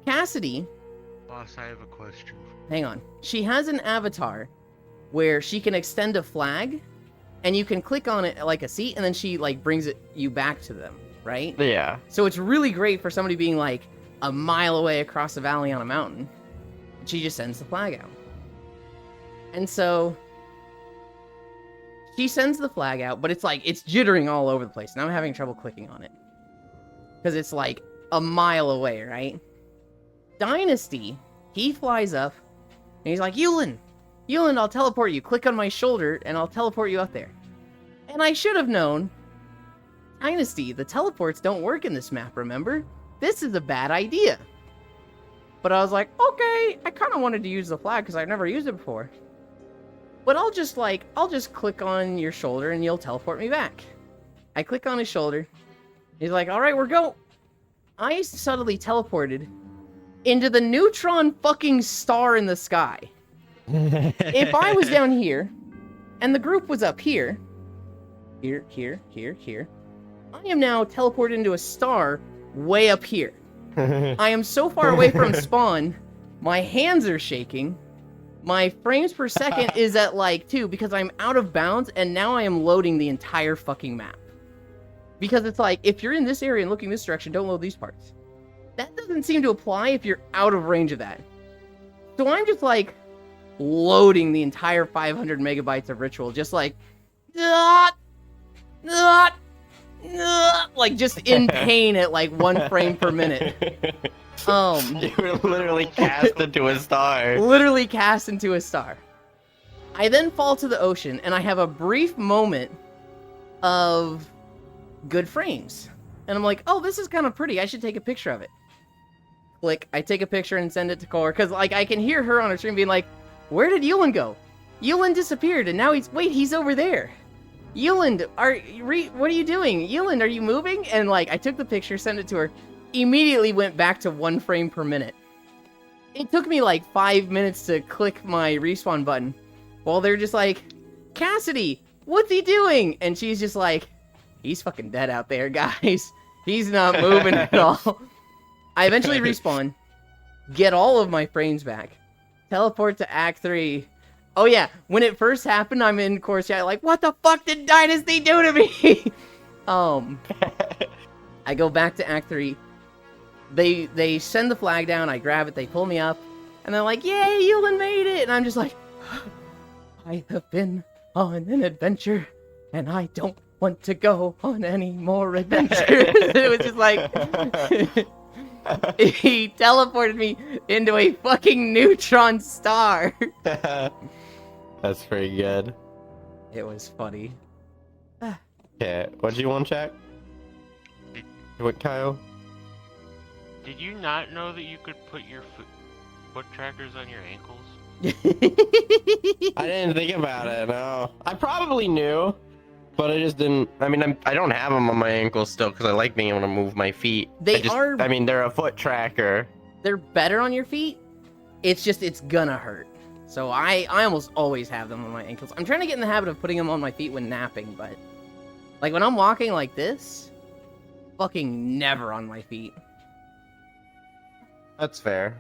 Cassidy. Boss, I have a question. Hang on. She has an avatar where she can extend a flag and you can click on it like a seat and then she like brings you back to them, right? Yeah. So it's really great for somebody being like a mile away across a valley on a mountain. She just sends the flag out. And so she sends the flag out, but it's like, it's jittering all over the place. And I'm having trouble clicking on it. Because it's like a mile away, right? Dynasty, he flies up, and he's like, Yulin, I'll teleport you. Click on my shoulder, and I'll teleport you up there. And I should have known. Dynasty, the teleports don't work in this map, remember? This is a bad idea. But I was like, okay, I kind of wanted to use the flag, because I've never used it before. But I'll just click on your shoulder and you'll teleport me back. I click on his shoulder. He's like, all right, we're go. I subtly teleported into the neutron fucking star in the sky. If I was down here and the group was up here, here, I am now teleported into a star way up here. I am so far away from spawn, my hands are shaking. My frames per second is at like 2 because I'm out of bounds and now I am loading the entire fucking map. Because it's like, if you're in this area and looking this direction, don't load these parts. That doesn't seem to apply if you're out of range of that. So I'm just like, loading the entire 500 megabytes of Ritual, just like, like just in pain at like 1 frame per minute. You were literally cast into a star. Literally cast into a star. I then fall to the ocean, and I have a brief moment of good frames. And I'm like, oh, this is kind of pretty. I should take a picture of it. Click. I take a picture and send it to Core, because like I can hear her on her stream being like, where did Yulin go? Yulin disappeared, and now he's over there. Yulin, what are you doing? Yulin, are you moving? And like, I took the picture, sent it to her, immediately went back to 1 frame per minute. It took me like 5 minutes to click my respawn button, while they're just like, Cassidy, what's he doing? And she's just like, he's fucking dead out there, guys. He's not moving at all. I eventually respawn, get all of my frames back, teleport to Act 3. Oh yeah, when it first happened, I'm in Core chat like, what the fuck did Dynasty do to me? I go back to Act 3. They send the flag down, I grab it, they pull me up, and they're like, yay, Yulin made it! And I'm just like, I have been on an adventure, and I don't want to go on any more adventures. It was just like, he teleported me into a fucking neutron star. That's pretty good. It was funny. Okay, what do you want, Jack? What, Kyle? Did you not know that you could put your foot trackers on your ankles? I didn't think about it, no. I probably knew, but I just didn't. I mean, I don't have them on my ankles still because I like being able to move my feet. I mean, they're a foot tracker. They're better on your feet. It's just, it's gonna hurt. So I almost always have them on my ankles. I'm trying to get in the habit of putting them on my feet when napping, but like when I'm walking like this, fucking never on my feet. That's fair.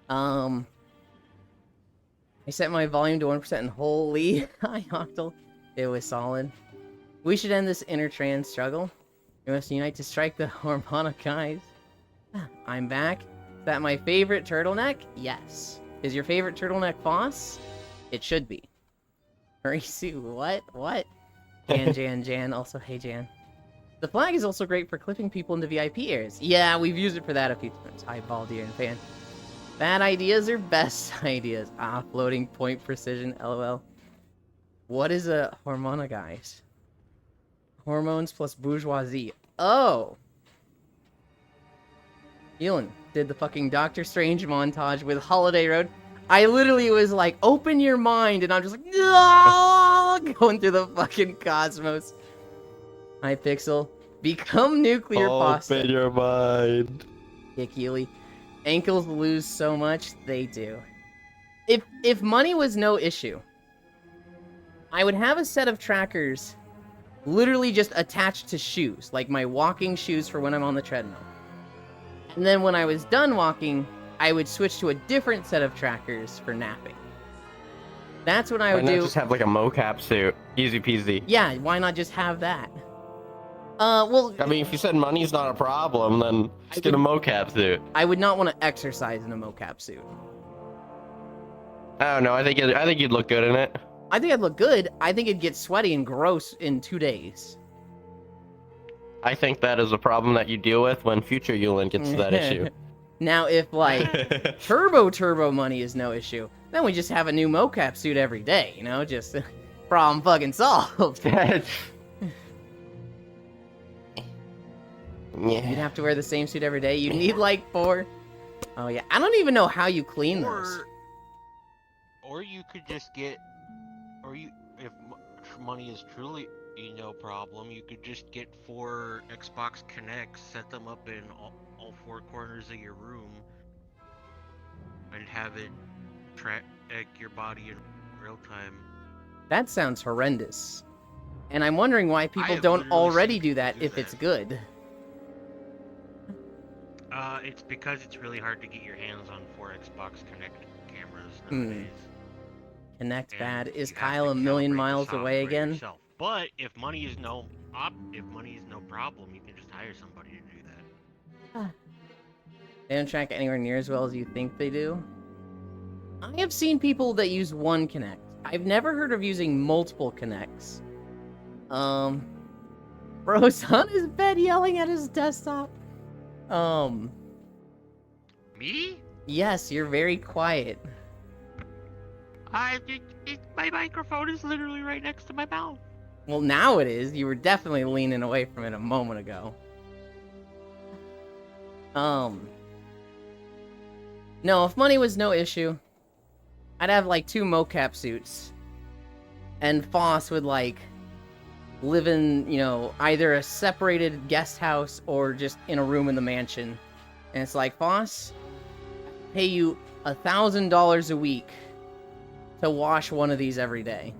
I set my volume to 1% and holy hi Octal. It was solid. We should end this inner trans struggle. We must unite to strike the Harmonic guys. I'm back. Is that my favorite turtleneck? Yes. Is your favorite turtleneck Foss? It should be. Marisu, what? What? Jan. Also, hey Jan. The flag is also great for clipping people into VIP areas. Yeah, we've used it for that a few times. Hi, Baldier and fan. Bad ideas are best ideas. Floating point precision, lol. What is a Harmona, guys? Hormones plus bourgeoisie. Oh! Yulin did the fucking Doctor Strange montage with Holiday Road. I literally was like, open your mind, and I'm just like, no! Going through the fucking cosmos. Hi, Pixel. Become nuclear pasta. Open your mind. Keely. Ankles lose so much, they do. If money was no issue, I would have a set of trackers literally just attached to shoes, like my walking shoes for when I'm on the treadmill. And then when I was done walking, I would switch to a different set of trackers for napping. That's what I would do. Why not just have like a mocap suit? Easy peasy. Yeah, why not just have that? Well... I mean, if you said money's not a problem, then just get a mocap suit. I would not want to exercise in a mocap suit. I don't know, I think you'd look good in it. I think I'd look good. I think it'd get sweaty and gross in 2 days. I think that is a problem that you deal with when future Yulin gets to that issue. Now, if, like, turbo money is no issue, then we just have a new mocap suit every day, you know? Just problem fucking solved. Yeah. You'd have to wear the same suit every day. You need, like, 4. Oh, yeah. I don't even know how you clean those. Or you could just get... if money is truly no problem, you could just get 4 Xbox Connects, set them up in all 4 corners of your room, and have it track your body in real time. That sounds horrendous. And I'm wondering why people don't already do that if it's good. It's because it's really hard to get your hands on 4 Xbox Connect cameras nowadays. Connect bad. Is Kyle a million miles away again? Yourself. But if money is no problem, you can just hire somebody to do that. They don't track anywhere near as well as you think they do. I have seen people that use 1 Connect. I've never heard of using multiple Connects. Bro's on his bed yelling at his desktop. Me? Yes, you're very quiet. My microphone is literally right next to my mouth. Well, now it is. You were definitely leaning away from it a moment ago. No, if money was no issue, I'd have like 2 mocap suits. And Foss would like live in, you know, either a separated guest house or just in a room in the mansion. And it's like, Foss, pay you $1,000 a week to wash one of these every day.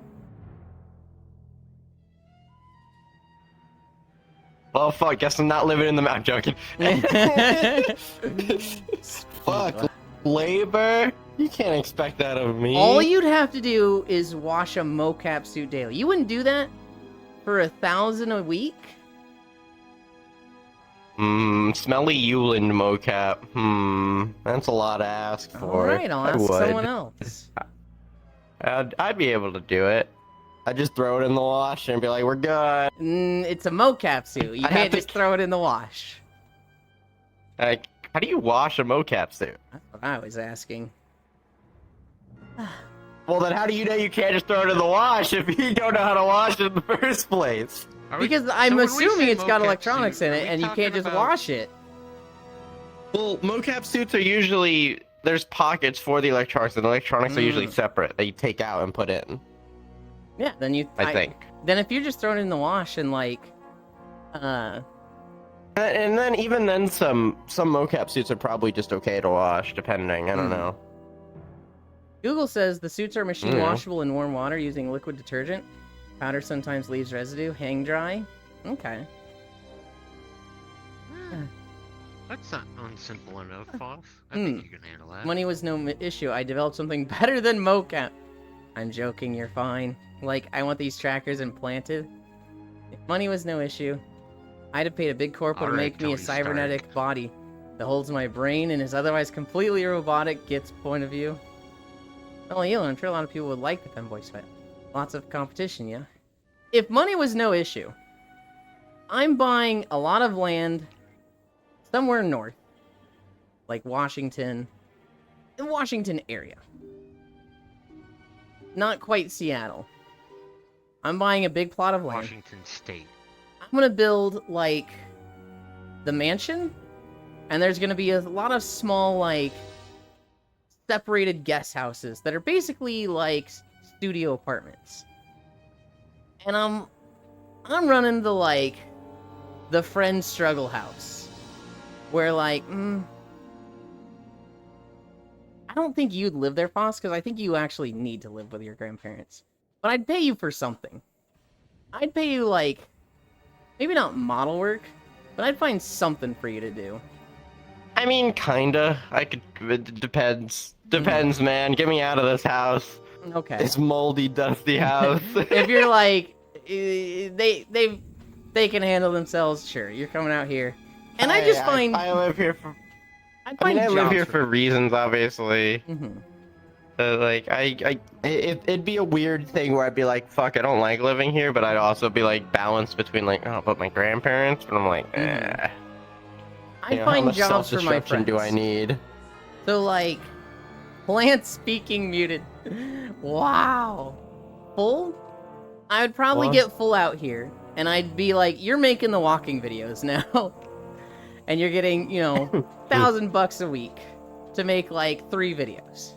Oh fuck, guess I'm not living in the I'm joking. Fuck, labor? You can't expect that of me. All you'd have to do is wash a mocap suit daily. You wouldn't do that for $1,000 a week? Smelly Yuland mocap. That's a lot to ask for. Alright, I'll ask someone else. I'd be able to do it. I'd just throw it in the wash and be like, we're good. It's a mocap suit. You can't just throw it in the wash. Like, how do you wash a mocap suit? That's what I was asking. Well, then how do you know you can't just throw it in the wash if you don't know how to wash it in the first place? Because I'm assuming it's got electronics in it, and you can't just wash it. Well, mocap suits are usually... There's pockets for the electronics, and the electronics are usually separate. That you take out and put in. Yeah, then you... I think. Then if you're just throwing it in the wash and, like... And then, even then, some mocap suits are probably just okay to wash, depending. I don't know. Google says the suits are machine washable in warm water using liquid detergent. Powder sometimes leaves residue. Hang dry. Okay. That's not unsimple enough, Foss. I think you can handle that. Money was no issue. I developed something better than mocap. I'm joking, you're fine. Like, I want these trackers implanted. If money was no issue, I'd have paid a big corporate to make me a cybernetic body that holds my brain and is otherwise completely robotic, gets point of view. Well, I'm sure a lot of people would like the femboy sweat. Lots of competition, yeah? If money was no issue, I'm buying a lot of land somewhere north. Like Washington. The Washington area. Not quite Seattle. I'm buying a big plot of land. Washington State. I'm gonna build, like, the mansion. And there's gonna be a lot of small, like, separated guest houses that are basically, like, studio apartments. And I'm running the, like, the friend struggle house. Where, like, I don't think you'd live there, Foss, because I think you actually need to live with your grandparents. But I'd pay you for something. I'd pay you, like, maybe not model work, but I'd find something for you to do. I mean, kinda. I could. It depends. Depends, man. Get me out of this house. Okay. This moldy, dusty house. If you're like, they can handle themselves, sure. You're coming out here, and I just find I live here for. I live here for reasons, obviously. Mm-hmm. Like, it'd be a weird thing where I'd be like, fuck, I don't like living here, but I'd also be like balanced between like, oh, but my grandparents, but I'm like, I You know, find how much jobs for my self-destruction friends. do I need? So like, plant speaking muted. Wow. Full? I would probably get full out here, and I'd be like, you're making the walking videos now. And you're getting, you know, $1,000 a week to make like 3 videos.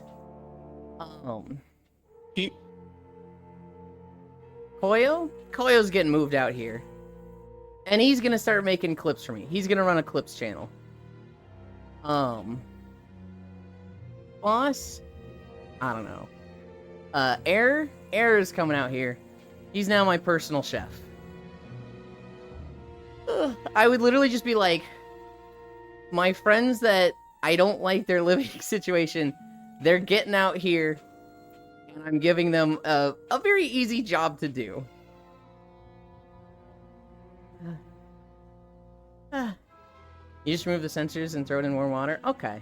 Koyo's getting moved out here. And he's gonna start making clips for me. He's gonna run a clips channel. Boss? I don't know. Air is coming out here. He's now my personal chef. I would literally just be like, my friends that I don't like their living situation, they're getting out here, and I'm giving them a very easy job to do. You just remove the sensors and throw it in warm water? Okay.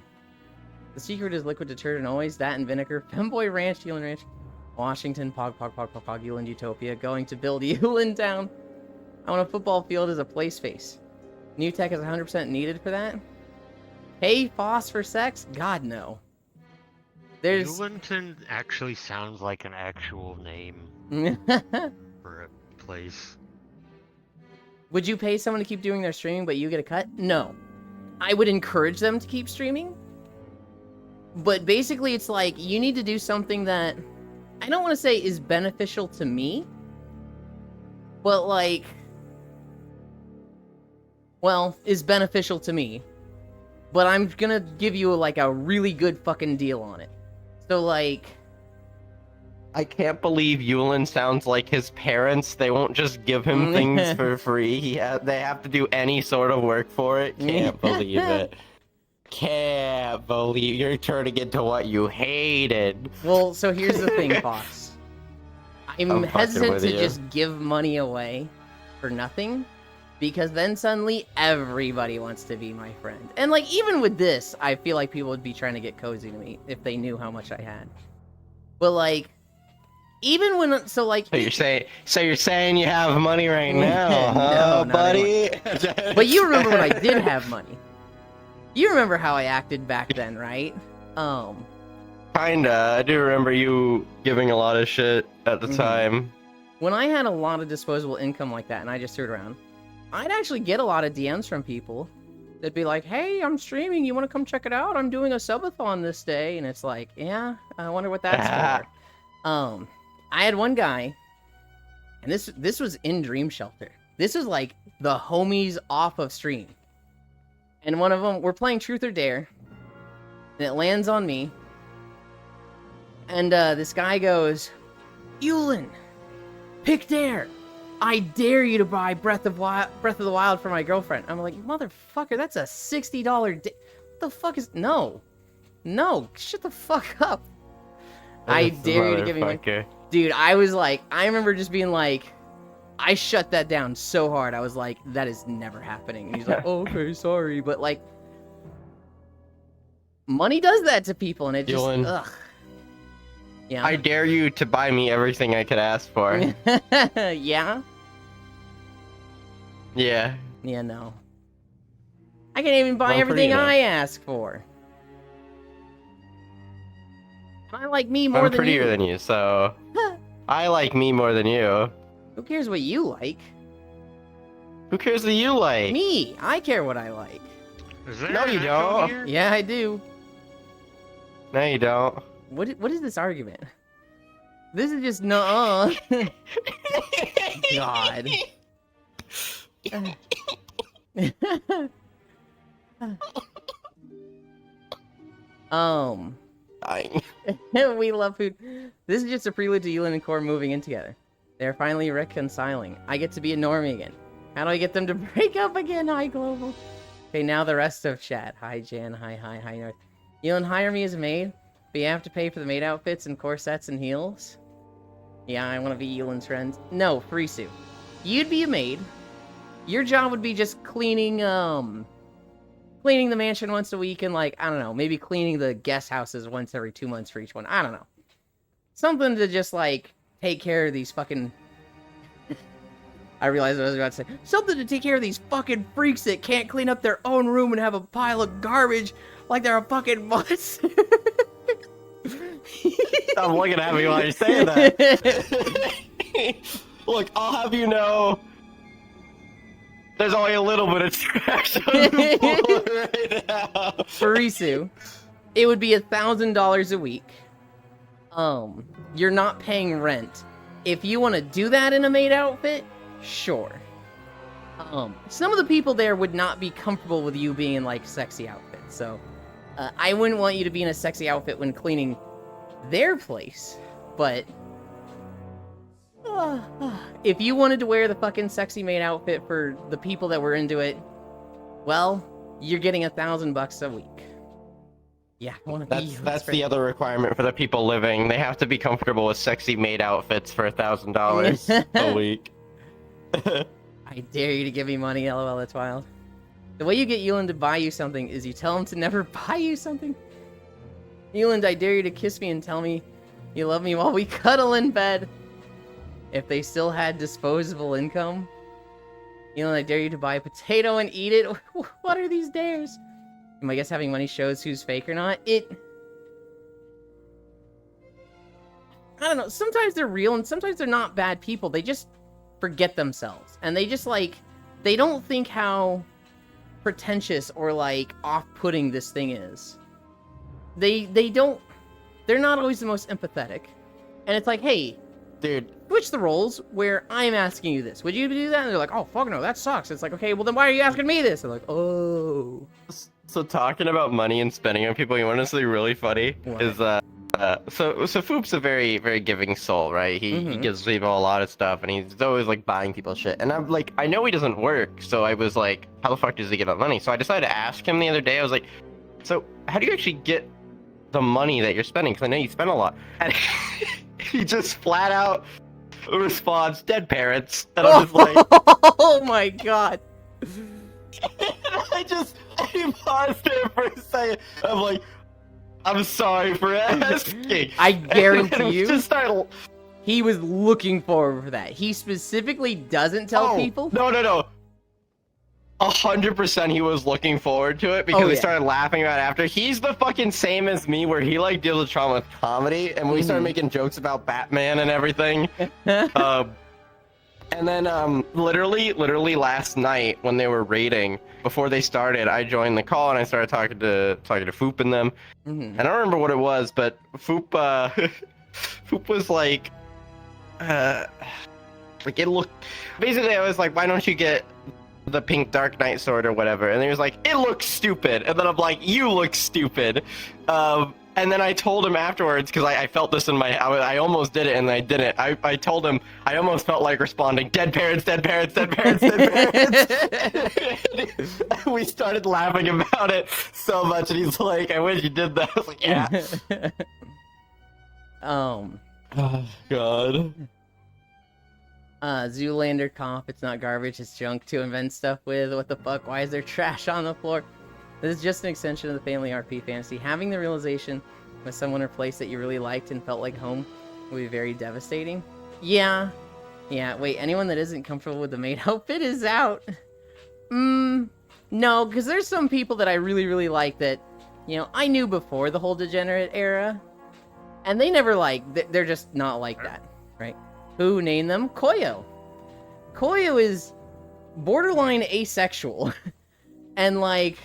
The secret is liquid detergent always, that and vinegar. Femboy Ranch, Euland Ranch. Washington, Pog, Euland Utopia. Going to build Euland Town. I want a football field as a play space. New tech is 100% needed for that? Hey, Foss for sex? God, no. There's. Newlinton actually sounds like an actual name for a place. Would you pay someone to keep doing their streaming, but you get a cut? No. I would encourage them to keep streaming. But basically, it's like, you need to do something that, I don't want to say is beneficial to me, but like, well, is beneficial to me. But I'm gonna give you like a really good fucking deal on it. So like... I can't believe Yulin sounds like his parents. They won't just give him things for free. They have to do any sort of work for it. Can't believe it. Can't believe you're turning into what you hated. Well, so here's the thing, boss. I'm hesitant to just give money away for nothing, because then suddenly everybody wants to be my friend. And like, even with this, I feel like people would be trying to get cozy to me if they knew how much I had. But like, even when, so you're saying you have money right now, huh, no, buddy? But you remember when I did have money. You remember how I acted back then, right? Kinda. I do remember you giving a lot of shit at the time. When I had a lot of disposable income like that and I just threw it around, I'd actually get a lot of DMs from people that'd be like, hey, I'm streaming, you want to come check it out? I'm doing a subathon this day. And it's like, yeah, I wonder what that's for. I had one guy, and this was in Dream Shelter. This was like the homies off of stream. And one of them, we're playing Truth or Dare, and it lands on me. And this guy goes, Yulin, pick Dare. I dare you to buy Breath of the Wild for my girlfriend. I'm like, motherfucker, that's a $60 What the fuck is... No, shut the fuck up. I dare you to give me money. Dude, I was like, I remember just being like, I shut that down so hard. I was like, that is never happening. And he's like, oh, okay, sorry. But like, money does that to people, and it just, ugh. Yeah. I dare you to buy me everything I could ask for. Yeah? Yeah. Yeah, no. I can't even buy everything I ask for. I like me more than you. I'm prettier than you, so... I like me more than you. Who cares what you like? Who cares what you like? Me! I care what I like. No, you don't. Yeah, I do. No, you don't. What is this argument? This is just nuh-uh. God. We love food. This is just a prelude to Yulin and Core moving in together. They're finally reconciling. I get to be a normie again. How do I get them to break up again? Hi, Global. Okay, now the rest of chat. Hi, Jan. Hi, North. Yulin, hire me as a maid, but you have to pay for the maid outfits and corsets and heels. Yeah, I want to be Yulin's friend. No, Frisu. You'd be a maid. Your job would be just cleaning the mansion once a week and, like, I don't know, maybe cleaning the guest houses once every 2 months for each one. I don't know. Something to just, like, take care of these fucking... I realized what I was about to say. Something to take care of these fucking freaks that can't clean up their own room and have a pile of garbage like they're a fucking monster. I'm looking at me while you're saying that. Look, I'll have you know... There's only a little bit of trash on the floor right now. Farisu, it would be $1,000 a week. You're not paying rent. If you want to do that in a maid outfit, sure. Some of the people there would not be comfortable with you being in, like, sexy outfits, so I wouldn't want you to be in a sexy outfit when cleaning their place, but if you wanted to wear the fucking sexy maid outfit for the people that were into it, well, you're getting $1,000 a week. Yeah, I want to be. That's the other requirement for the people living. They have to be comfortable with sexy maid outfits for $1,000 a week. I dare you to give me money, lol, that's wild. The way you get Yulin to buy you something is you tell him to never buy you something. Yulin, I dare you to kiss me and tell me you love me while we cuddle in bed. If they still had disposable income. Yulin, I dare you to buy a potato and eat it. What are these dares? I guess having money shows who's fake or not. I don't know, sometimes they're real and sometimes they're not bad people. They just forget themselves. And they just, like, they don't think how pretentious or, like, off-putting this thing is. They're not always the most empathetic. And it's like, hey, Dude, switch the roles where I'm asking you this. Would you do that? And they're like, oh, fuck no, that sucks. It's like, okay, well then why are you asking me this? They're like, oh. so talking about money and spending on people, you want to see really funny? What? Is so Foop's a very, very giving soul, right? He Mhm. gives people a lot of stuff, and he's always like buying people shit. And I'm like, I know he doesn't work, so I was like, how the fuck does he get that money? So I decided to ask him the other day. I was like, so how do you actually get the money that you're spending? Because I know you spend a lot. And he just flat out responds, dead parents. And I'm just like, oh my god. I paused there for a second. I'm like, I'm sorry for asking. I And guarantee it you, just started. he was looking forward for that. He specifically doesn't tell people. No. 100% he was looking forward to it because Oh, he yeah. started laughing right after. He's the fucking same as me where he like deals with trauma with comedy, and we started Mhm. making jokes about Batman and everything. And then literally last night when they were raiding, before they started, I joined the call and I started talking to Foop and them. Mhm. I don't remember what it was, but Foop Foop was like it looked basically I was like, why don't you get the pink Dark Knight sword or whatever? And he was like, it looks stupid. And then I'm like, you look stupid. And then I told him afterwards, because I felt this in I almost did it and I didn't. I told him I almost felt like responding, dead parents, dead parents, dead parents, dead parents. We started laughing about it so much, and he's like, I wish you did that. I was like, yeah. Oh, God. Zoolander comp, it's not garbage, it's junk to invent stuff with. What the fuck? Why is there trash on the floor? This is just an extension of the family RP fantasy. Having the realization with someone or place that you really liked and felt like home would be very devastating. Yeah. Wait, anyone that isn't comfortable with the maid outfit is out. No, because there's some people that I really, really like that, you know, I knew before the whole degenerate era, and they never they're just not like that, right? Who named them? Koyo. Koyo is borderline asexual. And, like,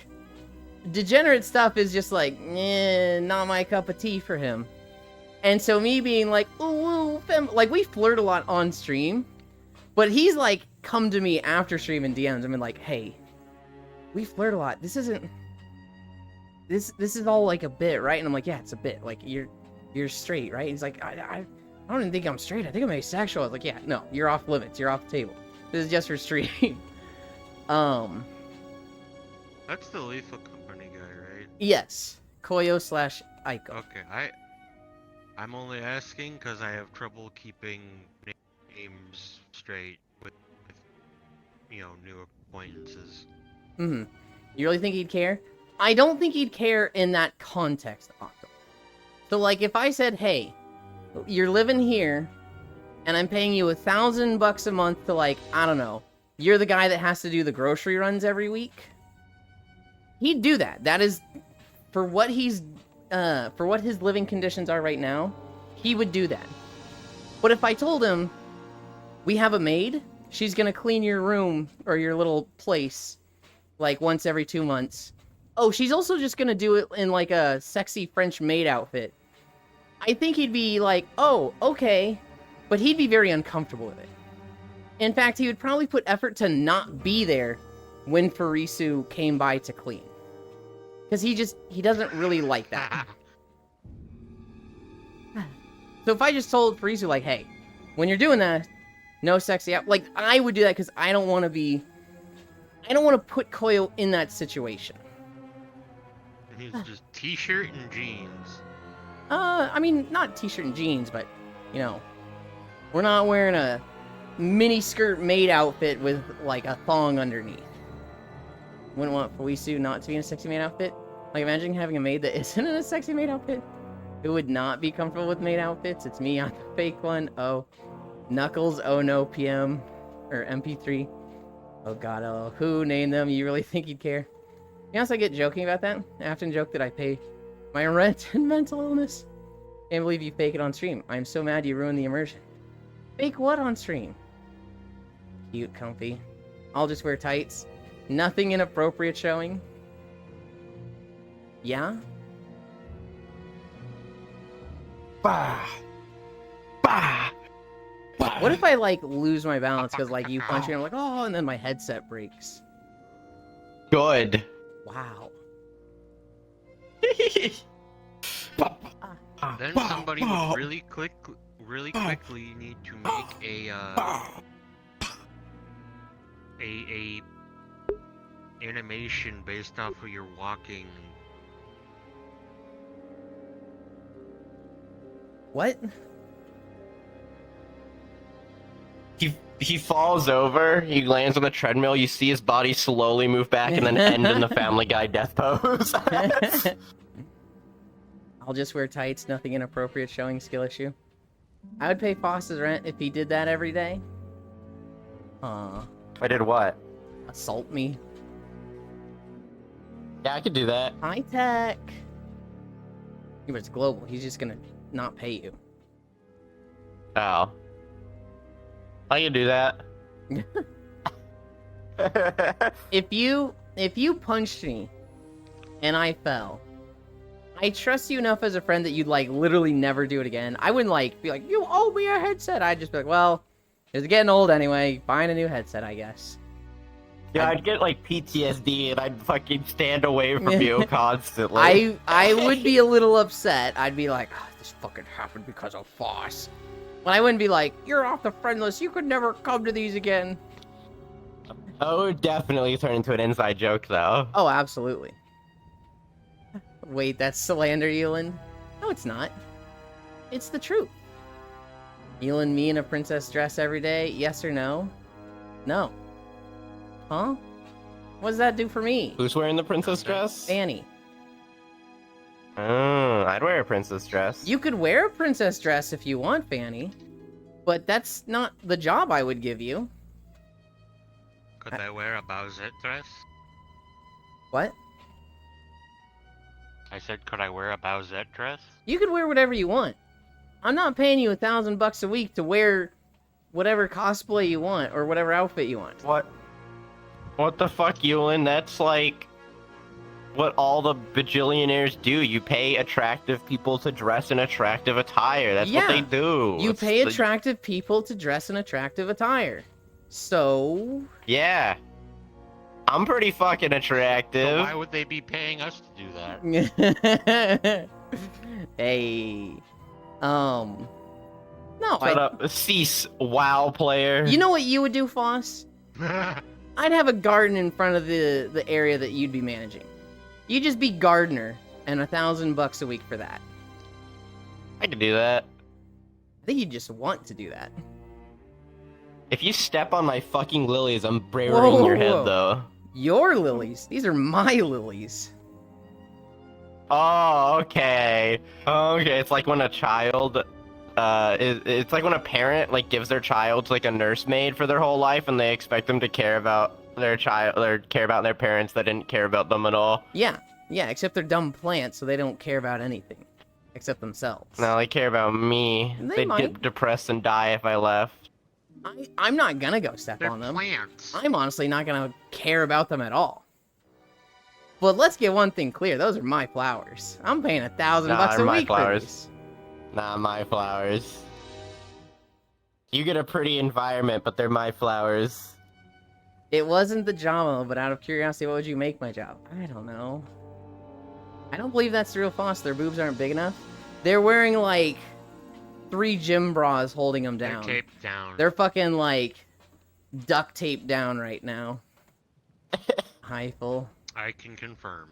degenerate stuff is just like, not my cup of tea for him. And so me being like, ooh, like, we flirt a lot on stream. But he's, like, come to me after stream and DMs and been like, hey, we flirt a lot. This isn't... This is all, like, a bit, right? And I'm like, yeah, it's a bit. Like, you're straight, right? And he's like, I don't even think I'm straight. I think I'm asexual. I was like, yeah, no, you're off limits. You're off the table. This is just for stream. That's the Lethal Company guy, right? Yes. Koyo / Aiko. Okay, I'm only asking because I have trouble keeping names straight with you know, new acquaintances. Mm-hmm. You really think he'd care? I don't think he'd care in that context, Octo. So, like, if I said, hey, you're living here, and I'm paying you $1,000 a month to, like, I don't know, you're the guy that has to do the grocery runs every week, he'd do that. That is, for what his living conditions are right now, he would do that. But if I told him, we have a maid, she's gonna clean your room, or your little place, like, once every 2 months. Oh, she's also just gonna do it in, like, a sexy French maid outfit. I think he'd be like, oh, okay. But he'd be very uncomfortable with it. In fact, he would probably put effort to not be there when Farisu came by to clean. Because he doesn't really like that. So if I just told Farisu, like, hey, when you're doing that, no sexy out, like, I would do that because I don't want to put Koyo in that situation. He's just t-shirt and jeans. I mean, not t-shirt and jeans, but, you know, we're not wearing a mini skirt maid outfit with, like, a thong underneath. Wouldn't want Farisu not to be in a sexy maid outfit. Like, imagine having a maid that isn't in a sexy maid outfit. Who would not be comfortable with maid outfits? It's me on the fake one. Oh, Knuckles, oh no, PM, or MP3. Oh god, oh, who named them? You really think he'd care? You know, I get joking about that. I often joke that I pay my rent and mental illness. Can't believe you fake it on stream. I'm so mad you ruined the immersion. Fake what on stream? Cute, comfy. I'll just wear tights. Nothing inappropriate showing. Yeah? Bah. Bah. Bah. What if I, like, lose my balance because, like, you punch me and I'm like, oh, and then my headset breaks? Good. Wow. Then somebody would really quickly need to make a animation based off of your walking. What? He falls over, he lands on the treadmill, you see his body slowly move back and then end in the Family Guy death pose. I'll just wear tights, nothing inappropriate showing skill issue. I would pay Foss's rent if he did that every day. I did what? Assault me. Yeah, I could do that. High tech. Yeah, but it's global. He's just gonna not pay you. Oh. I can do that. If you punched me and I fell, I trust you enough as a friend that you'd like literally never do it again. I wouldn't like be like, you owe me a headset. I'd just be like, well, it's getting old anyway. Find a new headset, I guess. Yeah, I'd get like PTSD and I'd fucking stand away from you constantly. I would be a little upset. I'd be like, oh, this fucking happened because of Foss. But I wouldn't be like, you're off the friend list. You could never come to these again. Oh, it would definitely turn into an inside joke, though. Oh, absolutely. Wait, that's slander, Elin? No, it's not. It's the truth. Elin, me in a princess dress every day? Yes or no? No. Huh? What does that do for me? Who's wearing the princess dress? Fanny. I'd wear a princess dress. You could wear a princess dress if you want, Fanny. But that's not the job I would give you. Could I wear a Bowsette dress? What? I said, could I wear a Bowsette dress? You could wear whatever you want. I'm not paying you $1,000 a week to wear whatever cosplay you want or whatever outfit you want. What the fuck, Ewan? That's like what all the bajillionaires do. You pay attractive people to dress in attractive attire. That's what they do. You It's pay the- attractive people to dress in attractive attire. So... Yeah. I'm pretty fucking So attractive. why would they be paying us to do that? Hey. No, Shut up. Cease, WoW player. You know what you would do, Foss? I'd have a garden in front of the area that you'd be managing. You'd just be gardener, and $1,000 a week for that. I could do that. I think you'd just want to do that. If you step on my fucking lilies, I'm burying Whoa, your head, whoa. though. Your lilies. These are my lilies. Oh, okay. Okay, it's like when a child, it's like when a parent, like, gives their child, like, a nursemaid for their whole life, and they expect them to care about their child, or care about their parents that didn't care about them at all. Yeah, except they're dumb plants, so they don't care about anything. Except themselves. No, they care about me. They They'd might. get depressed and die if I left. I'm not gonna go step They're on them. plants. I'm honestly not gonna care about them at all. But let's get one thing clear: those are my flowers. I'm paying $1,000 Nah, a they're my week flowers. for these. Nah, my flowers. You get a pretty environment, but they're my flowers. It wasn't the job, but out of curiosity, what would you make my job? I don't know. I don't believe that's the real Foss. Their boobs aren't big enough. They're wearing like 3 gym bras holding them They're down. taped down. They're fucking like duct taped down right now. Heifel. I can confirm.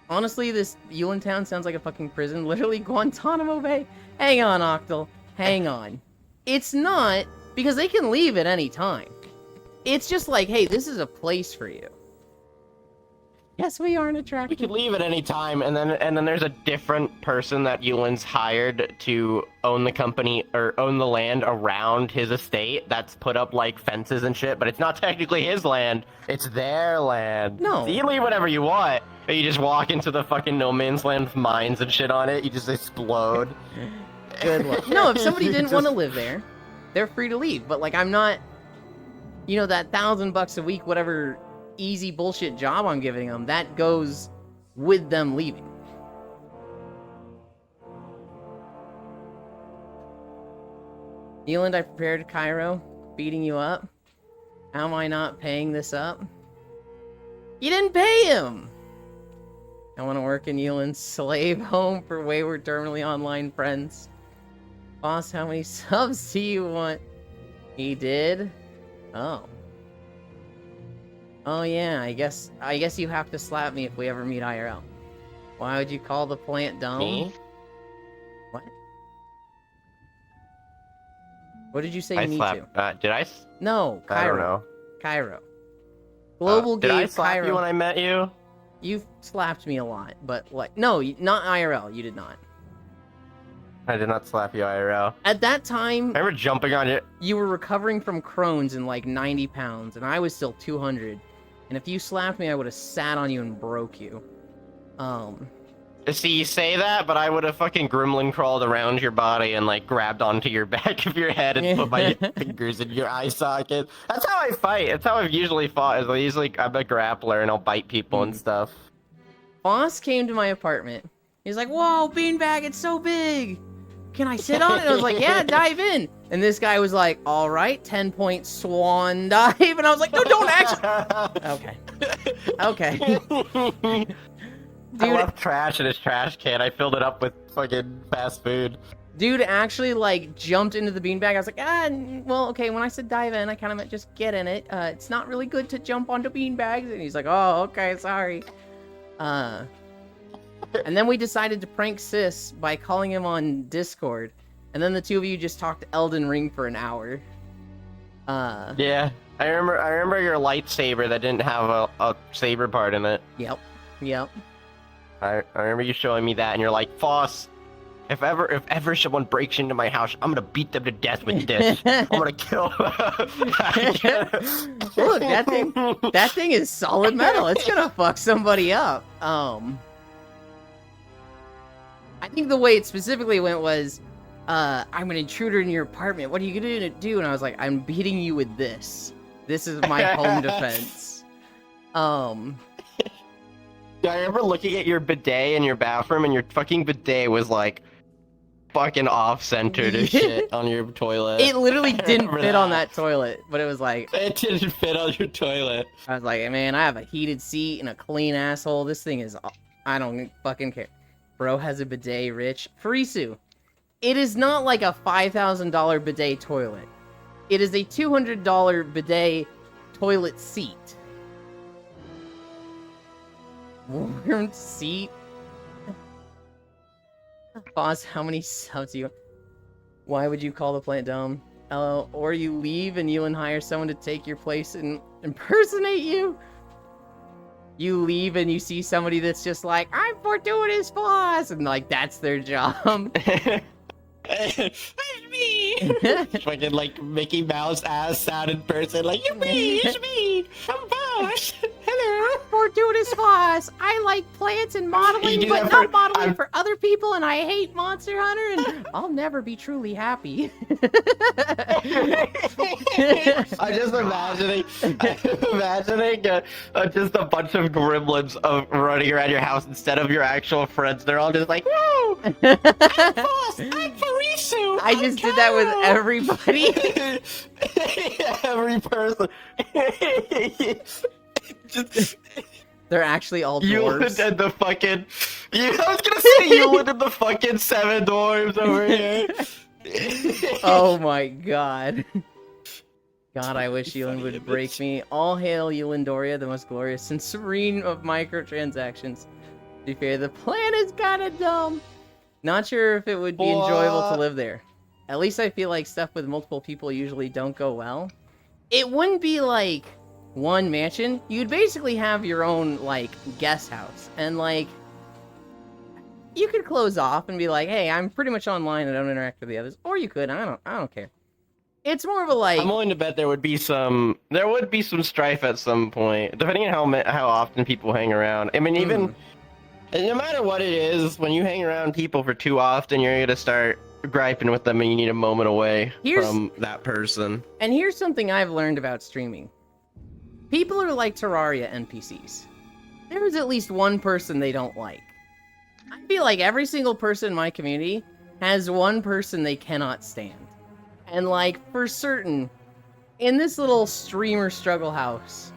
Honestly, this Ulantown sounds like a fucking prison. Literally Guantanamo Bay. Hang on, Octal. Hang on. It's not, because they can leave at any time. It's just like, hey, this is a place for you. Yes, we aren't We attractive. could leave at any time, and then there's a different person that Ewan's hired to own the company or own the land around his estate. That's put up like fences and shit, but it's not technically his land. It's their land. No. So you leave whatever you want. You just walk into the fucking no man's land with mines and shit on it. You just explode. Good luck. No, if somebody You didn't just- want to live there, they're free to leave. But like, I'm not, you know, that $1,000 a week, whatever easy bullshit job I'm giving them, that goes with them leaving. Nealand, I prepared Cairo, beating you up. How am I not paying this up? You didn't pay him! I want to work in Nealand's slave home for wayward terminally online friends. Boss, how many subs do you want? He did? Oh. Oh yeah, I guess you have to slap me if we ever meet IRL. Why would you call the plant dumb? Me? What? What did you say I you need slapped. to? Did I? No, Cairo. I don't know. Cairo. Global Did I gave slap Cairo. you when I met you? You've slapped me a lot, but like, no, not IRL. You did not. I did not slap you, IRL. At that time, I remember jumping on you. you were recovering from Crohn's and like 90 pounds, and I was still 200. And if you slapped me, I would have sat on you and broke you. See, you say that, but I would have fucking gremlin crawled around your body and like grabbed onto your back of your head and put my fingers in your eye socket. That's how I fight. That's how I've usually fought. I'm a grappler and I'll bite people and stuff. Boss came to my apartment. He's like, "Whoa, beanbag, it's so big. Can I sit on it?" And I was like, "Yeah, dive in." And this guy was like, "All right, 10-point swan dive." And I was like, "No, don't actually." Okay. I Dude, left trash in his trash can. I filled it up with fucking fast food. dude actually like jumped into the beanbag. I was like, well, okay. When I said dive in, I kind of meant just get in it. It's not really good to jump onto beanbags. And he's like, "Oh, okay, sorry." And then we decided to prank Sis by calling him on Discord. And then the two of you just talked Elden Ring for an hour. Yeah, I remember your lightsaber that didn't have a saber part in it. Yep. I remember you showing me that, and you're like, "Foss, if ever someone breaks into my house, I'm gonna beat them to death with this. I'm gonna kill them." Look, that thing is solid metal. It's gonna fuck somebody up. I think the way it specifically went was, "I'm an intruder in your apartment. What are you gonna do?" And I was like, "I'm beating you with this. This is my home defense." I remember looking at your bidet in your bathroom, and your fucking bidet was like fucking off-centered as shit on your toilet. It literally didn't remember fit on that toilet, but it was like, It didn't fit on your toilet. I was like, "Man, I have a heated seat and a clean asshole. This thing is, I don't fucking care." Bro has a bidet, Rich. Farisu, it is not like a $5,000 bidet toilet. It is a $200 bidet toilet seat. Warmed seat? Boss, how many subs do you... Why would you call the plant dumb? Or you leave and you hire someone to take your place and impersonate you? You leave and you see somebody that's just like, "I'm fortuitous boss," and like, that's their job. It's me! Fucking like Mickey Mouse ass sound in person, like, it's me! I'm boss! Hello! Fortuitous boss. I like plants and modeling, You do but that not for- modeling I'm- for other people, and I hate Monster Hunter, and I'll never be truly happy. I'm just imagining just a bunch of gremlins running around your house instead of your actual friends. They're all just like, "Woo! Boss, I'm Farisu! I just did that with everybody. Every person. Just They're actually all Ewan dwarves. and the fucking. I was gonna say Ewan and the fucking 7 dwarves over here. Oh my god. God, I wish Yulin would break me. All hail Yulindoria, the most glorious and serene of microtransactions. To be fair, the plan is kinda dumb. Not sure if it would be enjoyable to live there. At least I feel like stuff with multiple people usually don't go well. It wouldn't be like one mansion. You'd basically have your own, like, guest house. And, like, you could close off and be like, "Hey, I'm pretty much online and I don't interact with the others." Or you could, I don't care. It's more of a like. I'm willing to bet there would be some strife at some point, depending on how often people hang around. I mean, even no matter what it is, when you hang around people for too often, you're gonna start griping with them, and you need a moment away from that person. And here's something I've learned about streaming. People are like Terraria NPCs. There is at least one person they don't like. I feel like every single person in my community has one person they cannot stand. And like, for certain, in this little streamer struggle house,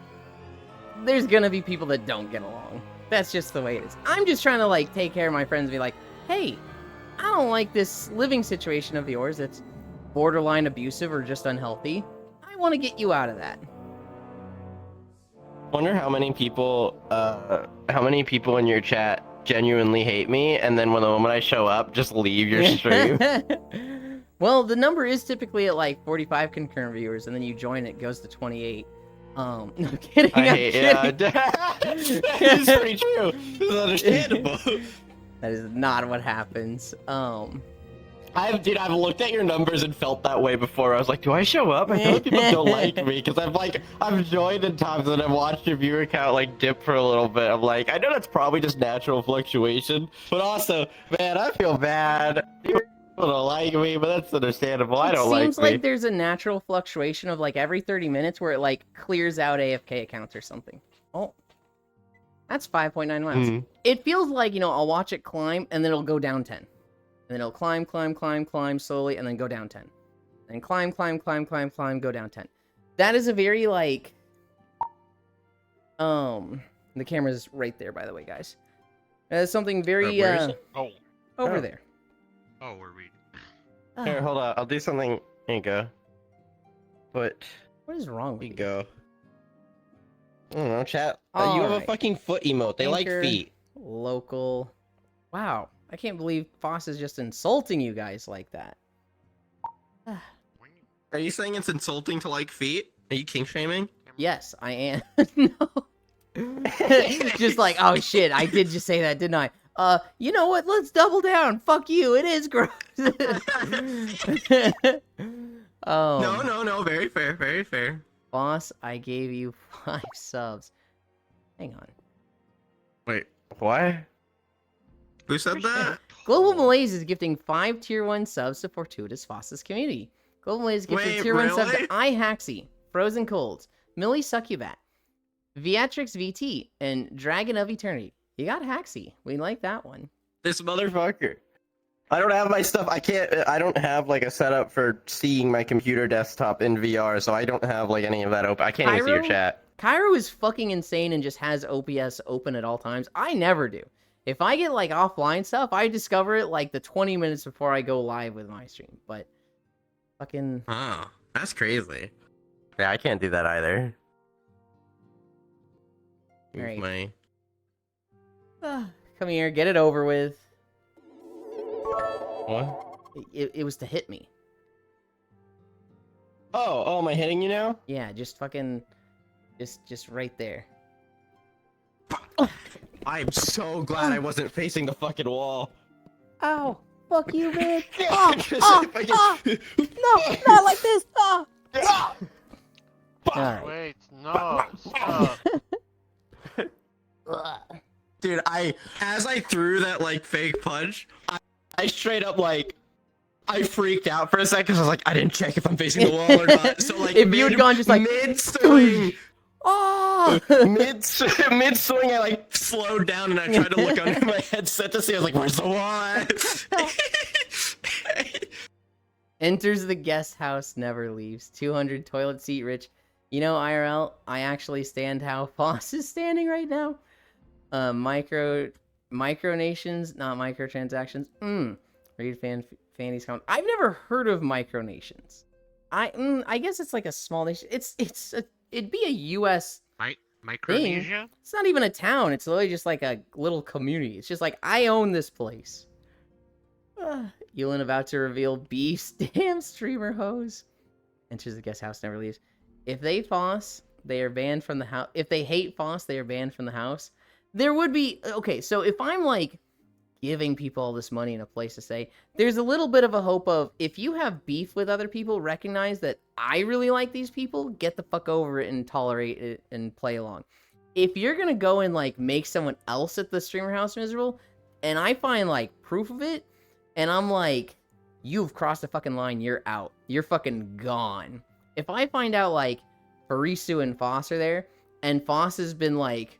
there's gonna be people that don't get along. That's just the way it is. I'm just trying to like take care of my friends and be like, hey, I don't like this living situation of yours that's borderline abusive or just unhealthy. I want to get you out of that. Wonder how many people in your chat genuinely hate me, and then when the moment I show up, just leave your stream. Well, the number is typically at like 45 concurrent viewers, and then you join it goes to 28. No, I'm kidding. Yeah, that is pretty true. This is understandable. That is not what happens. I've looked at your numbers and felt that way before. I was like, do I show up? I feel like people don't like me because I've joined in times and I've watched your viewer count like dip for a little bit. I'm like, I know that's probably just natural fluctuation, but also, man, I feel bad. People don't like me, but that's understandable. I don't like me. It seems like there's a natural fluctuation of like every 30 minutes where it like clears out AFK accounts or something. Oh, that's 5.9 miles. It feels like, I'll watch it climb and then it'll go down 10. And then it'll climb slowly, and then go down 10. And climb, go down 10. That is a very, like... The camera's right there, by the way, guys. That is something very, over there. Oh, we're reading. Here, hold on. I'll do something. Here you go. What is wrong with you? You Go. I don't know, chat. You have a fucking foot emote. They like feet. Local. Wow. I can't believe Foss is just insulting you guys like that. Are you saying it's insulting to like feet? Are you kink shaming? Yes, I am. No. Just like, oh shit, I did just say that, didn't I? You know what? Let's double down. Fuck you. It is gross. No. Very fair. Very fair. Boss, I gave you 5 subs. Hang on. Wait, what? Who said that? Global Malaise is gifting 5 tier 1 subs to Fortuitous Foss's community. Global Malaise is gifting tier 1 subs to iHaxi, Frozen Colds, Millie Succubat, Viatrix VT, and Dragon of Eternity. You got Haxi. We like that one. This motherfucker. I don't have my stuff. I don't have like a setup for seeing my computer desktop in VR, so I don't have like any of that open. I can't even see your chat. Cairo is fucking insane and just has OBS open at all times. I never do. If I get like offline stuff, I discover it like the 20 minutes before I go live with my stream. But fucking... Oh, that's crazy. Yeah, I can't do that either. Right. Come here, get it over with. What? It was to hit me. Oh, am I hitting you now? Yeah, just fucking... Just right there. I'm so glad I wasn't facing the fucking wall. Ow! Fuck you, man! No, not like this! Alright. Wait, no, stop. Dude, as I threw that like fake punch, I straight up like I freaked out for a second because I was like, I didn't check if I'm facing the wall or not. So like, if you had gone just like mid swing, mid swing, I like slowed down and I tried to look under my headset to see. I was like, where's the wall at? Enters the guest house, never leaves. 200 toilet seat rich. You know, IRL, I actually stand how Foss is standing right now. Micronations, not microtransactions. Read Fanny's comment. I've never heard of micronations. I guess it's like a small nation. It'd be a U.S. Micronesia? thing. It's not even a town. It's literally just like a little community. It's just like, I own this place. Yulin about to reveal Beef's damn streamer hose. Enters the guest house, never leaves. If they Foss, they are banned from the house. If they hate Foss, they are banned from the house. There would be... Okay, so if I'm like giving people all this money and a place to stay. There's a little bit of a hope of, if you have beef with other people, recognize that I really like these people, get the fuck over it and tolerate it and play along. If you're gonna go and like make someone else at the streamer house miserable, and I find like proof of it, and I'm like, you've crossed the fucking line, you're out. You're fucking gone. If I find out like Farisu and Foss are there, and Foss has been like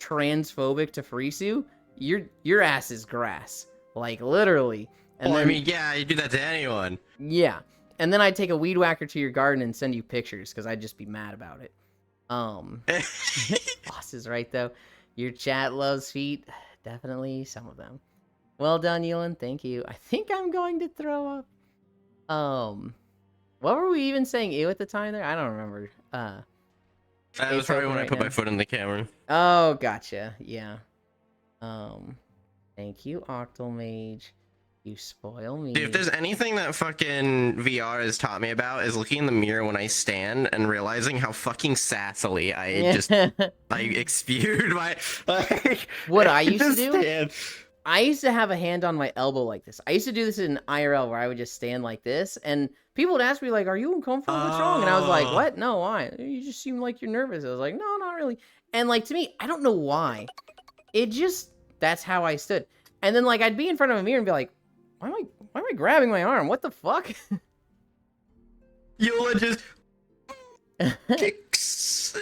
transphobic to Farisu, your ass is grass. Like literally. And Well, then, I mean, yeah, you do that to anyone. yeah. And then I'd take a weed whacker to your garden and send you pictures, because I'd just be mad about it. Foss is right though. Your chat loves feet. Definitely some of them. Well done, Yulin. Thank you. I think I'm going to throw up. What were we even saying ew at the time there? I don't remember. That It's was probably open when I right put my now. foot in the camera. Oh, gotcha. Yeah. Thank you, Octomage. You spoil me. Dude, if there's anything that fucking VR has taught me about, is looking in the mirror when I stand and realizing how fucking sassily I just like exude my like. What I used to just do? stand. I used to have a hand on my elbow like this. I used to do this in IRL where I would just stand like this, and people would ask me like, "Are you uncomfortable? What's wrong?" And I was like, Oh. "What? No, why? You just seem like you're nervous." I was like, "No, not really." And like to me, I don't know why. It just that's how I stood. And then like I'd be in front of a mirror and be like, "Why am I grabbing my arm? What the fuck?" You'll just kicks.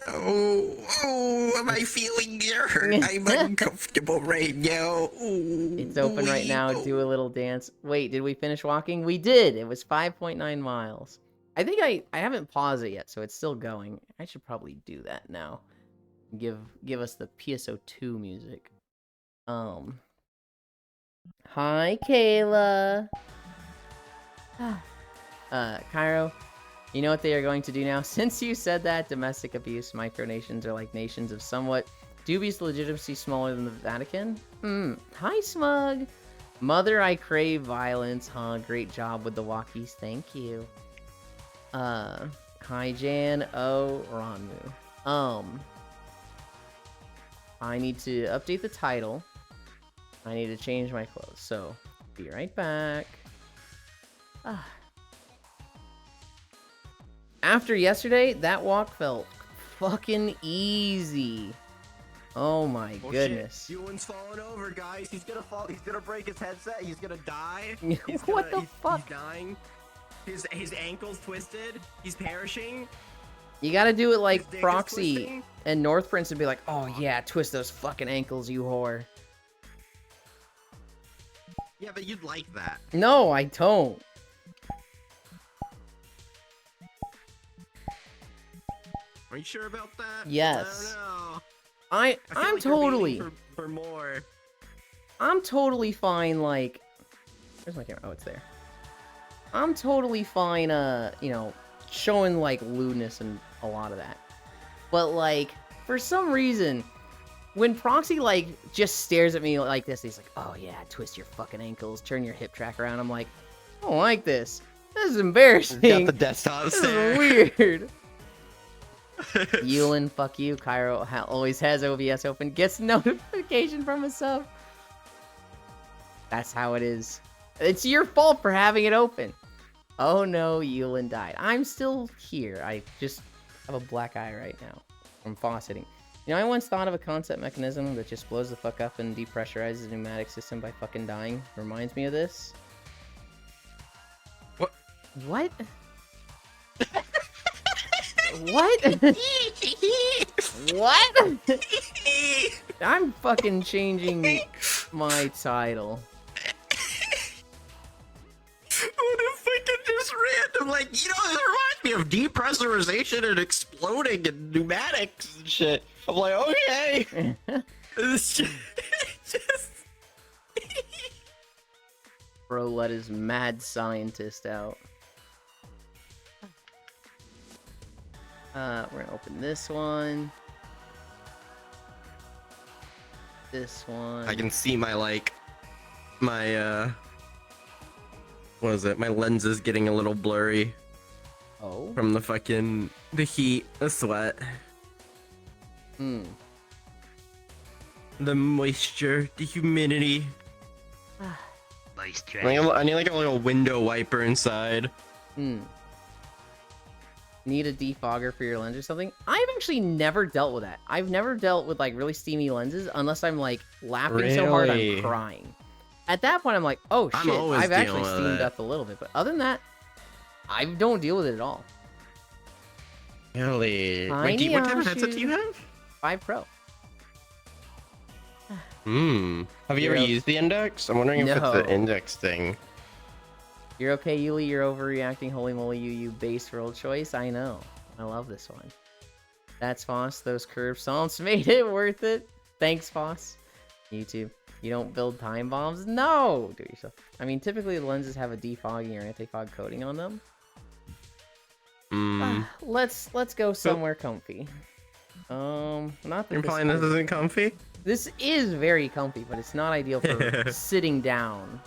Oh, am I feeling hurt? I'm uncomfortable right now. It's open right now. Do a little dance. Wait, did we finish walking? We did. It was 5.9 miles. I think I haven't paused it yet, so it's still going. I should probably do that now. Give us the PSO2 music. Hi, Kayla. Cairo, you know what they are going to do now? Since you said that, domestic abuse micronations are like nations of somewhat dubious legitimacy smaller than the Vatican? Hi, Smug. Mother, I crave violence. Huh, great job with the walkies. Thank you. Hi, Jan. Oh, Ranmu. I need to update the title. I need to change my clothes. So, be right back. After yesterday, that walk felt fucking easy. Oh my goodness. Ewan's falling over, guys. He's gonna fall. He's gonna break his headset. He's gonna die. What the fuck? He's dying. His ankle's twisted. He's perishing. You gotta do it like His dick is Proxy twisting. and North Prince and be like, oh yeah, twist those fucking ankles, you whore. Yeah, but you'd like that. No, I don't. Are you sure about that? Yes. I don't know. I'm I feel like you're totally, waiting for more. I'm totally fine, like, where's my camera? Oh, it's there. I'm totally fine, you know, showing, like, lewdness and a lot of that. But, like, for some reason, when Proxy, like, just stares at me like this, he's like, oh, yeah, twist your fucking ankles, turn your hip track around. I'm like, I don't like this. This is embarrassing. Got the desktop This stare. is weird. Yulin, fuck you. Cairo always has OBS open. Gets notification from a sub. That's how it is. It's your fault for having it open. Oh no, Yulin died. I'm still here. I just have a black eye right now from fauceting. You know, I once thought of a concept mechanism that just blows the fuck up and depressurizes the pneumatic system by fucking dying. Reminds me of this. What? What? What? What? I'm fucking changing my title. What if fucking just random, like, you know, it reminds me of depressurization and exploding and pneumatics and shit. I'm like, okay. It's just... Bro let his mad scientist out. We're gonna open this one. This one. I can see my, like, my, what is it? My lens is getting a little blurry Oh. from the fucking, the heat, the sweat. The moisture, the humidity. Nice I need like a little window wiper inside. Need a defogger for your lens or something? I've actually never dealt with that. I've never dealt with like really steamy lenses unless I'm like laughing so hard Really? I'm crying. At that point, I'm like, oh I'm shit, always I've actually dealing with steamed it. up a little bit. But other than that, I don't deal with it at all. Really? Wait, Tiny what type of headset Yashu. do you have? 5 Pro. Have you ever You're- used the index? I'm wondering if it's No. the index thing. You're okay, Yuli. You're overreacting. Holy moly, you base roll choice. I know. I love this one. That's Foss. Those curved salts made it worth it. Thanks, Foss. YouTube. You don't build time bombs? No! Do it yourself. I mean, typically the lenses have a defogging or anti-fog coating on them. Let's go somewhere comfy. Not that You're implying this isn't comfy? This is very comfy, but it's not ideal for sitting down.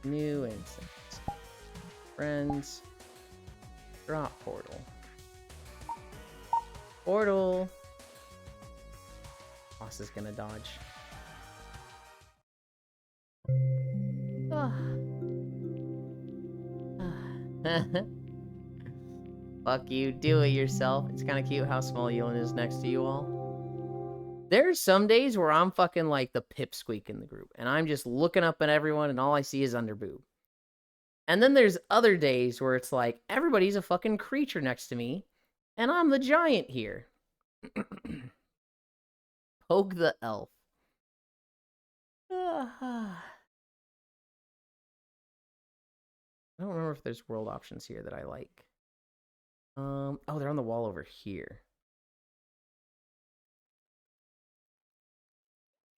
New insects. Friends. Drop portal. Portal. Boss is gonna dodge. Fuck you, do it yourself. It's kind of cute how small Yulin is next to you all. There's some days where I'm fucking like the pipsqueak in the group, and I'm just looking up at everyone, and all I see is underboob. And then there's other days where it's like, everybody's a fucking creature next to me, and I'm the giant here. Poke the elf. I don't remember if there's world options here that I like. Oh, they're on the wall over here.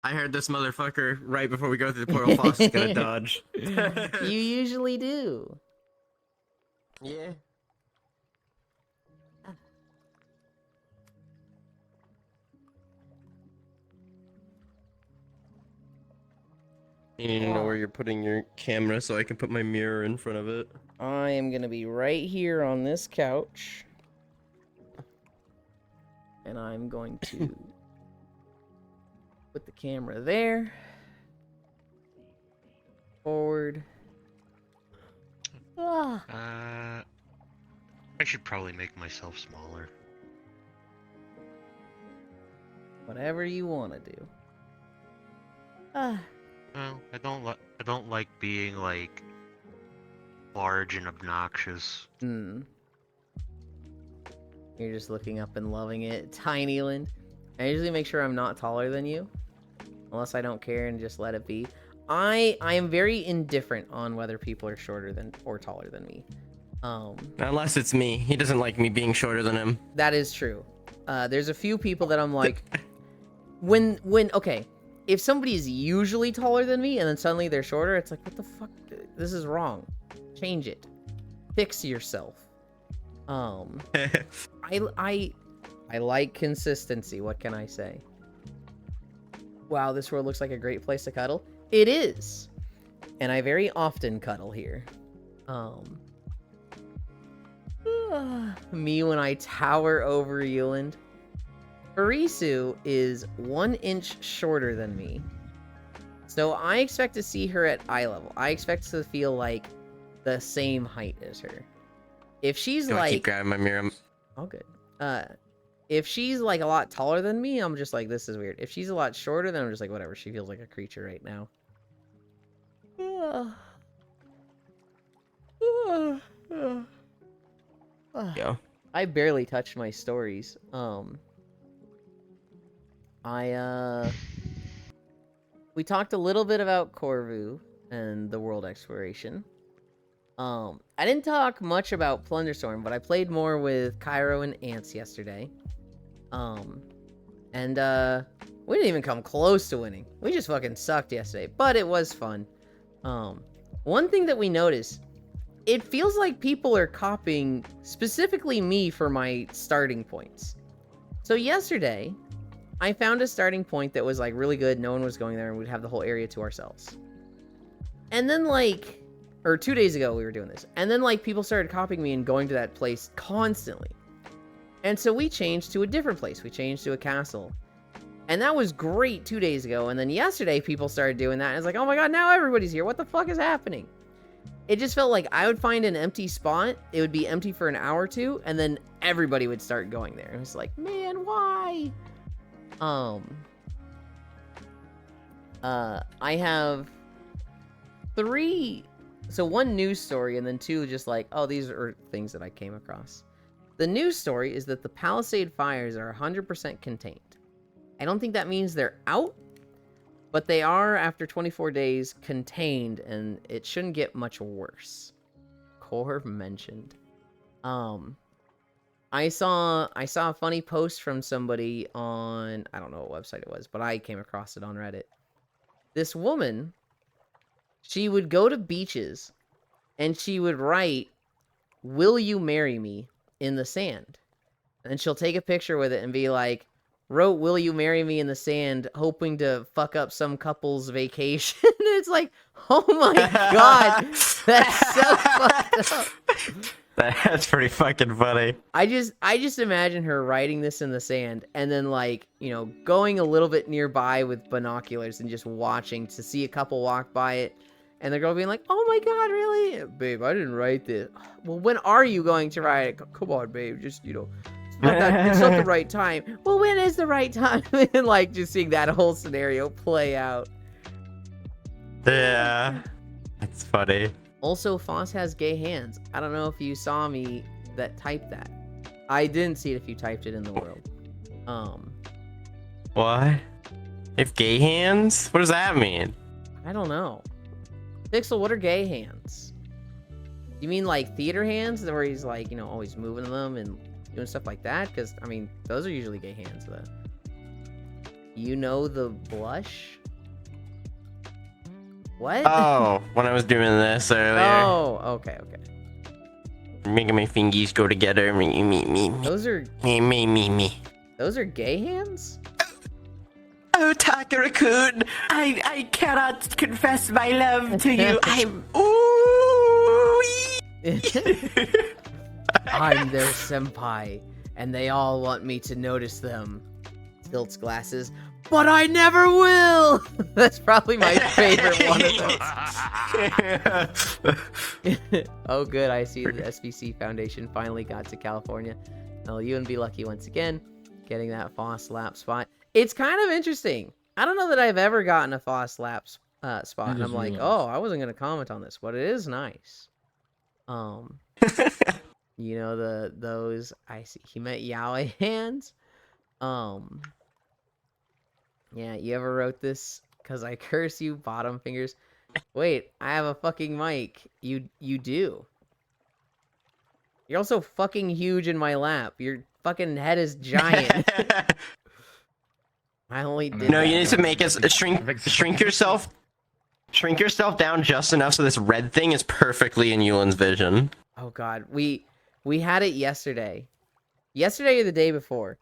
I heard this motherfucker right before we go through the portal. Foss is gonna dodge. You usually do. Yeah. You need to know where you're putting your camera so I can put my mirror in front of it. I am gonna be right here on this couch. And I'm going to put the camera there. Forward. I should probably make myself smaller. Whatever you want to do. Well, I don't like being like large and obnoxious. You're just looking up and loving it. Tinyland. I usually make sure I'm not taller than you. Unless I don't care and just let it be. I am very indifferent on whether people are shorter than or taller than me. Unless it's me. He doesn't like me being shorter than him. That is true. There's a few people that I'm like, okay, if somebody is usually taller than me and then suddenly they're shorter, it's like, what the fuck? This is wrong. Change it. Fix yourself. I like consistency. What can I say? Wow, this world looks like a great place to cuddle. It is, and I very often cuddle here. Me when I tower over Yuland. Arisu is 1 inch shorter than me. So I expect to see her at eye level. I expect to feel like the same height as her. If she's I like... keep grabbing my mirror. Oh, good. If she's like a lot taller than me, I'm just like, this is weird. If she's a lot shorter, then I'm just like, whatever. She feels like a creature right now. Go. I barely touched my stories. We talked a little bit about Corvu and the world exploration. I didn't talk much about Plunderstorm, but I played more with Cairo and Ants yesterday. We didn't even come close to winning. We just fucking sucked yesterday, but it was fun. One thing that we noticed, it feels like people are copying specifically me for my starting points. So yesterday, I found a starting point that was like really good. No one was going there and we'd have the whole area to ourselves. And then like or 2 days ago we were doing this, and then like people started copying me and going to that place constantly, and so we changed to a different place. We changed to a castle, and that was great 2 days ago. And then yesterday people started doing that, and it's like, oh my god, now everybody's here. What the fuck is happening? It just felt like I would find an empty spot, it would be empty for an hour or two, and then everybody would start going there. It was like, man, why? I have 3, so 1 news story, and then 2 just like, oh, these are things that I came across. The news story is that the Palisade fires are 100% contained. I don't think that means they're out, but they are, after 24 days, contained, and it shouldn't get much worse. Core mentioned. I saw a funny post from somebody on, I don't know what website it was, but I came across it on Reddit. This woman, she would go to beaches, and she would write, "Will you marry me?" in the sand. And she'll take a picture with it and be like, wrote "Will you marry me?" in the sand, hoping to fuck up some couple's vacation. It's like, oh my god, that's so fucked up. That's pretty fucking funny. I just imagine her writing this in the sand and then, like, you know, going a little bit nearby with binoculars and just watching to see a couple walk by it, and the girl being like, oh my god, really? Babe, I didn't write this. Well, when are you going to write it? Come on, babe, just, you know, it's not the right time. Well, when is the right time? And like just seeing that whole scenario play out. Yeah, that's funny. Also, Foss has gay hands. I don't know if you saw me that typed that. I didn't see it if you typed it in the world. What? If gay hands? What does that mean? I don't know. Pixel, what are gay hands? You mean like theater hands, where he's like, you know, always moving them and doing stuff like that? Because, I mean, those are usually gay hands, though. You know the blush? What? Oh, when I was doing this earlier. Oh, okay. Making my fingies go together. Me. Those are Me. those are gay hands? Oh, Takara-kun, I cannot confess my love to you. I'm... Ooh! I'm their senpai, and they all want me to notice them. Tilts glasses, but I never will! That's probably my favorite one of those. Oh good, I see the SBC Foundation finally got to California. Well, you and be lucky once again, getting that Foss lap spot. It's kind of interesting. I don't know that I've ever gotten a Foss lap spot, and I'm like, oh, I wasn't gonna comment on this, but it is nice. You know, those I see he met Yaoi hands. Yeah, you ever wrote this? Cause I curse you, bottom fingers. Wait, I have a fucking mic. You do. You're also fucking huge in my lap. Your fucking head is giant. I only did. No, that you need to once. make us shrink yourself down just enough so this red thing is perfectly in Yulin's vision. Oh god, we had it yesterday. Yesterday or the day before.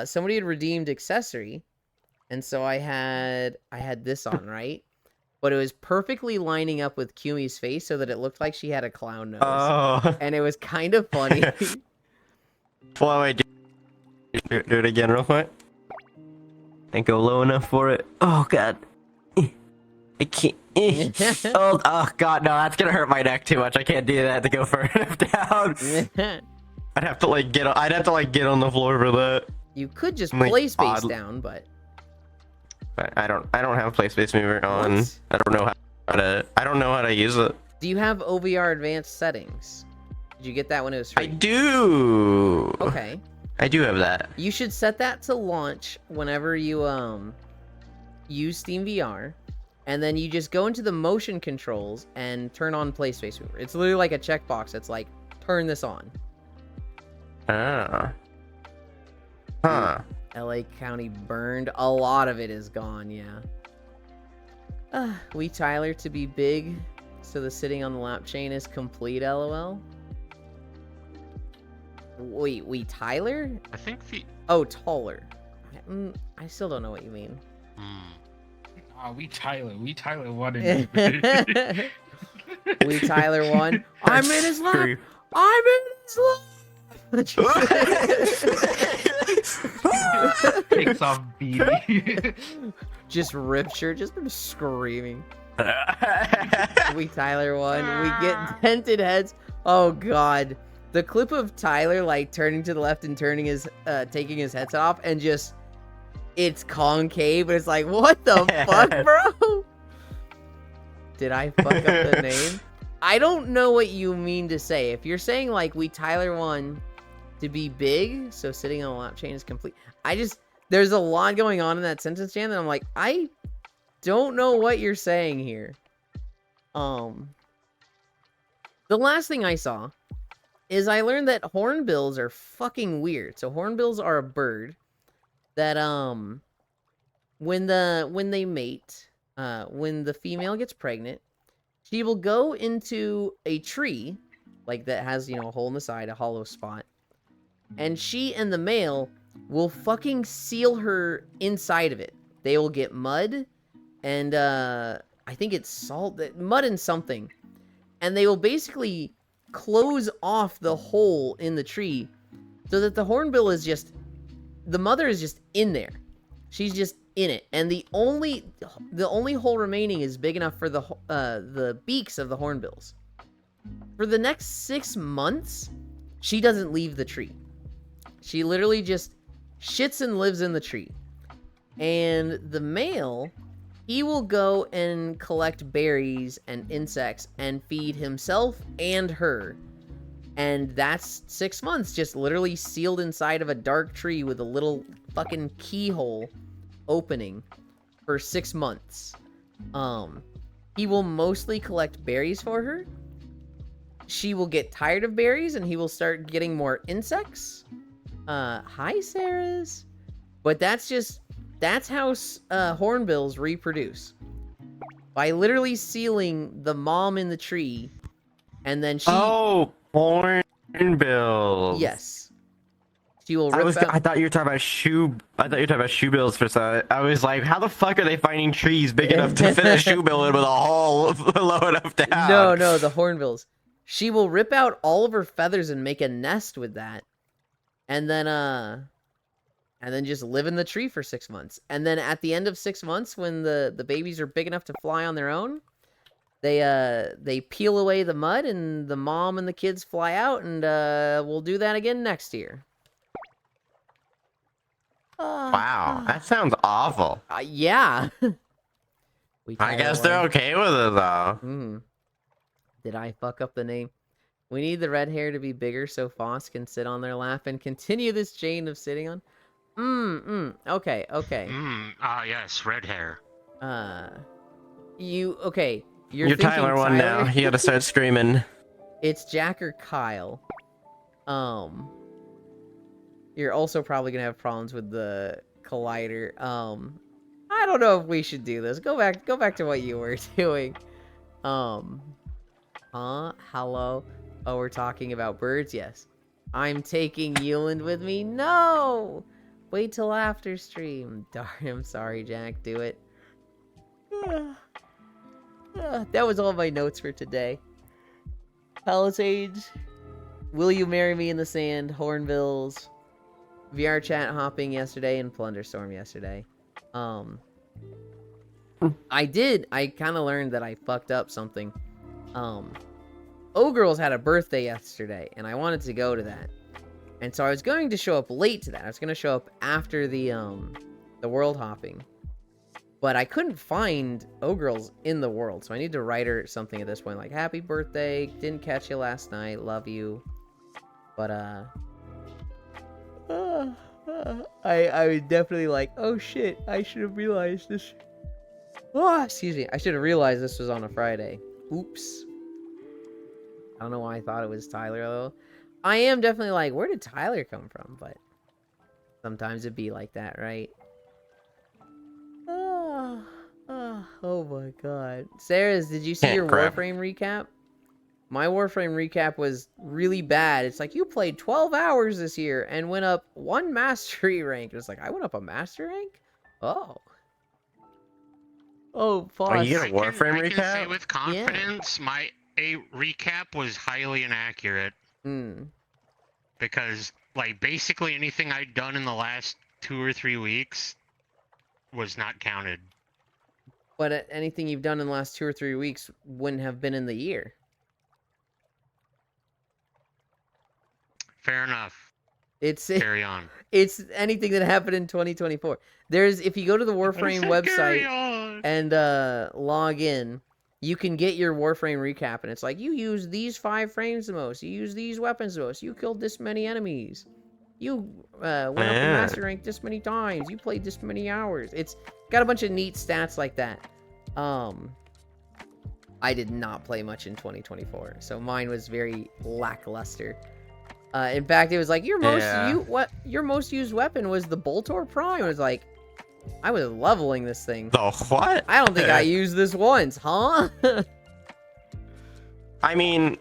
Somebody had redeemed accessory, and so I had this on, right? But it was perfectly lining up with Kumi's face so that it looked like she had a clown nose. Oh. And it was kind of funny. Well, wait, do it again real quick. And go low enough for it. Oh god. I can't. Oh god, no, that's gonna hurt my neck too much. I can't do that to go far enough down. I'd have to like get on the floor for that. You could just Like, play space odd- down, but But I don't have play space mover on. What? I don't know how to use it. do you have OVR advanced settings? Did you get that when it was free? I do. Okay. I do have that. You should set that to launch whenever you use SteamVR, and then you just go into the motion controls and turn on Play Space Mover. It's literally like a checkbox that's like, turn this on. Ah. Huh. LA County burned. A lot of it is gone, yeah. We Tyler to be big, so the sitting on the lap chain is complete, lol. Wait, we Tyler? I think the. Oh, taller. I still don't know what you mean. Hmm. We Tyler wanted it. We Tyler won. I'm in his lap. Scream. I'm in his lap. Takes off BD. Just ripped shirt, just been screaming. We Tyler won. We get dented heads. Oh god. The clip of Tyler like turning to the left and turning his taking his headset off and just it's concave, but it's like, what the fuck, bro? Did I fuck up the name? I don't know what you mean to say. If you're saying like we Tyler won to be big, so sitting on a lap chain is complete. There's a lot going on in that sentence, Jan, that I'm like, I don't know what you're saying here. The last thing I saw is I learned that hornbills are fucking weird. So hornbills are a bird that when they mate, when the female gets pregnant, she will go into a tree like that has, you know, a hole in the side, a hollow spot, and she and the male will fucking seal her inside of it. They will get mud and I think it's salt, mud and something, and they will basically close off the hole in the tree so that the hornbill is just, the mother is just in there. She's just in it, and the only hole remaining is big enough for the beaks of the hornbills. For the next 6 months, she doesn't leave the tree. She literally just shits and lives in the tree. And the male, he will go and collect berries and insects and feed himself and her. And that's 6 months, just literally sealed inside of a dark tree with a little fucking keyhole opening for 6 months. He will mostly collect berries for her. She will get tired of berries and he will start getting more insects. Hi, Sarah's. But that's how hornbills reproduce. By literally sealing the mom in the tree, and then she... Oh, hornbills. Yes. She will rip out... I thought you were talking about shoebills for a second. I was like, how the fuck are they finding trees big enough to fit a shoebill in with a hole low enough down? No, the hornbills. She will rip out all of her feathers and make a nest with that. And then just live in the tree for 6 months. And then at the end of 6 months, when the babies are big enough to fly on their own, they peel away the mud and the mom and the kids fly out, and we'll do that again next year. Wow, that sounds awful. Yeah. I guess they're okay with it though. Did I fuck up the name? We need the red hair to be bigger so Foss can sit on their lap and continue this chain of sitting on. Okay. Yes, red hair. You're You're Tyler one now. You gotta start screaming. It's Jack or Kyle. You're also probably gonna have problems with the collider. I don't know if we should do this. Go back to what you were doing. Hello. Oh, we're talking about birds? Yes. I'm taking Euland with me? No! Wait till after stream. Darn, I'm sorry, Jack. Do it. That was all my notes for today. Palisades. Will you marry me in the sand? Hornbills. VR chat hopping yesterday and Plunderstorm yesterday. I kind of learned that I fucked up something. O-Girls had a birthday yesterday, and I wanted to go to that. And so I was going to show up late to that. I was going to show up after the world hopping. But I couldn't find O-Girls in the world, so I need to write her something at this point, like, happy birthday, didn't catch you last night, love you. But, I was definitely like, oh shit, I should have realized this. Oh, excuse me, I should have realized this was on a Friday. Oops. I don't know why I thought it was Tyler, though. I am definitely like, where did Tyler come from? But sometimes it'd be like that, right? Oh my god. Sarah's, did you see your Warframe recap? My Warframe recap was really bad. It's like, you played 12 hours this year and went up 1 mastery rank. It was like, I went up a master rank? Oh. Oh, Foss. Are you gonna Warframe I can say recap? with confidence, recap was highly inaccurate Hmm. because, like, basically anything I'd done in the last 2 or 3 weeks was not counted. But anything you've done in the last 2 or 3 weeks wouldn't have been in the year. Fair enough. It's Carry on. it's anything that happened in 2024. There's if you go to the Warframe Carry website on. and log in, you can get your Warframe recap, and it's like you use these 5 frames the most, you use these weapons the most, you killed this many enemies, you went up to master rank this many times, you played this many hours. It's got a bunch of neat stats like that. I did not play much in 2024, so mine was very lackluster. In fact, it was like your most used weapon was the Boltor Prime. It was like, I was leveling this thing. The what? I don't think I used this once, huh? I mean,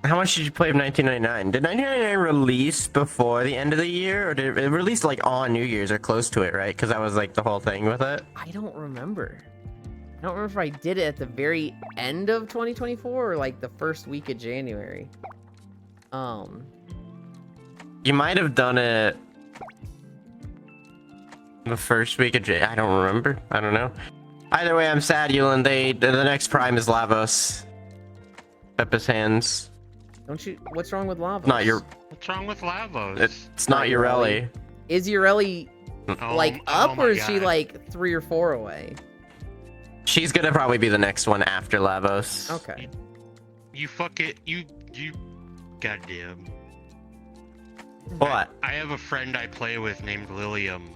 how much did you play of 1999? Did 1999 release before the end of the year, or did it release like on New Year's or close to it, right? Because that was like the whole thing with it. I don't remember. I don't remember if I did it at the very end of 2024 or like the first week of January. You might have done it the first week of January. I don't remember. I don't know. Either way, I'm sad, Yulin. The next prime is Lavos. Peppa's hands. Don't you? What's wrong with Lava? Not your. What's wrong with Lavos? It's not Urelli. Is Urelli like up, my or is she God. like 3 or 4 away? She's gonna probably be the next one after Lavos. Okay. You fuck it. You. Goddamn. What? I have a friend I play with named Lilium,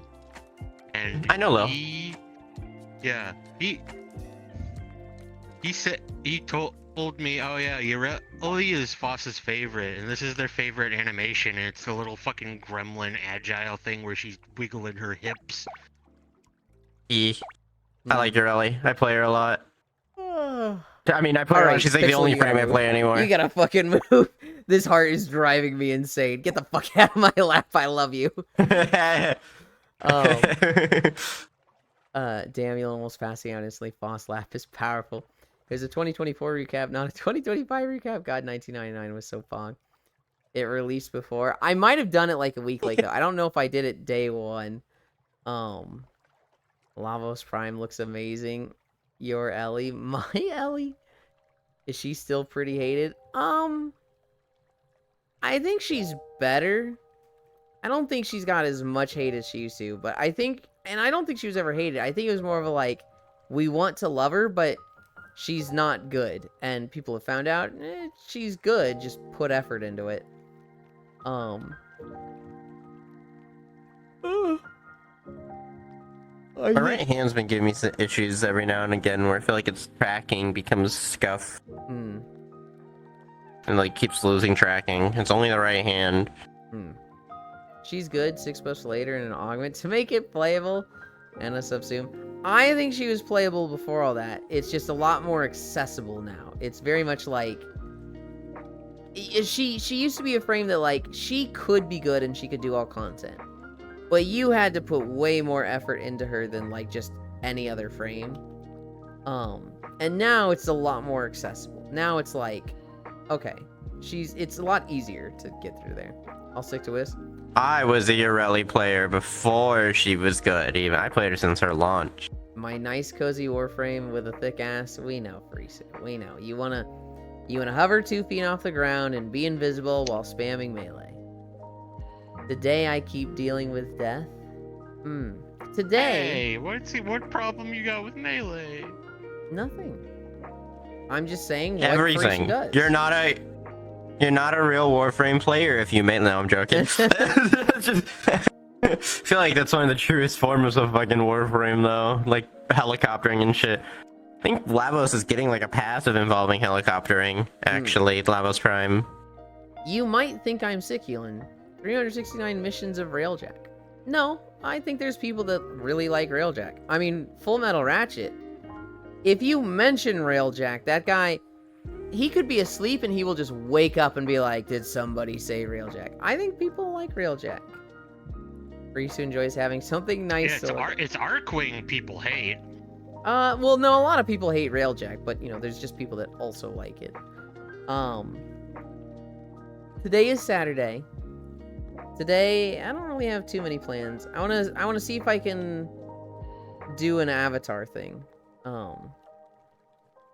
and I know Lil. He told me, oh yeah, Urelli is Foss's favorite, and this is their favorite animation. And it's a little fucking gremlin agile thing where she's wiggling her hips. I like Urelli. I play her a lot. I mean, I play her. All a lot. right, She's like the Pixel, only you frame I gotta play anymore. You gotta fucking move. This heart is driving me insane. Get the fuck out of my lap. I love you. Damn, you almost passing out instantly. Foss lap is powerful. There's a 2024 recap, not a 2025 recap. God, 1999 was so fun. It released before. I might have done it like a week later. I don't know if I did it day one. Lavos Prime looks amazing. Your Ellie. My Ellie? Is she still pretty hated? I think she's better. I don't think she's got as much hate as she used to, but I think, and I don't think she was ever hated. I think it was more of a like, we want to love her, but she's not good. And people have found out, she's good, just put effort into it. My right hand's been giving me some issues every now and again where I feel like its tracking becomes scuff and like keeps losing tracking. It's only the right hand. She's good, 6 buffs later and an augment to make it playable and a subsume. I think she was playable before all that. It's just a lot more accessible now. It's very much like she used to be a frame that like she could be good and she could do all content. But you had to put way more effort into her than like just any other frame. And now it's a lot more accessible. Now it's like, okay, it's a lot easier to get through there. I'll stick to Wisp. I was a Urelli player before she was good. Even I played her since her launch. My nice cozy warframe with a thick ass. We know, Friesen. We know. You wanna hover 2 feet off the ground and be invisible while spamming melee. The day I keep dealing with death. Today. Hey, what problem you got with melee? Nothing. I'm just saying what Everything. Friesen does. You're not a real Warframe player if you no, I'm joking. I feel like that's one of the truest forms of fucking Warframe though, like helicoptering and shit. I think Lavos is getting like a passive involving helicoptering, actually, Lavos Prime. You might think I'm Siculin. 369 missions of Railjack. No, I think there's people that really like Railjack. I mean, Full Metal Ratchet. If you mention Railjack, that guy, he could be asleep and he will just wake up and be like, did somebody say Railjack? I think people like Railjack. Friesen enjoys having something nice Yeah, it's Arcwing people hate. Well, no, a lot of people hate Railjack, but you know, there's just people that also like it. Today is Saturday. Today, I don't really have too many plans. I wanna see if I can do an Avatar thing.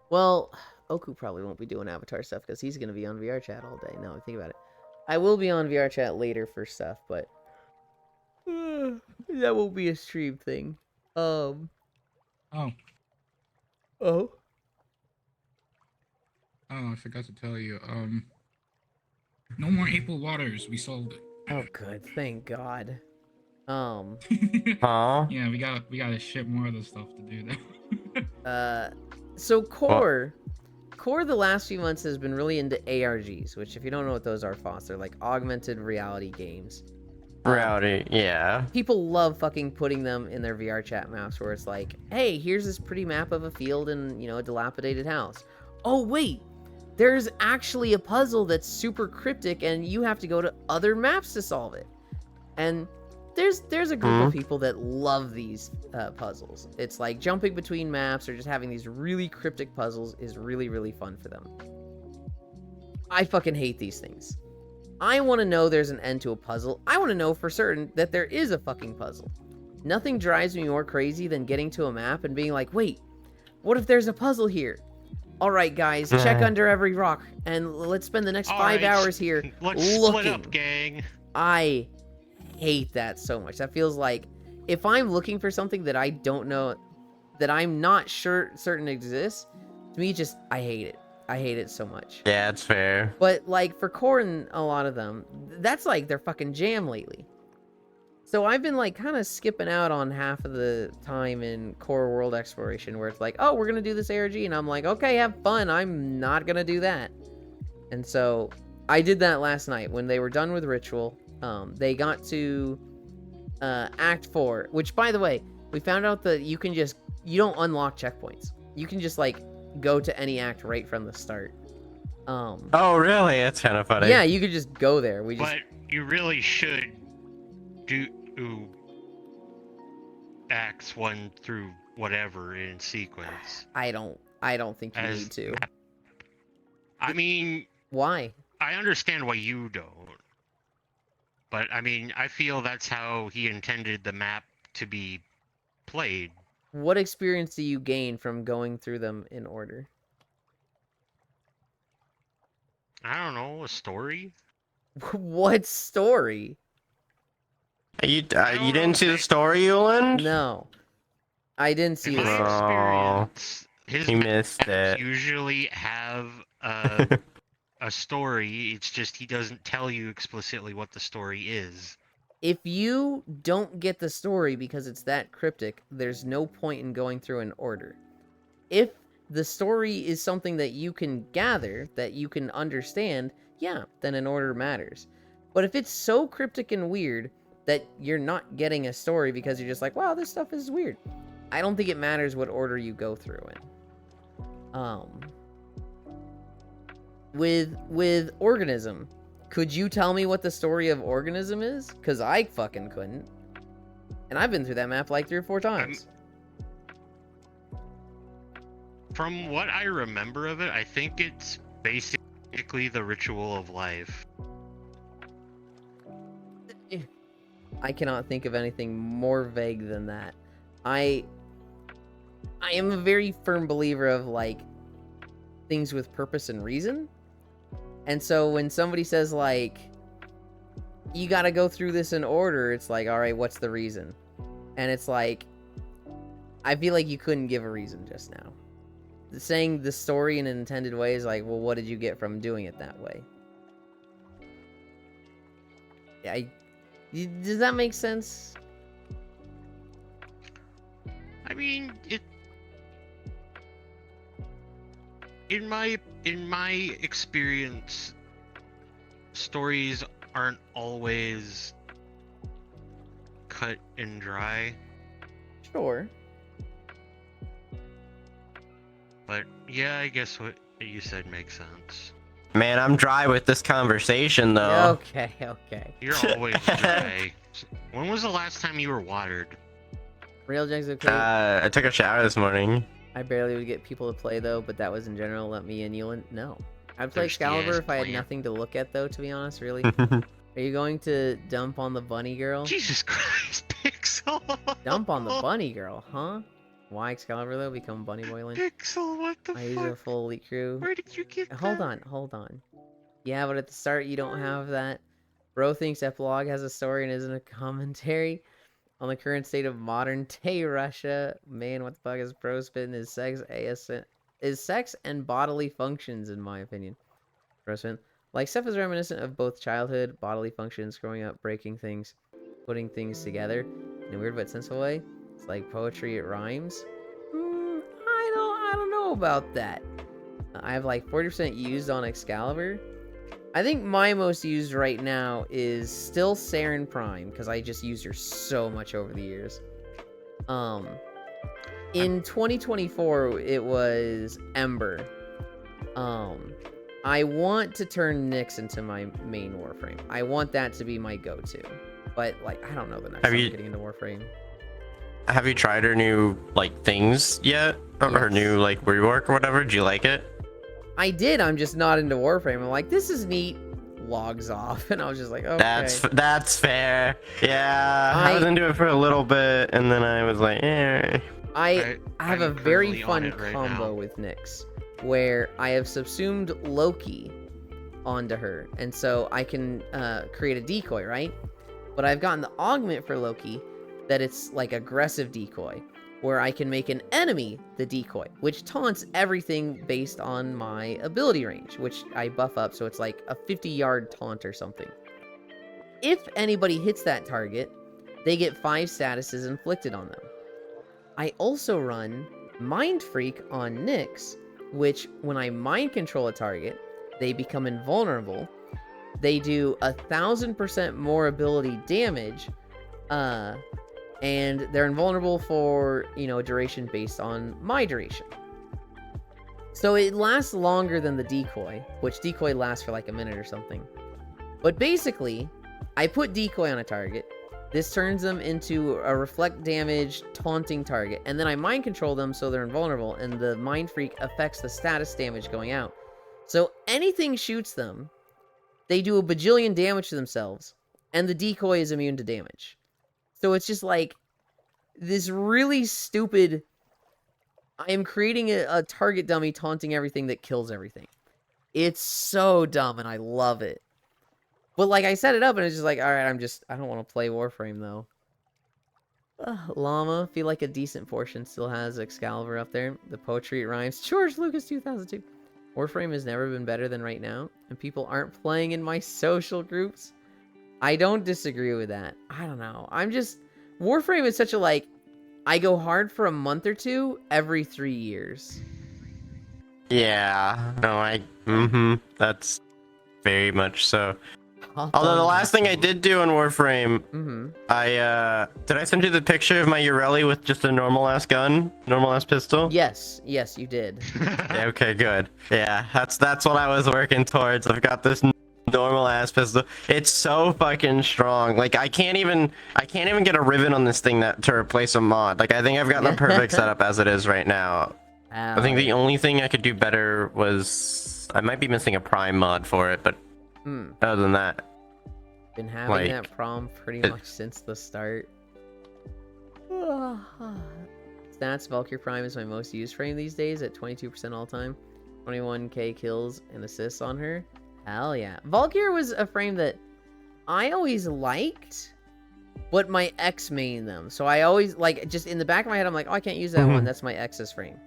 Well, Oku probably won't be doing Avatar stuff because he's gonna be on VR chat all day. Now I think about it, I will be on VR chat later for stuff, but that won't be a stream thing. Oh, Oh. oh, I forgot to tell you. No more April Waters. We sold Oh, good. Thank God. it. Huh? Yeah, we gotta ship more of the stuff to do that. So Core the last few months has been really into ARGs, which if you don't know what those are, Foss, they're like augmented reality games. Rowdy, yeah. People love fucking putting them in their VR chat maps where it's like, hey, here's this pretty map of a field and, you know, a dilapidated house. Oh, wait, there's actually a puzzle that's super cryptic and you have to go to other maps to solve it. And there's a group of people that love these puzzles. It's like jumping between maps or just having these really cryptic puzzles is really, really fun for them. I fucking hate these things. I want to know there's an end to a puzzle. I want to know for certain that there is a fucking puzzle. Nothing drives me more crazy than getting to a map and being like, wait, what if there's a puzzle here? All right, guys, check under every rock and let's spend the next 5 hours here Let's looking. split up, gang. I hate that so much. That feels like if I'm looking for something that I don't know, that I'm not certain exists, to me, just, I hate it. I hate it so much. Yeah, it's fair. But like for Core and a lot of them, that's like their fucking jam lately. So I've been like kind of skipping out on half of the time in Core World Exploration where it's like, oh, we're gonna do this ARG, and I'm like, okay, have fun. I'm not gonna do that. And so I did that last night when they were done with Ritual. They got to Act 4, which by the way, we found out that you don't unlock checkpoints. You can just like go to any act right from the start. Oh, really? That's kind of funny. Yeah, you could just go there. But you really should do acts 1 through whatever in sequence. I don't think you need to. I mean, why? I understand why you don't. But I mean, I feel that's how he intended the map to be played. What experience do you gain from going through them in order? I don't know, a story? What story? You didn't see the story, Yulin? No. I didn't see In this. my experience, his He missed maps it. usually have a story. It's just he doesn't tell you explicitly what the story is. If you don't get the story because it's that cryptic, there's no point in going through an order. If the story is something that you can gather, that you can understand, yeah, then an order matters. But if it's so cryptic and weird that you're not getting a story because you're just like, wow, this stuff is weird, I don't think it matters what order you go through in. With Organism, could you tell me what the story of Organism is? Because I fucking couldn't. And I've been through that map like 3 or 4 times. From what I remember of it, I think it's basically the ritual of life. I cannot think of anything more vague than that. I am a very firm believer of like things with purpose and reason. And so when somebody says like, you gotta go through this in order, it's like, all right, what's the reason? And it's like, I feel like you couldn't give a reason just now. Saying the story in an intended way is like, well, what did you get from doing it that way? Does that make sense? I mean, in my experience, stories aren't always cut and dry. Sure. But yeah, I guess what you said makes sense. Man, I'm dry with this conversation, though. Okay. You're always dry. When was the last time you were watered? Real Jack's okay. I took a shower this morning. I barely would get people to play though, but that was in general. Let me and you no. I'd play Thirsty Excalibur ass if I had plant. nothing to look at though. To be honest, really. Are you going to dump on the bunny girl? Jesus Christ, Pixel! Dump on the bunny girl, huh? Why Excalibur though? Become bunny boiling. Pixel, what the I use a fuck? full elite crew. Where did you get that? Hold on. Yeah, but at the start you don't have that. Bro thinks Epilogue has a story and isn't a commentary on the current state of modern day Russia. Man, what the fuck is bro spin? Is sex and bodily functions, in my opinion. Bro spin. Like, stuff is reminiscent of both childhood, bodily functions, growing up, breaking things, putting things together in a weird but sensible way. It's like poetry, it rhymes. I don't know about that. I have like 40% used on Excalibur. I think my most used right now is still Saren Prime, because I just used her so much over the years. In 2024, it was Ember. I want to turn Nyx into my main Warframe. I want that to be my go-to. But, like, I don't know the next time I'm getting into Warframe. Have you tried her new, like, things yet? Or her Yes. new, like, rework or whatever? Do you like it? I did, I'm just not into Warframe. I'm like, this is neat. Logs off. And I was just like, okay. That's fair. Yeah, I was I- into it for a little bit, and then I was like, eh. I have a I'm very currently on fun it right combo now. with Nyx, where I have subsumed Loki onto her, and so I can create a decoy, right? But I've gotten the augment for Loki that it's like aggressive decoy, where I can make an enemy the decoy, which taunts everything based on my ability range, which I buff up, so it's like a 50-yard taunt or something. If anybody hits that target, they get 5 statuses inflicted on them. I also run Mind Freak on Nyx, which when I mind control a target, they become invulnerable. They do 1,000% more ability damage, and they're invulnerable for, a duration based on my duration. So it lasts longer than the decoy, which decoy lasts for like a minute or something. But basically, I put decoy on a target. This turns them into a reflect damage taunting target, and then I mind control them so they're invulnerable, and the Mind Freak affects the status damage going out. So anything shoots them, they do a bajillion damage to themselves, and the decoy is immune to damage. So it's just like this really stupid, I am creating a target dummy taunting everything that kills everything. It's so dumb, and I love it. But, like, I set it up, and it's just like, alright, I don't want to play Warframe, though. Llama, feel like a decent portion still has Excalibur up there. The poetry, it rhymes. George Lucas 2002. Warframe has never been better than right now, and people aren't playing in my social groups. I don't disagree with that. I don't know. Warframe is such a, like, I go hard for a month or two every 3 years. Yeah, no, that's very much so. Although the last thing I did do on Warframe, did I send you the picture of my Ureli with just a normal ass gun, normal ass pistol? Yes, you did. Yeah, okay, good. Yeah, that's what I was working towards. I've got this normal ass pistol. It's so fucking strong. Like I can't even get a rivet on this thing to replace a mod. Like I think I've got the perfect setup as it is right now. I think the only thing I could do better was I might be missing a prime mod for it, but other than that, been having that prom pretty much since the start. Stats, Valkyrie Prime is my most used frame these days at 22% all time. 21k kills and assists on her. Hell yeah. Valkyrie was a frame that I always liked, but my ex mained them. So I always, like, just in the back of my head, I'm like, oh, I can't use that one. That's my ex's frame.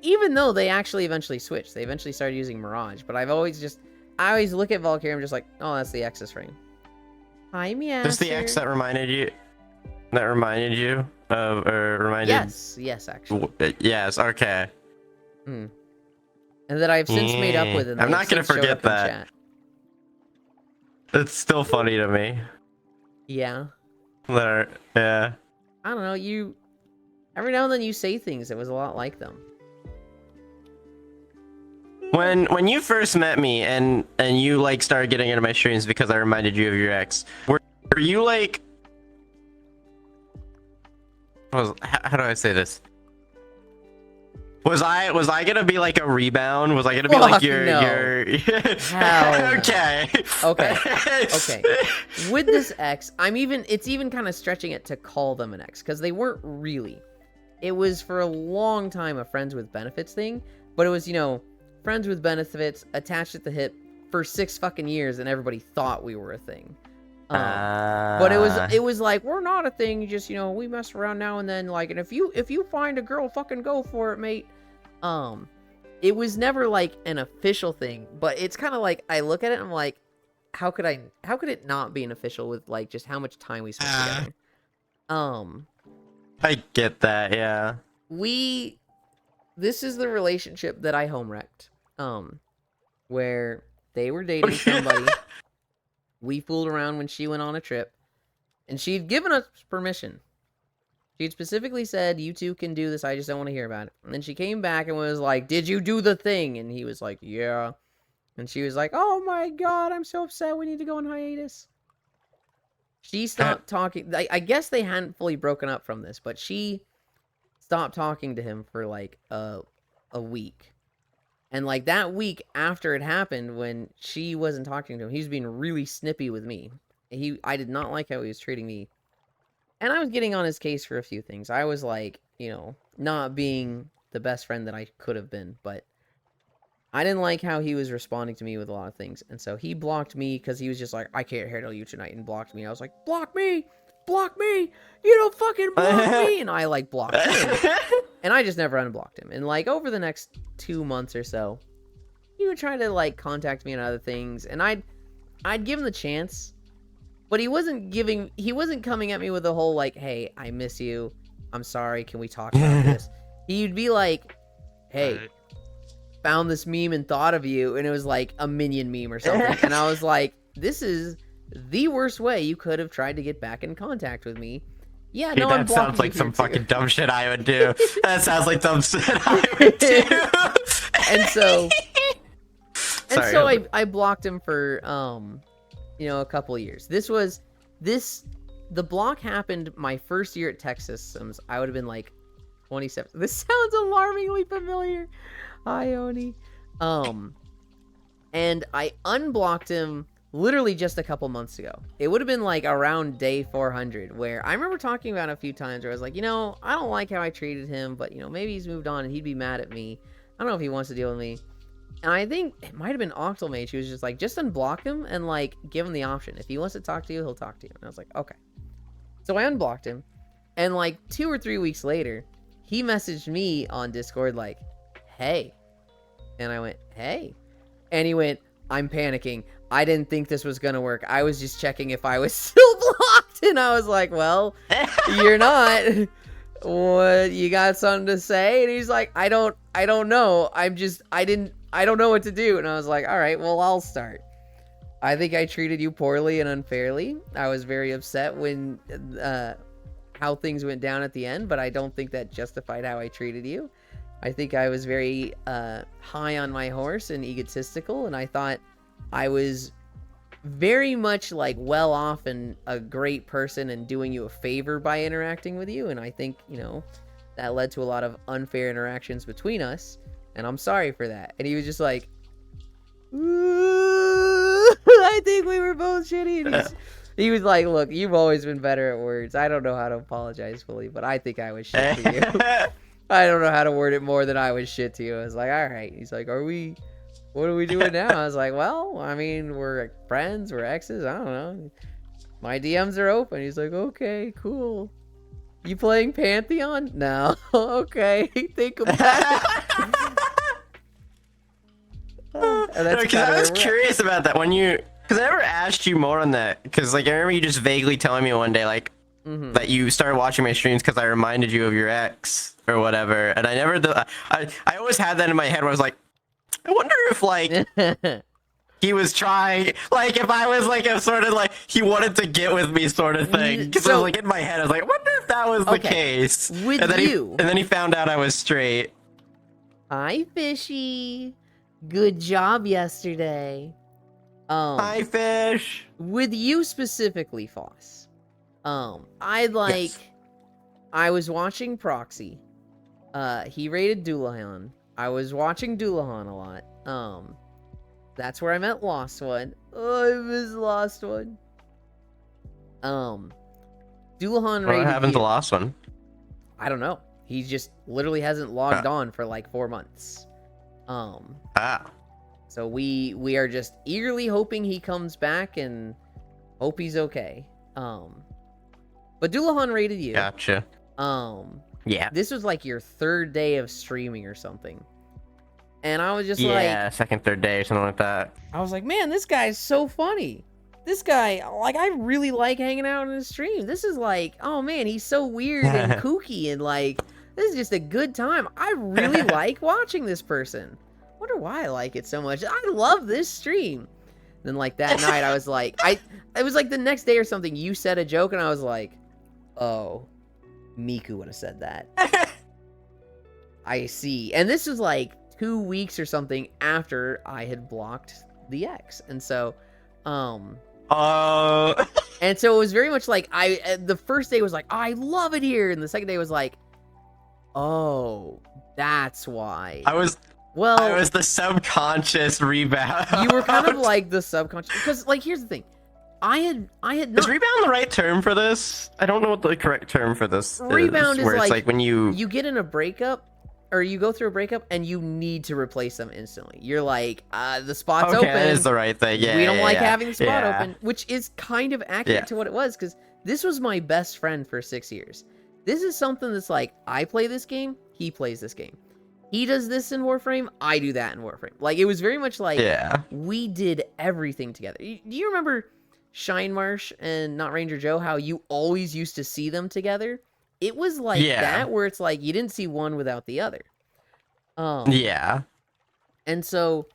Even though they actually eventually switched. They eventually started using Mirage, but I always look at Valkyrie, I'm just like, oh, that's the ex's frame. Hi, Meow. just the X that reminded you of, or reminded... Yes, actually. Yes, okay. And that I've since made up with, and I'm not gonna forget that. Chat. It's still funny to me. Yeah. Yeah. I don't know, every now and then you say things that was a lot like them. When you first met me and you like started getting into my streams because I reminded you of your ex, were you like how do I say this? Was I gonna be like a rebound? Was I gonna be like Fuck your no. Hell no. okay. Okay. With this ex, it's even kind of stretching it to call them an ex, because they weren't really. It was for a long time a friends with benefits thing, but it was, friends with benefits attached at the hip for 6 fucking years, and everybody thought we were a thing. But it was like, we're not a thing, just, we mess around now and then, like, and if you find a girl, fucking go for it, mate. It was never like an official thing, but it's kind of like, I look at it and I'm like, how could it not be an official with like just how much time we spent together? I get that, yeah. This is the relationship that I home wrecked. Where they were dating somebody. We fooled around when she went on a trip, and she'd given us permission. She'd specifically said, you two can do this, I just don't want to hear about it. And then she came back and was like, did you do the thing? And he was like, yeah. And she was like, oh my god, I'm so upset, we need to go on hiatus. She stopped talking. I guess they hadn't fully broken up from this, but she stopped talking to him for like a week. And like that week after it happened, when she wasn't talking to him, he was being really snippy with me. I did not like how he was treating me. And I was getting on his case for a few things. I was like, not being the best friend that I could have been, but I didn't like how he was responding to me with a lot of things. And so he blocked me because he was just like, I can't handle you tonight, and blocked me. I was like, block me! Block me! You don't fucking block me! And I like blocked him. And I just never unblocked him. And like over the next 2 months or so, he would try to like contact me on other things, and I'd give him the chance. But he wasn't coming at me with the whole like, hey, I miss you, I'm sorry, can we talk about this? He'd be like, hey, found this meme and thought of you, and it was like a Minion meme or something. And I was like, this is the worst way you could have tried to get back in contact with me. Yeah, Dude, no, that I'm sounds like some too. fucking dumb shit I would do. That sounds like some shit I would do. And so Sorry. I blocked him for a couple of years. The block happened my first year at Tech Systems. I would have been like 27. This sounds alarmingly familiar. Hi, Oni. And I unblocked him literally just a couple months ago. It would have been like around day 400, where I remember talking about it a few times where I was like, I don't like how I treated him, but maybe he's moved on and he'd be mad at me. I don't know if he wants to deal with me. And I think it might have been Octomage who was just like, just unblock him and like give him the option. If he wants to talk to you, he'll talk to you. And I was like, okay. So I unblocked him, and like 2 or 3 weeks later, he messaged me on Discord like, hey. And I went, hey. And he went, I'm panicking. I didn't think this was gonna work. I was just checking if I was still blocked. And I was like, well, you're not. What, you got something to say? And he's like, I don't know. I don't know what to do. And I was like, all right, well, I'll start. I think I treated you poorly and unfairly. I was very upset when how things went down at the end, but I don't think that justified how I treated you. I think I was very high on my horse and egotistical, and I thought I was very much like well off and a great person and doing you a favor by interacting with you. And I think, that led to a lot of unfair interactions between us, and I'm sorry for that. And he was just like, I think we were both shitty. And he was like, look, you've always been better at words. I don't know how to apologize fully, but I think I was shit to you. I don't know how to word it more than I was shit to you. I was like, all right. He's like, what are we doing now? I was like, well, I mean, we're friends, we're exes, I don't know. My DMs are open. He's like, okay, cool. You playing Pantheon? No. Okay, think about it. Okay, I was curious about that when because I never asked you more on that, because like I remember you just vaguely telling me one day like that you started watching my streams because I reminded you of your ex or whatever, and I never I always had that in my head where I was like, I wonder if like he was trying, like if I was like a sort of like he wanted to get with me sort of thing, because I was like in my head I was like, I wonder if that was the case. With and then you, and then he found out I was straight. Hi, Fishy. Good job yesterday. Hi, Fish. With you specifically, Foss. I'd like, I was watching Proxy. He raided Doulahan. I was watching Doulahan a lot. That's where I met Lost One. Oh, I miss Lost One. Doulahan What raided happened to you. last one? I don't know. He just literally hasn't logged on for like 4 months. Ah. So we are just eagerly hoping he comes back and hope he's okay. But Doulahan raided you. Gotcha. Yeah. This was like your 3rd day of streaming or something. And I was just Yeah, second, third day or something like that. I was like, man, this guy's so funny. This guy, like, I really like hanging out in his stream. This is like, oh man, he's so weird and kooky and like, this is just a good time. I really like watching this person. Wonder why I like it so much. I love this stream. Then like that night, I was like, it was like the next day or something. You said a joke, and I was like, oh, Miku would have said that. I see. And this was like 2 weeks or something after I had blocked the X, and so, and so it was very much like the first day was like, I love it here, and the second day was like, oh, that's why. I was the subconscious rebound. You were kind of like the subconscious, because like here's the thing, I had not. Is rebound the right term for this? I don't know what the correct term for this Rebound is where it's like like when you get in a breakup, or you go through a breakup and you need to replace them instantly. You're like, the spot's open. that is the right thing. Yeah, we don't like yeah. having the spot Yeah. open, which is kind of accurate Yeah. to what it was, because this was my best friend for 6 years. This is something that's like, I play this game, he plays this game. He does this in Warframe, I do that in Warframe. Like, it was very much like, Yeah. we did everything together. Do you remember Shine Marsh and Not Ranger Joe, how you always used to see them together? It was like Yeah. that, where it's like, you didn't see one without the other. Yeah. And so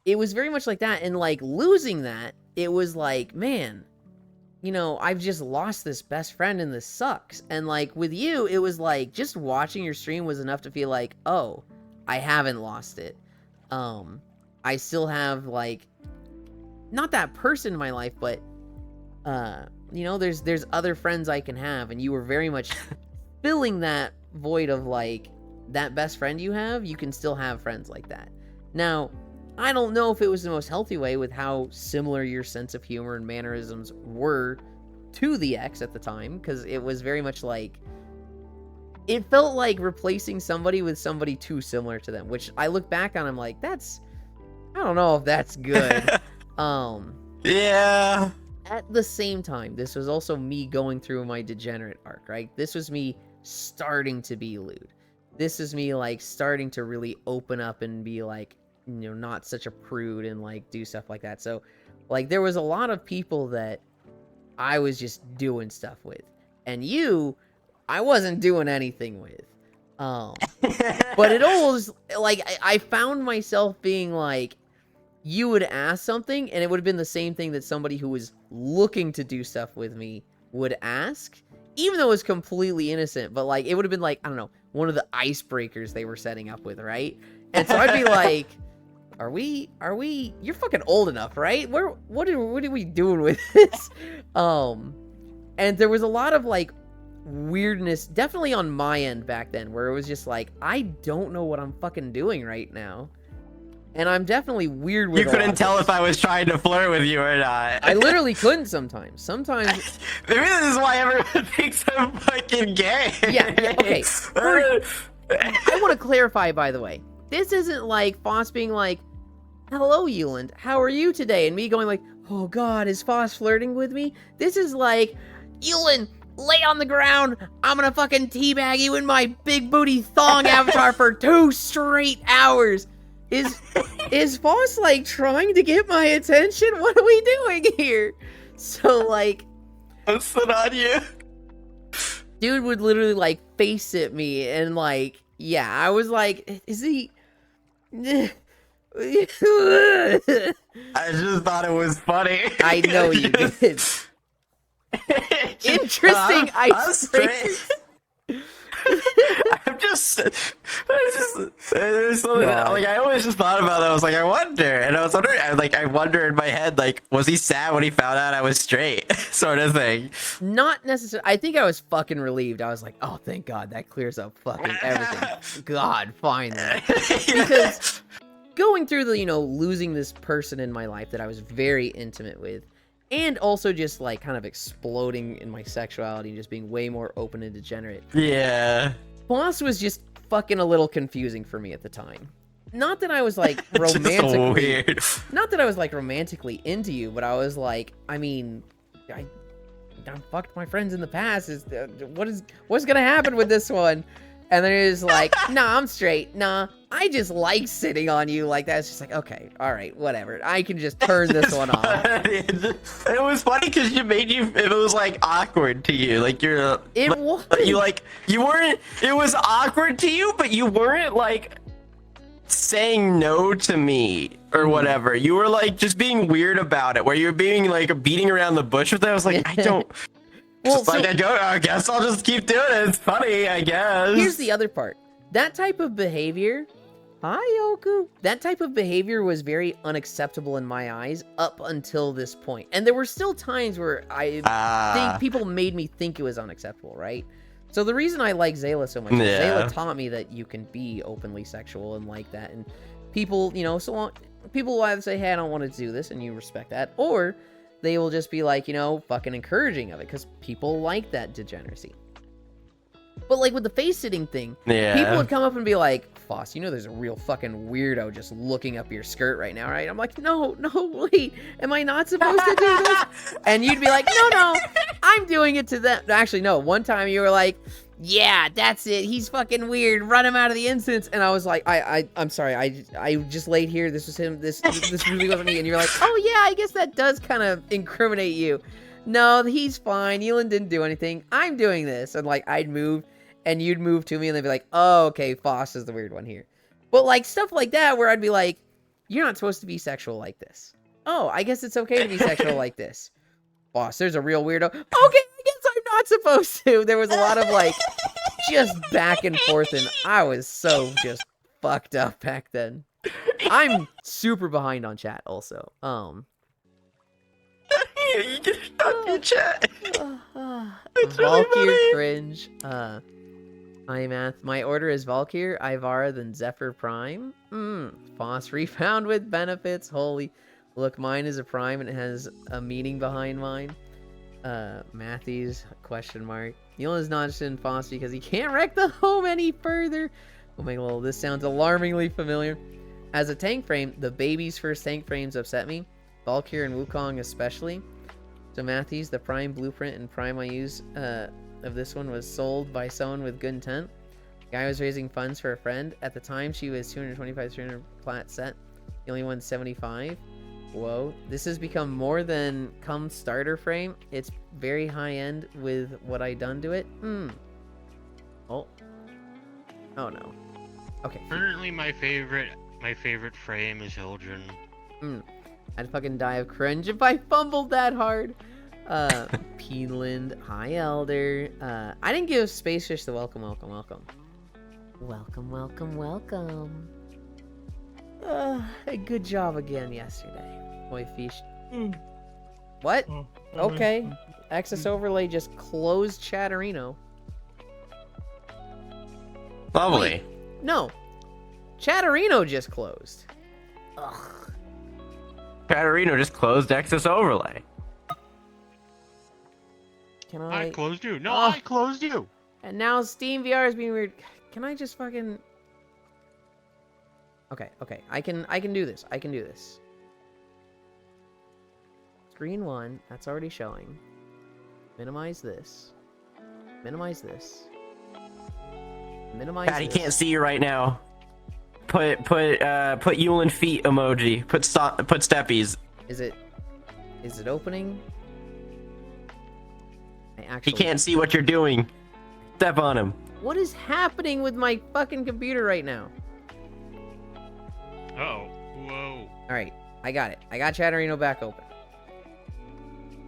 it was very much like that. And like losing that, it was like, man, you know, I've just lost this best friend and this sucks. And like with you, it was like just watching your stream was enough to feel like, oh, I haven't lost it. I still have like, not that person in my life, but you know, there's other friends I can have. And you were very much filling that void of like, that best friend you have, you can still have friends like that. Now, I don't know if it was the most healthy way with how similar your sense of humor and mannerisms were to the X at the time, because it was very much like, it felt like replacing somebody with somebody too similar to them, which I look back on, I'm like, I don't know if that's good. Yeah. At the same time, this was also me going through my degenerate arc, right? This was me starting to be lewd. This is me like starting to really open up and be like, you know, not such a prude and like do stuff like that. So like there was a lot of people that I was just doing stuff with, and you, I wasn't doing anything with. But it always like I found myself being like, you would ask something and it would have been the same thing that somebody who was looking to do stuff with me would ask, even though it was completely innocent. But like it would have been like, I don't know, one of the icebreakers they were setting up with, right? And so I'd be like, are we you're fucking old enough, right? What are we doing with this? And there was a lot of like weirdness definitely on my end back then, where it was just like, I don't know what I'm fucking doing right now. And I'm definitely weird with You couldn't tell if I was trying to flirt with you or not. I literally couldn't sometimes. Maybe this is why everyone thinks I'm fucking gay. Yeah, okay. I want to clarify, by the way. This isn't like Foss being like, hello, Euland, how are you today? And me going like, oh god, is Foss flirting with me? This is like, Euland, lay on the ground. I'm gonna fucking teabag you in my big booty thong avatar for 2 straight hours. Is Foss like trying to get my attention? What are we doing here? So like, I'll sit on you. dude would literally like face at me and like, yeah, I was like, is he? I just thought it was funny. I know you did. Interesting I'm straight. I'm just there's something like I always just thought about that. I was like, I wonder, and I was wondering, I wonder in my head, like, was he sad when he found out I was straight, sort of thing. Not necessarily. I think I was fucking relieved. I was like, oh, thank God, that clears up fucking everything. God, finally. Because going through the, losing this person in my life that I was very intimate with, and also just like kind of exploding in my sexuality, just being way more open and degenerate. Yeah. Boss was just fucking a little confusing for me at the time. Not that I was like It's just romantically weird. Not that I was like romantically into you, but I was like, I mean, I fucked my friends in the past. What's gonna happen with this one? And then it was like, nah, I'm straight. Nah, I just like sitting on you like that. It's just like, okay, all right, whatever. I can just turn this one off. It was funny because it was like awkward to you. Like you weren't, it was awkward to you, but you weren't like saying no to me or whatever. You were like just being weird about it, where you were being like beating around the bush with it. I was like, I don't. Well, I guess I'll just keep doing it. It's funny, I guess. Here's the other part. That type of behavior, hi Yoku. That type of behavior was very unacceptable in my eyes up until this point. And there were still times where I think people made me think it was unacceptable, right? So the reason I like Zayla so much is Zayla taught me that you can be openly sexual and like that. And people, people will either say, hey, I don't want to do this, and you respect that, or they will just be like, fucking encouraging of it, because people like that degeneracy. But like with the face sitting thing, people would come up and be like, Foss, there's a real fucking weirdo just looking up your skirt right now, right? I'm like, no, wait, am I not supposed to do this? And you'd be like, no, I'm doing it to them. Actually, no, one time you were like, yeah, that's it, he's fucking weird, run him out of the instance. And I was like, I'm sorry, I just laid here, this was him, this really wasn't me. And you're like, oh yeah, I guess that does kind of incriminate you. No, he's fine, Elin didn't do anything, I'm doing this. And like, I'd move, and you'd move to me, and they'd be like, oh, okay, Foss is the weird one here. But like, stuff like that, where I'd be like, you're not supposed to be sexual like this. Oh, I guess it's okay to be sexual like this. Foss, there's a real weirdo. Okay, I guess I'm not supposed to. There was a lot of like just back and forth, and I was so just fucked up back then. I'm super behind on chat also. You just stuck your chat. Valkyr cringe. iMath. My order is Valkyr, Ivara, then Zephyr Prime. Foss refound with benefits. Holy. Look, mine is a prime and it has a meaning behind mine. Matthews, question mark. Neil is not interested in Foss because he can't wreck the home any further. Oh my god, this sounds alarmingly familiar. As a tank frame, the baby's first tank frames upset me. Valkyr and Wukong especially. So Matthews, the prime blueprint and prime I use of this one was sold by someone with good intent. The guy was raising funds for a friend. At the time, she was 225, 300 plat set. The only one's 75. Whoa, this has become more than come starter frame. It's very high end with what I done to it. Oh no. Okay. Currently, my favorite frame is Hildren. I'd fucking die of cringe if I fumbled that hard. Peeland, hi Elder. I didn't give Space Fish the welcome. Good job again yesterday. Boy, Fish. What? Okay. Access overlay just closed Chatterino. Lovely. Wait, no. Chatterino just closed. Ugh. Katarina just closed Access Overlay. Can I? I closed you. No, I closed you. And now Steam VR is being weird. Can I just fucking... Okay. I can do this. Screen 1, that's already showing. Minimize this. Minimize Patty this. can't see you right now. Put Yulin feet emoji. Put steppies. Is it opening? He can't see what you're doing. Step on him. What is happening with my fucking computer right now? Oh, whoa. Alright, I got it. I got Chatterino back open.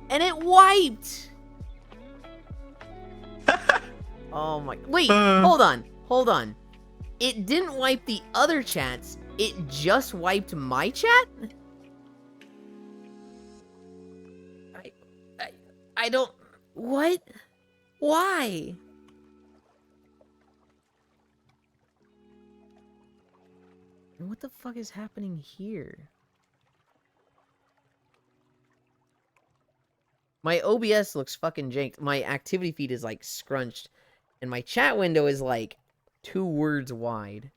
And it wiped! Oh my. Wait, Uh. hold on. Hold on. It didn't wipe the other chats. It just wiped my chat? I don't. What? Why? What the fuck is happening here? My OBS looks fucking janked. My activity feed is like scrunched. And my chat window is like 2 words wide.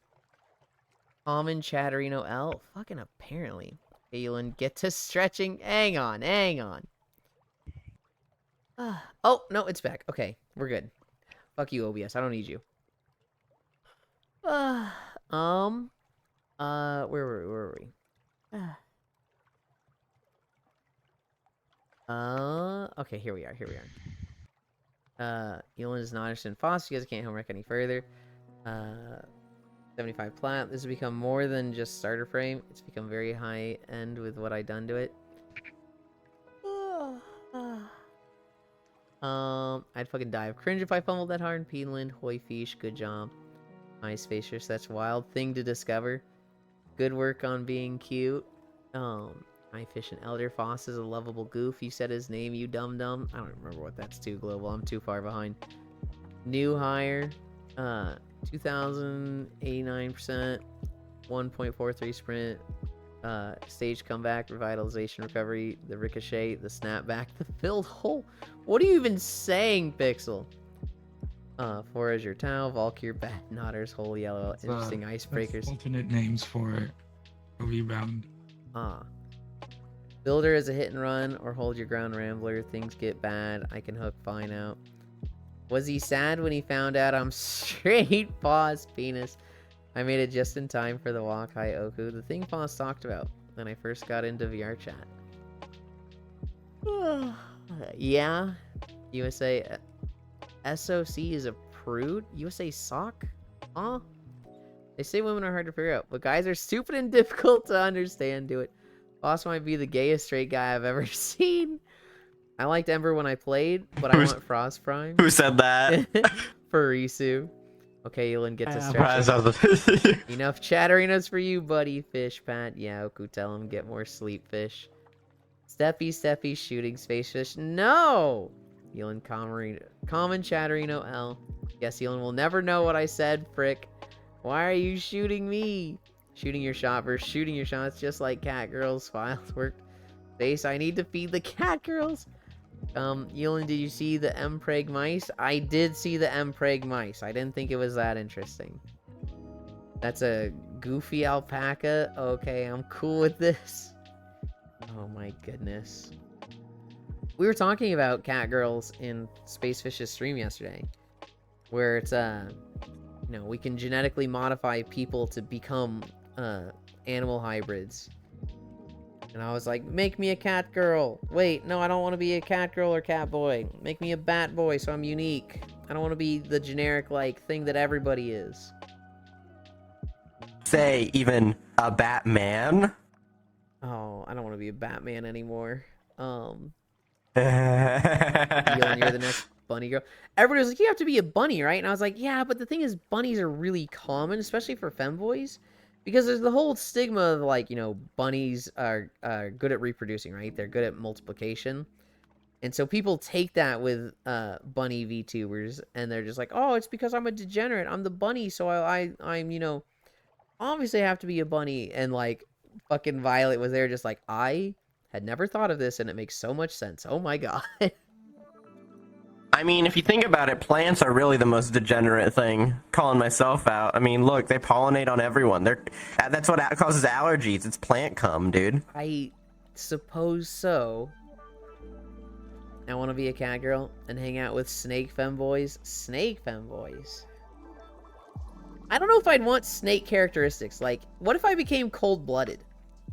Common Chatterino L? Fucking apparently. Aelin, get to stretching. Hang on, hang on. Oh, no, it's back. Okay, we're good. Fuck you, OBS. I don't need you. Where were we? Okay, here we are. Elin is not interested in Foss. You guys can't homework any further. 75 plat. This has become more than just starter frame. It's become very high end with what I done to it. I'd fucking die of cringe if I fumbled that hard. Peanland, Hoy Fish, good job. Nice Facius, that's wild thing to discover. Good work on being cute. My Fish and Elder Foss is a lovable goof. You said his name, you dum-dum. I don't remember what that's too global. I'm too far behind. New hire. 2,089%. 1.43 sprint. Stage comeback, revitalization, recovery, the ricochet, the snapback, the filled hole. What are you even saying, Pixel? Forage your Tau, Valkyr, Bat, Nodders, Hole Yellow, interesting icebreakers. Alternate names for a rebound. Builder is a hit and run, or hold your ground rambler. Things get bad. I can hook fine out. Was he sad when he found out I'm straight boss penis? I made it just in time for the walk. Hi, Oku. The thing Foss talked about when I first got into VR chat. Yeah. USA. SOC is a prude? USA sock? Huh? They say women are hard to figure out, but guys are stupid and difficult to understand. Do it. Foss might be the gayest straight guy I've ever seen. I liked Ember when I played, but I want Frost Prime. Who said that? Furisu. Okay, Elin, get to stretching. Enough chatteriness for you, buddy. Fish, Pat. Yeah, Oku, tell him get more sleep, fish. Steppy, shooting space fish. No! Elin, common Chatterino L. Guess Elin will never know what I said, frick. Why are you shooting me? Shooting your shot versus shooting your shots, just like cat girls. Files worked. Face, I need to feed the cat girls. Elin, did you see the Mpreg mice? I did see the Mpreg mice. I didn't think it was that interesting. That's a goofy alpaca. Okay, I'm cool with this. Oh my goodness. We were talking about cat girls in Spacefish's stream yesterday, where it's we can genetically modify people to become animal hybrids. And I was like, make me a cat girl. Wait, no, I don't want to be a cat girl or cat boy. Make me a bat boy so I'm unique. I don't want to be the generic, thing that everybody is. Say, even a Batman? Oh, I don't want to be a Batman anymore. Elon, You're the next bunny girl. Everybody was like, you have to be a bunny, right? And I was like, yeah, but the thing is, bunnies are really common, especially for femboys. Because there's the whole stigma of, bunnies are good at reproducing, right? They're good at multiplication. And so people take that with bunny VTubers, and they're just like, oh, it's because I'm a degenerate. I'm the bunny, so I'm, obviously have to be a bunny. And, fucking Violet was there just like, I had never thought of this, and it makes so much sense. Oh my god. I mean, if you think about it, plants are really the most degenerate thing. Calling myself out. I mean, look, they pollinate on everyone. That's what causes allergies. It's plant cum, dude. I suppose so. I want to be a cat girl and hang out with snake femboys. Snake femboys? I don't know if I'd want snake characteristics. What if I became cold-blooded?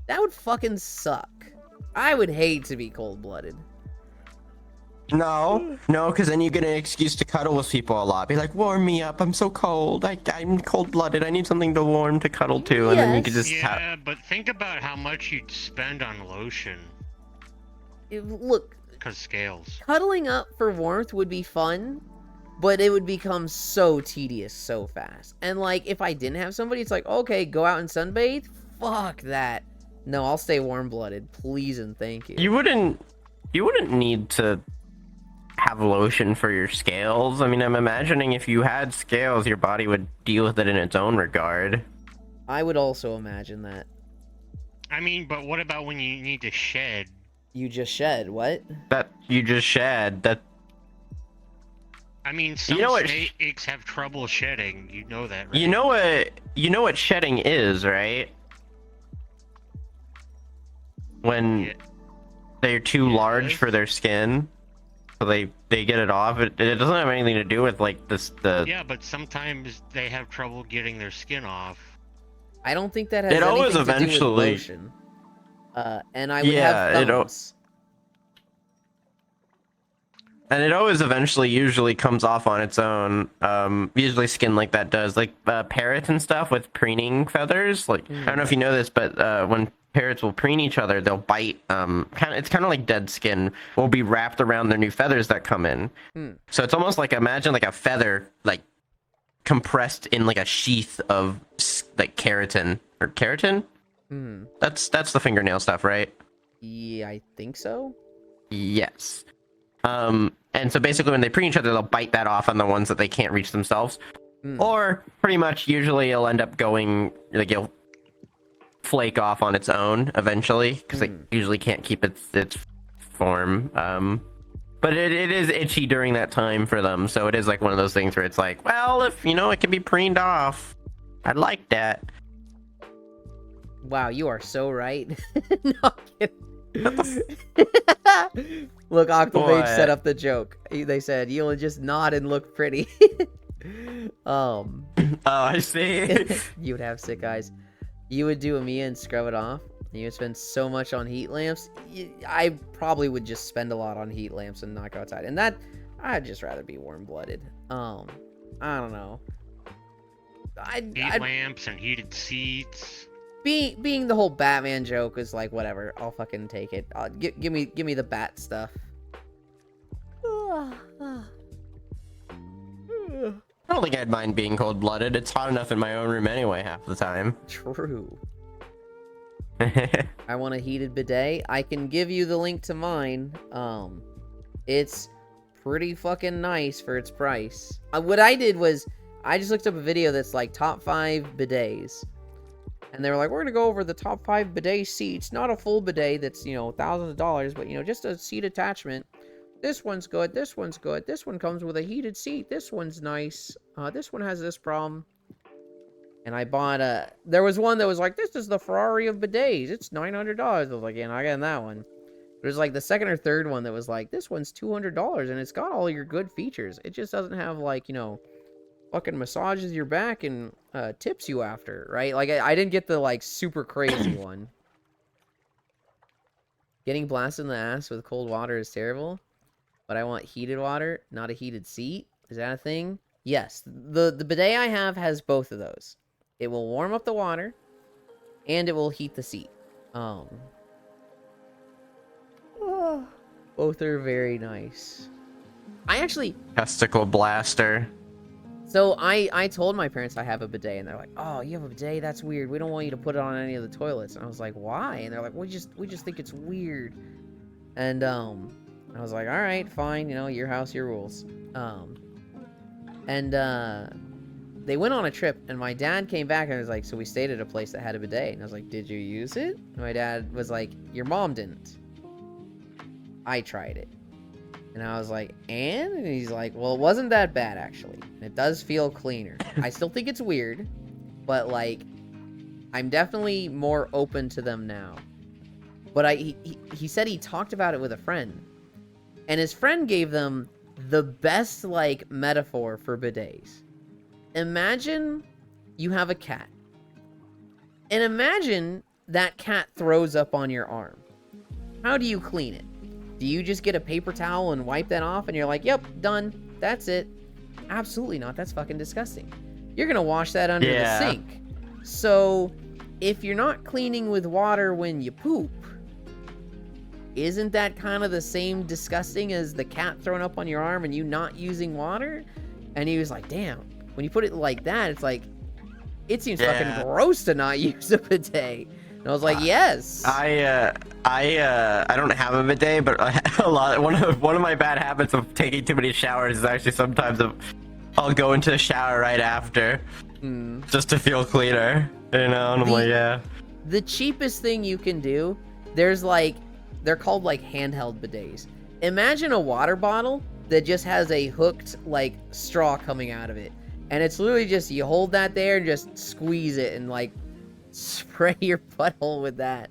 That would fucking suck. I would hate to be cold-blooded. No, because then you get an excuse to cuddle with people a lot. Be like, warm me up. I'm so cold. I'm cold-blooded. I need something to warm to cuddle to. And then you could just... Yeah, but think about how much you'd spend on lotion. Look... Because scales. Cuddling up for warmth would be fun, but it would become so tedious so fast. And like, if I didn't have somebody, it's like, okay, go out and sunbathe. Fuck that. No, I'll stay warm-blooded, please and thank you. You wouldn't need to have lotion for your scales. I mean, I'm imagining if you had scales, your body would deal with it in its own regard. I would also imagine that. I mean, but what about when you need to shed? You just shed, what? That you just shed. That I mean, some You know what snakes have trouble shedding. You know that, right? you know what shedding is, right? When Yeah. they're too large Yes. for their skin, so they get it off. It doesn't have anything to do with like the. Yeah, but sometimes they have trouble getting their skin off. I don't think that has It always anything to do with eventually- lotion. And I would Yeah, have it al- thumbs. And it always eventually usually comes off on its own. Usually skin like that does. Like parrots and stuff with preening feathers. Like I don't know if you know this, but when parrots will preen each other, they'll bite. It's kind of like dead skin will be wrapped around their new feathers that come in. So it's almost like imagine like a feather like compressed in like a sheath of like keratin or keratin. Hmm. That's the fingernail stuff, right? Yeah, I think so. Yes. And so basically when they preen each other, they'll bite that off on the ones that they can't reach themselves. Or pretty much usually it'll end up going, like it'll flake off on its own eventually, because it usually can't keep its form. But it is itchy during that time for them, so it is like one of those things where it's like, well, if, it can be preened off, I'd like that. Wow, you are so right. No, I'm kidding. Look, Octavage What? set up the joke. They said you'll just nod and look pretty. Oh, I see. You would have sick eyes. You would do a Mia and scrub it off. You would spend so much on heat lamps. I probably would just spend a lot on heat lamps and not go outside. And that, I'd just rather be warm-blooded. I don't know. Heat I'd lamps and heated seats. being the whole Batman joke is like, whatever. I'll fucking take it. Give me the bat stuff. I don't think I'd mind being cold-blooded. It's hot enough in my own room anyway half the time. True. I want a heated bidet. I can give you the link to mine. It's pretty fucking nice for its price. What I did was I just looked up a video that's like top 5 bidets. And they were like, we're gonna go over the top 5 bidet seats. Not a full bidet that's, thousands of dollars, but just a seat attachment. This one's good, this one's good. This one comes with a heated seat. This one's nice. This one has this problem. And I bought there was one that was like, this is the Ferrari of bidets. It's $900. I was like, yeah, not getting that one. There's like the second or third one that was like, this one's $200 and it's got all your good features. It just doesn't have like, fucking massages your back and tips you after, right? Like I didn't get the like super crazy one. Getting blasted in the ass with cold water is terrible, but I want heated water, not a heated seat. Is that a thing? Yes. The bidet I have has both of those. It will warm up the water and it will heat the seat. Both are very nice. I actually Testicle blaster. So I told my parents I have a bidet, and they're like, "Oh, you have a bidet? That's weird. We don't want you to put it on any of the toilets." And I was like, "Why?" And they're like, "We just think it's weird." And I was like, "All right, fine. Your house, your rules." They went on a trip, and my dad came back and was like, "So we stayed at a place that had a bidet." And I was like, "Did you use it?" And my dad was like, "Your mom didn't. I tried it." And I was like, and he's like, well, it wasn't that bad, actually. And it does feel cleaner. I still think it's weird, but, like, I'm definitely more open to them now. But he said he talked about it with a friend. And his friend gave them the best, like, metaphor for bidets. Imagine you have a cat. And imagine that cat throws up on your arm. How do you clean it? Do you just get a paper towel and wipe that off and you're like, yep, done. That's it. Absolutely not. That's fucking disgusting. You're going to wash that under the sink. So, if you're not cleaning with water when you poop, isn't that kind of the same disgusting as the cat throwing up on your arm and you not using water? And he was like, damn, when you put it like that, it's like, it seems Yeah. fucking gross to not use a bidet. And I was like, yes. I don't have a bidet, but one of my bad habits of taking too many showers is actually sometimes I'll go into the shower right after just to feel cleaner, you know. And I'm like, yeah. The cheapest thing you can do, there's like, they're called like handheld bidets. Imagine a water bottle that just has a hooked like straw coming out of it. And it's literally just, you hold that there and just squeeze it and like spray your butthole with that.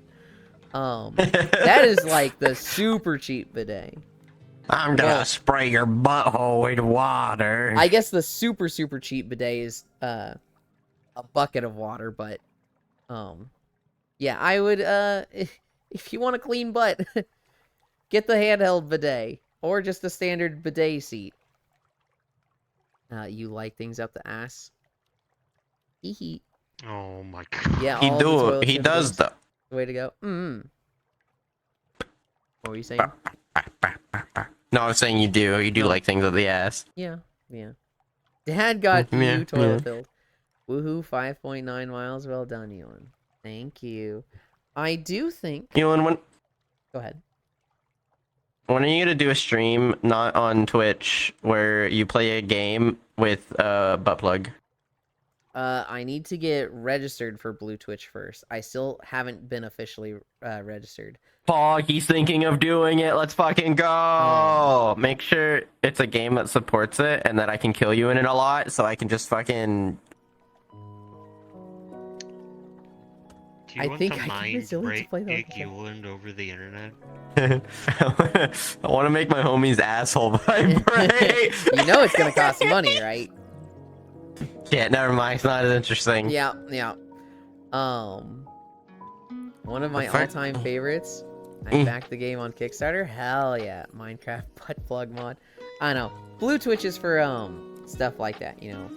That is like the super cheap bidet. I'm gonna Well, spray your butthole with water. I guess the super cheap bidet is a bucket of water, but yeah, I would if you want a clean butt, get the handheld bidet or just the standard bidet seat. You like things up the ass? Hee hee. Oh my god. Yeah, He all the toilets he and does things. though. The way to go. What were you saying? No, I'm saying you do. You do No. like things up the ass. Yeah. Dad got Yeah, EU toilet yeah. filled. Woohoo, 5.9 miles. Well done, Ewan. Thank you. I do think. Ewan, when Go ahead. are you gonna do a stream not on Twitch where you play a game with butt plug? I need to get registered for Blue Twitch first. I still haven't been officially registered. Fuck, he's thinking of doing it. Let's fucking go. Make sure it's a game that supports it and that I can kill you in it a lot, so I can just fucking. Do you I want think to I can mind resilient to break play that Dick game. Ewan over the internet? I want to make my homie's asshole vibrate. You know it's gonna cost money, right? Yeah, never mind. It's not as interesting. Yeah. One of my The fuck- all-time favorites. I backed the game on Kickstarter. Hell yeah, Minecraft butt plug mod. I know. Blue Twitch is for stuff like that. You know,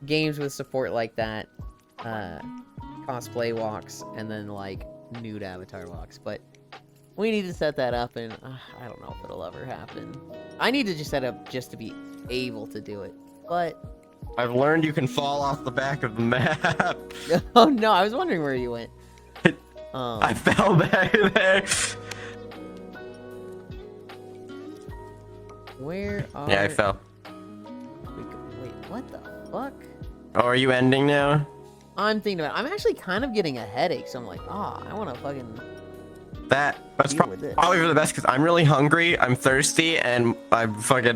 games with support like that, cosplay walks, and then like nude avatar walks. But we need to set that up, and I don't know if it'll ever happen. I need to just set up just to be able to do it. But I've learned you can fall off the back of the map. oh no, I was wondering where you went. I fell back there. Where are... Yeah, I fell. Wait, what the fuck? Oh, are you ending now? I'm thinking about it. I'm actually kind of getting a headache, so I'm like, I want to fucking... That's Deal with this. probably for the best because I'm really hungry, I'm thirsty, and I'm starting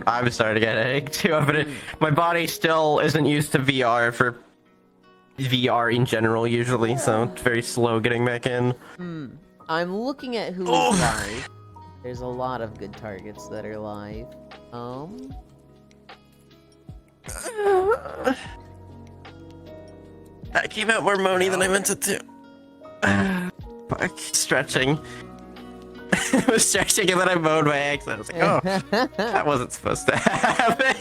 to get a headache too. But my body still isn't used to VR for VR in general usually, so it's very slow getting back in. I'm looking at who is Oh. live. There's a lot of good targets that are live. That came out more moany than I meant it to. Fuck, stretching. I was stretching and then I moaned by accident. I was like, oh, that wasn't supposed to happen.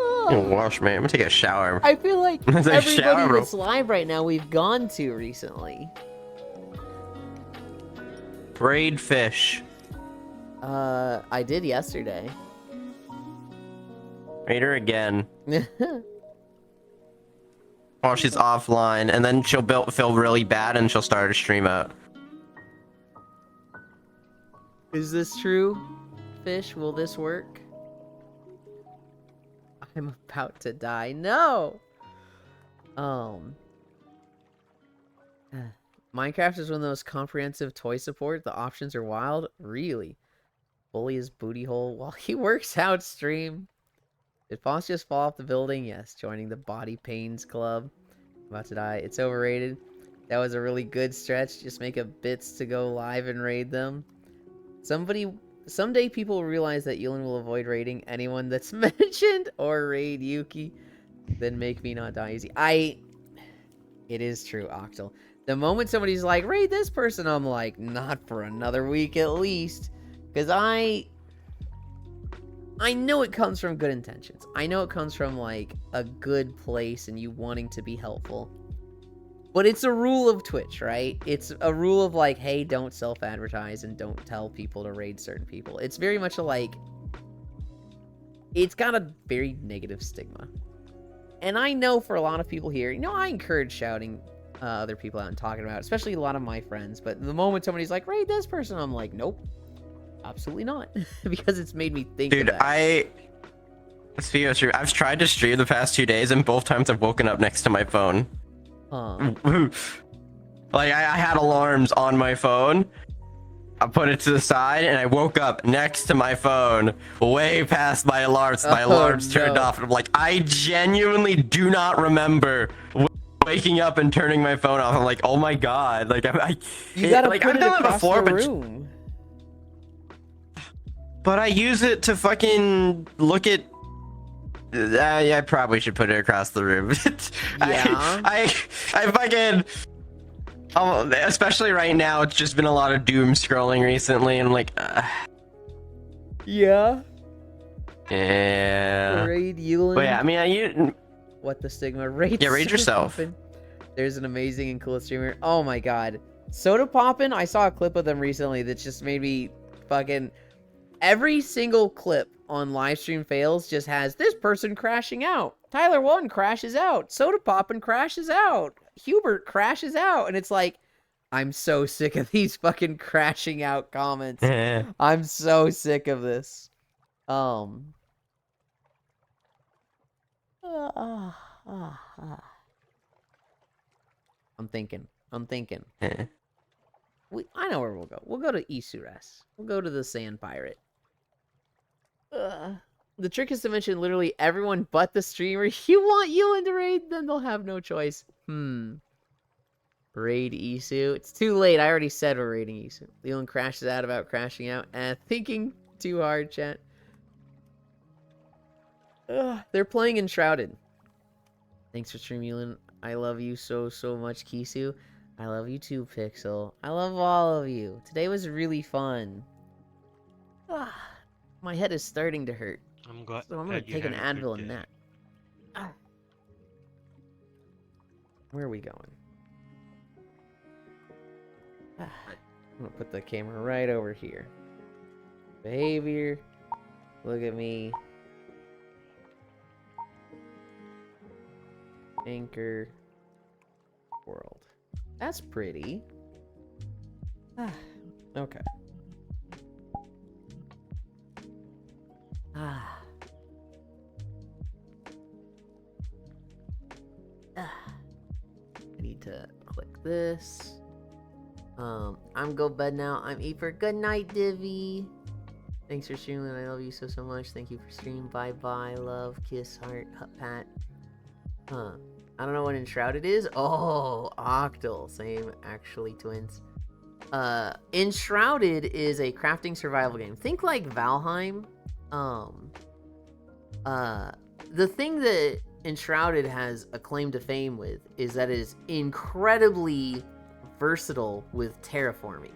I'm gonna wash, man. I'm gonna take a shower. I feel like It's a everybody shower. that's live right now we've gone to recently. Braid fish. I did yesterday. Rate her again. While she's offline, and then she'll feel really bad and she'll start a stream out. Is this true, Fish? Will this work? I'm about to die. No! Minecraft is one of those comprehensive toy support. The options are wild. Really? Bully his booty hole while he works out stream. Did Boss just fall off the building? Yes. Joining the Body Pains Club. About to die. It's overrated. That was a really good stretch. Just make a bits to go live and raid them. Someday people will realize that Yulin will avoid raiding anyone that's mentioned or raid Yuki. Then make me not die easy. It is true, Octal. The moment somebody's like, raid this person, I'm like, not for another week at least. Because I know it comes from good intentions. I know it comes from, like, a good place and you wanting to be helpful. But it's a rule of Twitch, right? It's a rule of like, hey, don't self-advertise and don't tell people to raid certain people. It's very much a like, it's got a very negative stigma. And I know for a lot of people here, I encourage shouting other people out and talking about it, especially a lot of my friends. But the moment somebody's like, raid this person, I'm like, nope, absolutely not. Because it's made me think Dude, of that. Speaking of stream, I've tried to stream the past 2 days, and both times I've woken up next to my phone. Like, I had alarms on my phone. I put it to the side, and I woke up next to my phone, way past my alarms. My alarms turned off, and I'm like, I genuinely do not remember waking up and turning my phone off. I'm like, oh my god, like You gotta like, put I've it done it across before, the but room. I use it to fucking look at. Yeah, I probably should put it across the room. Yeah. I fucking. Especially right now, it's just been a lot of doom scrolling recently, and I'm like, Yeah. yeah. Raid Yulin. But yeah, I mean, What the stigma? Raid Yeah, raid Soda yourself. Poppin'. There's an amazing and cool streamer. Oh my god. Soda Poppin', I saw a clip of them recently that just made me fucking... Every single clip on Livestream Fails just has this person crashing out. Tyler1 crashes out. Soda Poppin' crashes out. Hubert crashes out. And it's like, I'm so sick of these fucking crashing out comments. I'm so sick of this. I'm thinking. I know where we'll go. We'll go to Isures. We'll go to the Sand Pirate. The trick is to mention literally everyone but the streamer. You want Yulin to raid, then they'll have no choice. Raid Isu. It's too late. I already said we're raiding Isu. Yulin crashes out about crashing out. Thinking too hard, chat. They're playing Enshrouded. Thanks for streaming, Yulin. I love you so much, Kisu. I love you too, Pixel. I love all of you. Today was really fun. My head is starting to hurt. I'm glad. So I'm gonna take an Advil and nap. Where are we going? I'm gonna put the camera right over here. Behavior. Look at me. Anchor. World. That's pretty. Okay. I need to click this. I'm go bed now. I'm Eeper. Good night, Divvy. Thanks for streaming. I love you so much. Thank you for streaming. Bye bye. Love. Kiss. Heart. Pat. I don't know what Enshrouded is. Oh, Octal. Same, actually, twins. Enshrouded is a crafting survival game. Think like Valheim. The thing that Enshrouded has a claim to fame with is that it is incredibly versatile with terraforming.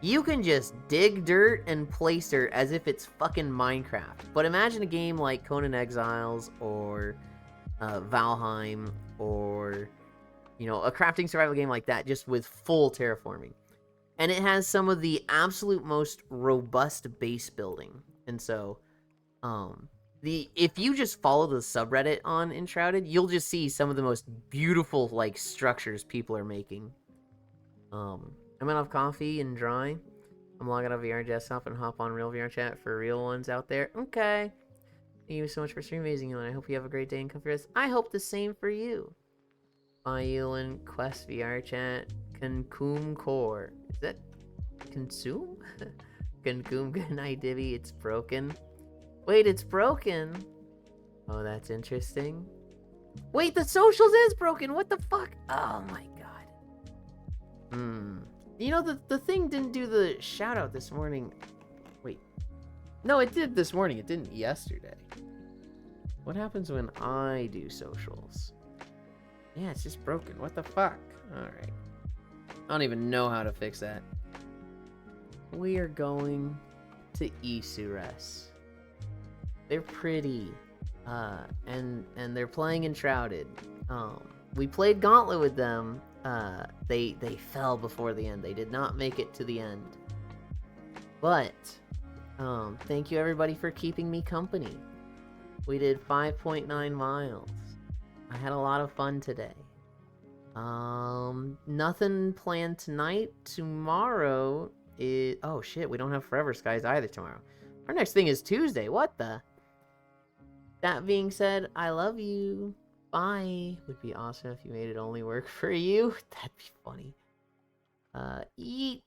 You can just dig dirt and place dirt as if it's fucking Minecraft. But imagine a game like Conan Exiles or Valheim, or a crafting survival game like that, just with full terraforming. And it has some of the absolute most robust base building. And so if you just follow the subreddit on Enshrouded, you'll just see some of the most beautiful structures people are making. I'm gonna have coffee and dry. I'm logging out of VR desktop and hop on real VR chat for real ones out there. Okay. Thank you so much for streaming, amazing, Yulin. I hope you have a great day and comfy rest. I hope the same for you. Bye, Yulin. Quest VR chat. Consume Core. Is that consume? Consume. Good night, Divvy. It's broken. Wait, it's broken. Oh, that's interesting. Wait, the socials is broken. What the fuck? Oh my god. The thing didn't do the shout out this morning. Wait. No, it did this morning. It didn't yesterday. What happens when I do socials? Yeah, it's just broken. What the fuck? Alright. I don't even know how to fix that. We are going to Isures. They're pretty. And they're playing Enshrouded. we played Gauntlet with them. They fell before the end. They did not make it to the end. But thank you everybody for keeping me company. We did 5.9 miles. I had a lot of fun today. Nothing planned tonight. Tomorrow is... Oh shit, we don't have Forever Skies either tomorrow. Our next thing is Tuesday. What the? That being said, I love you. Bye. Would be awesome if you made it only work for you. That'd be funny. Eat.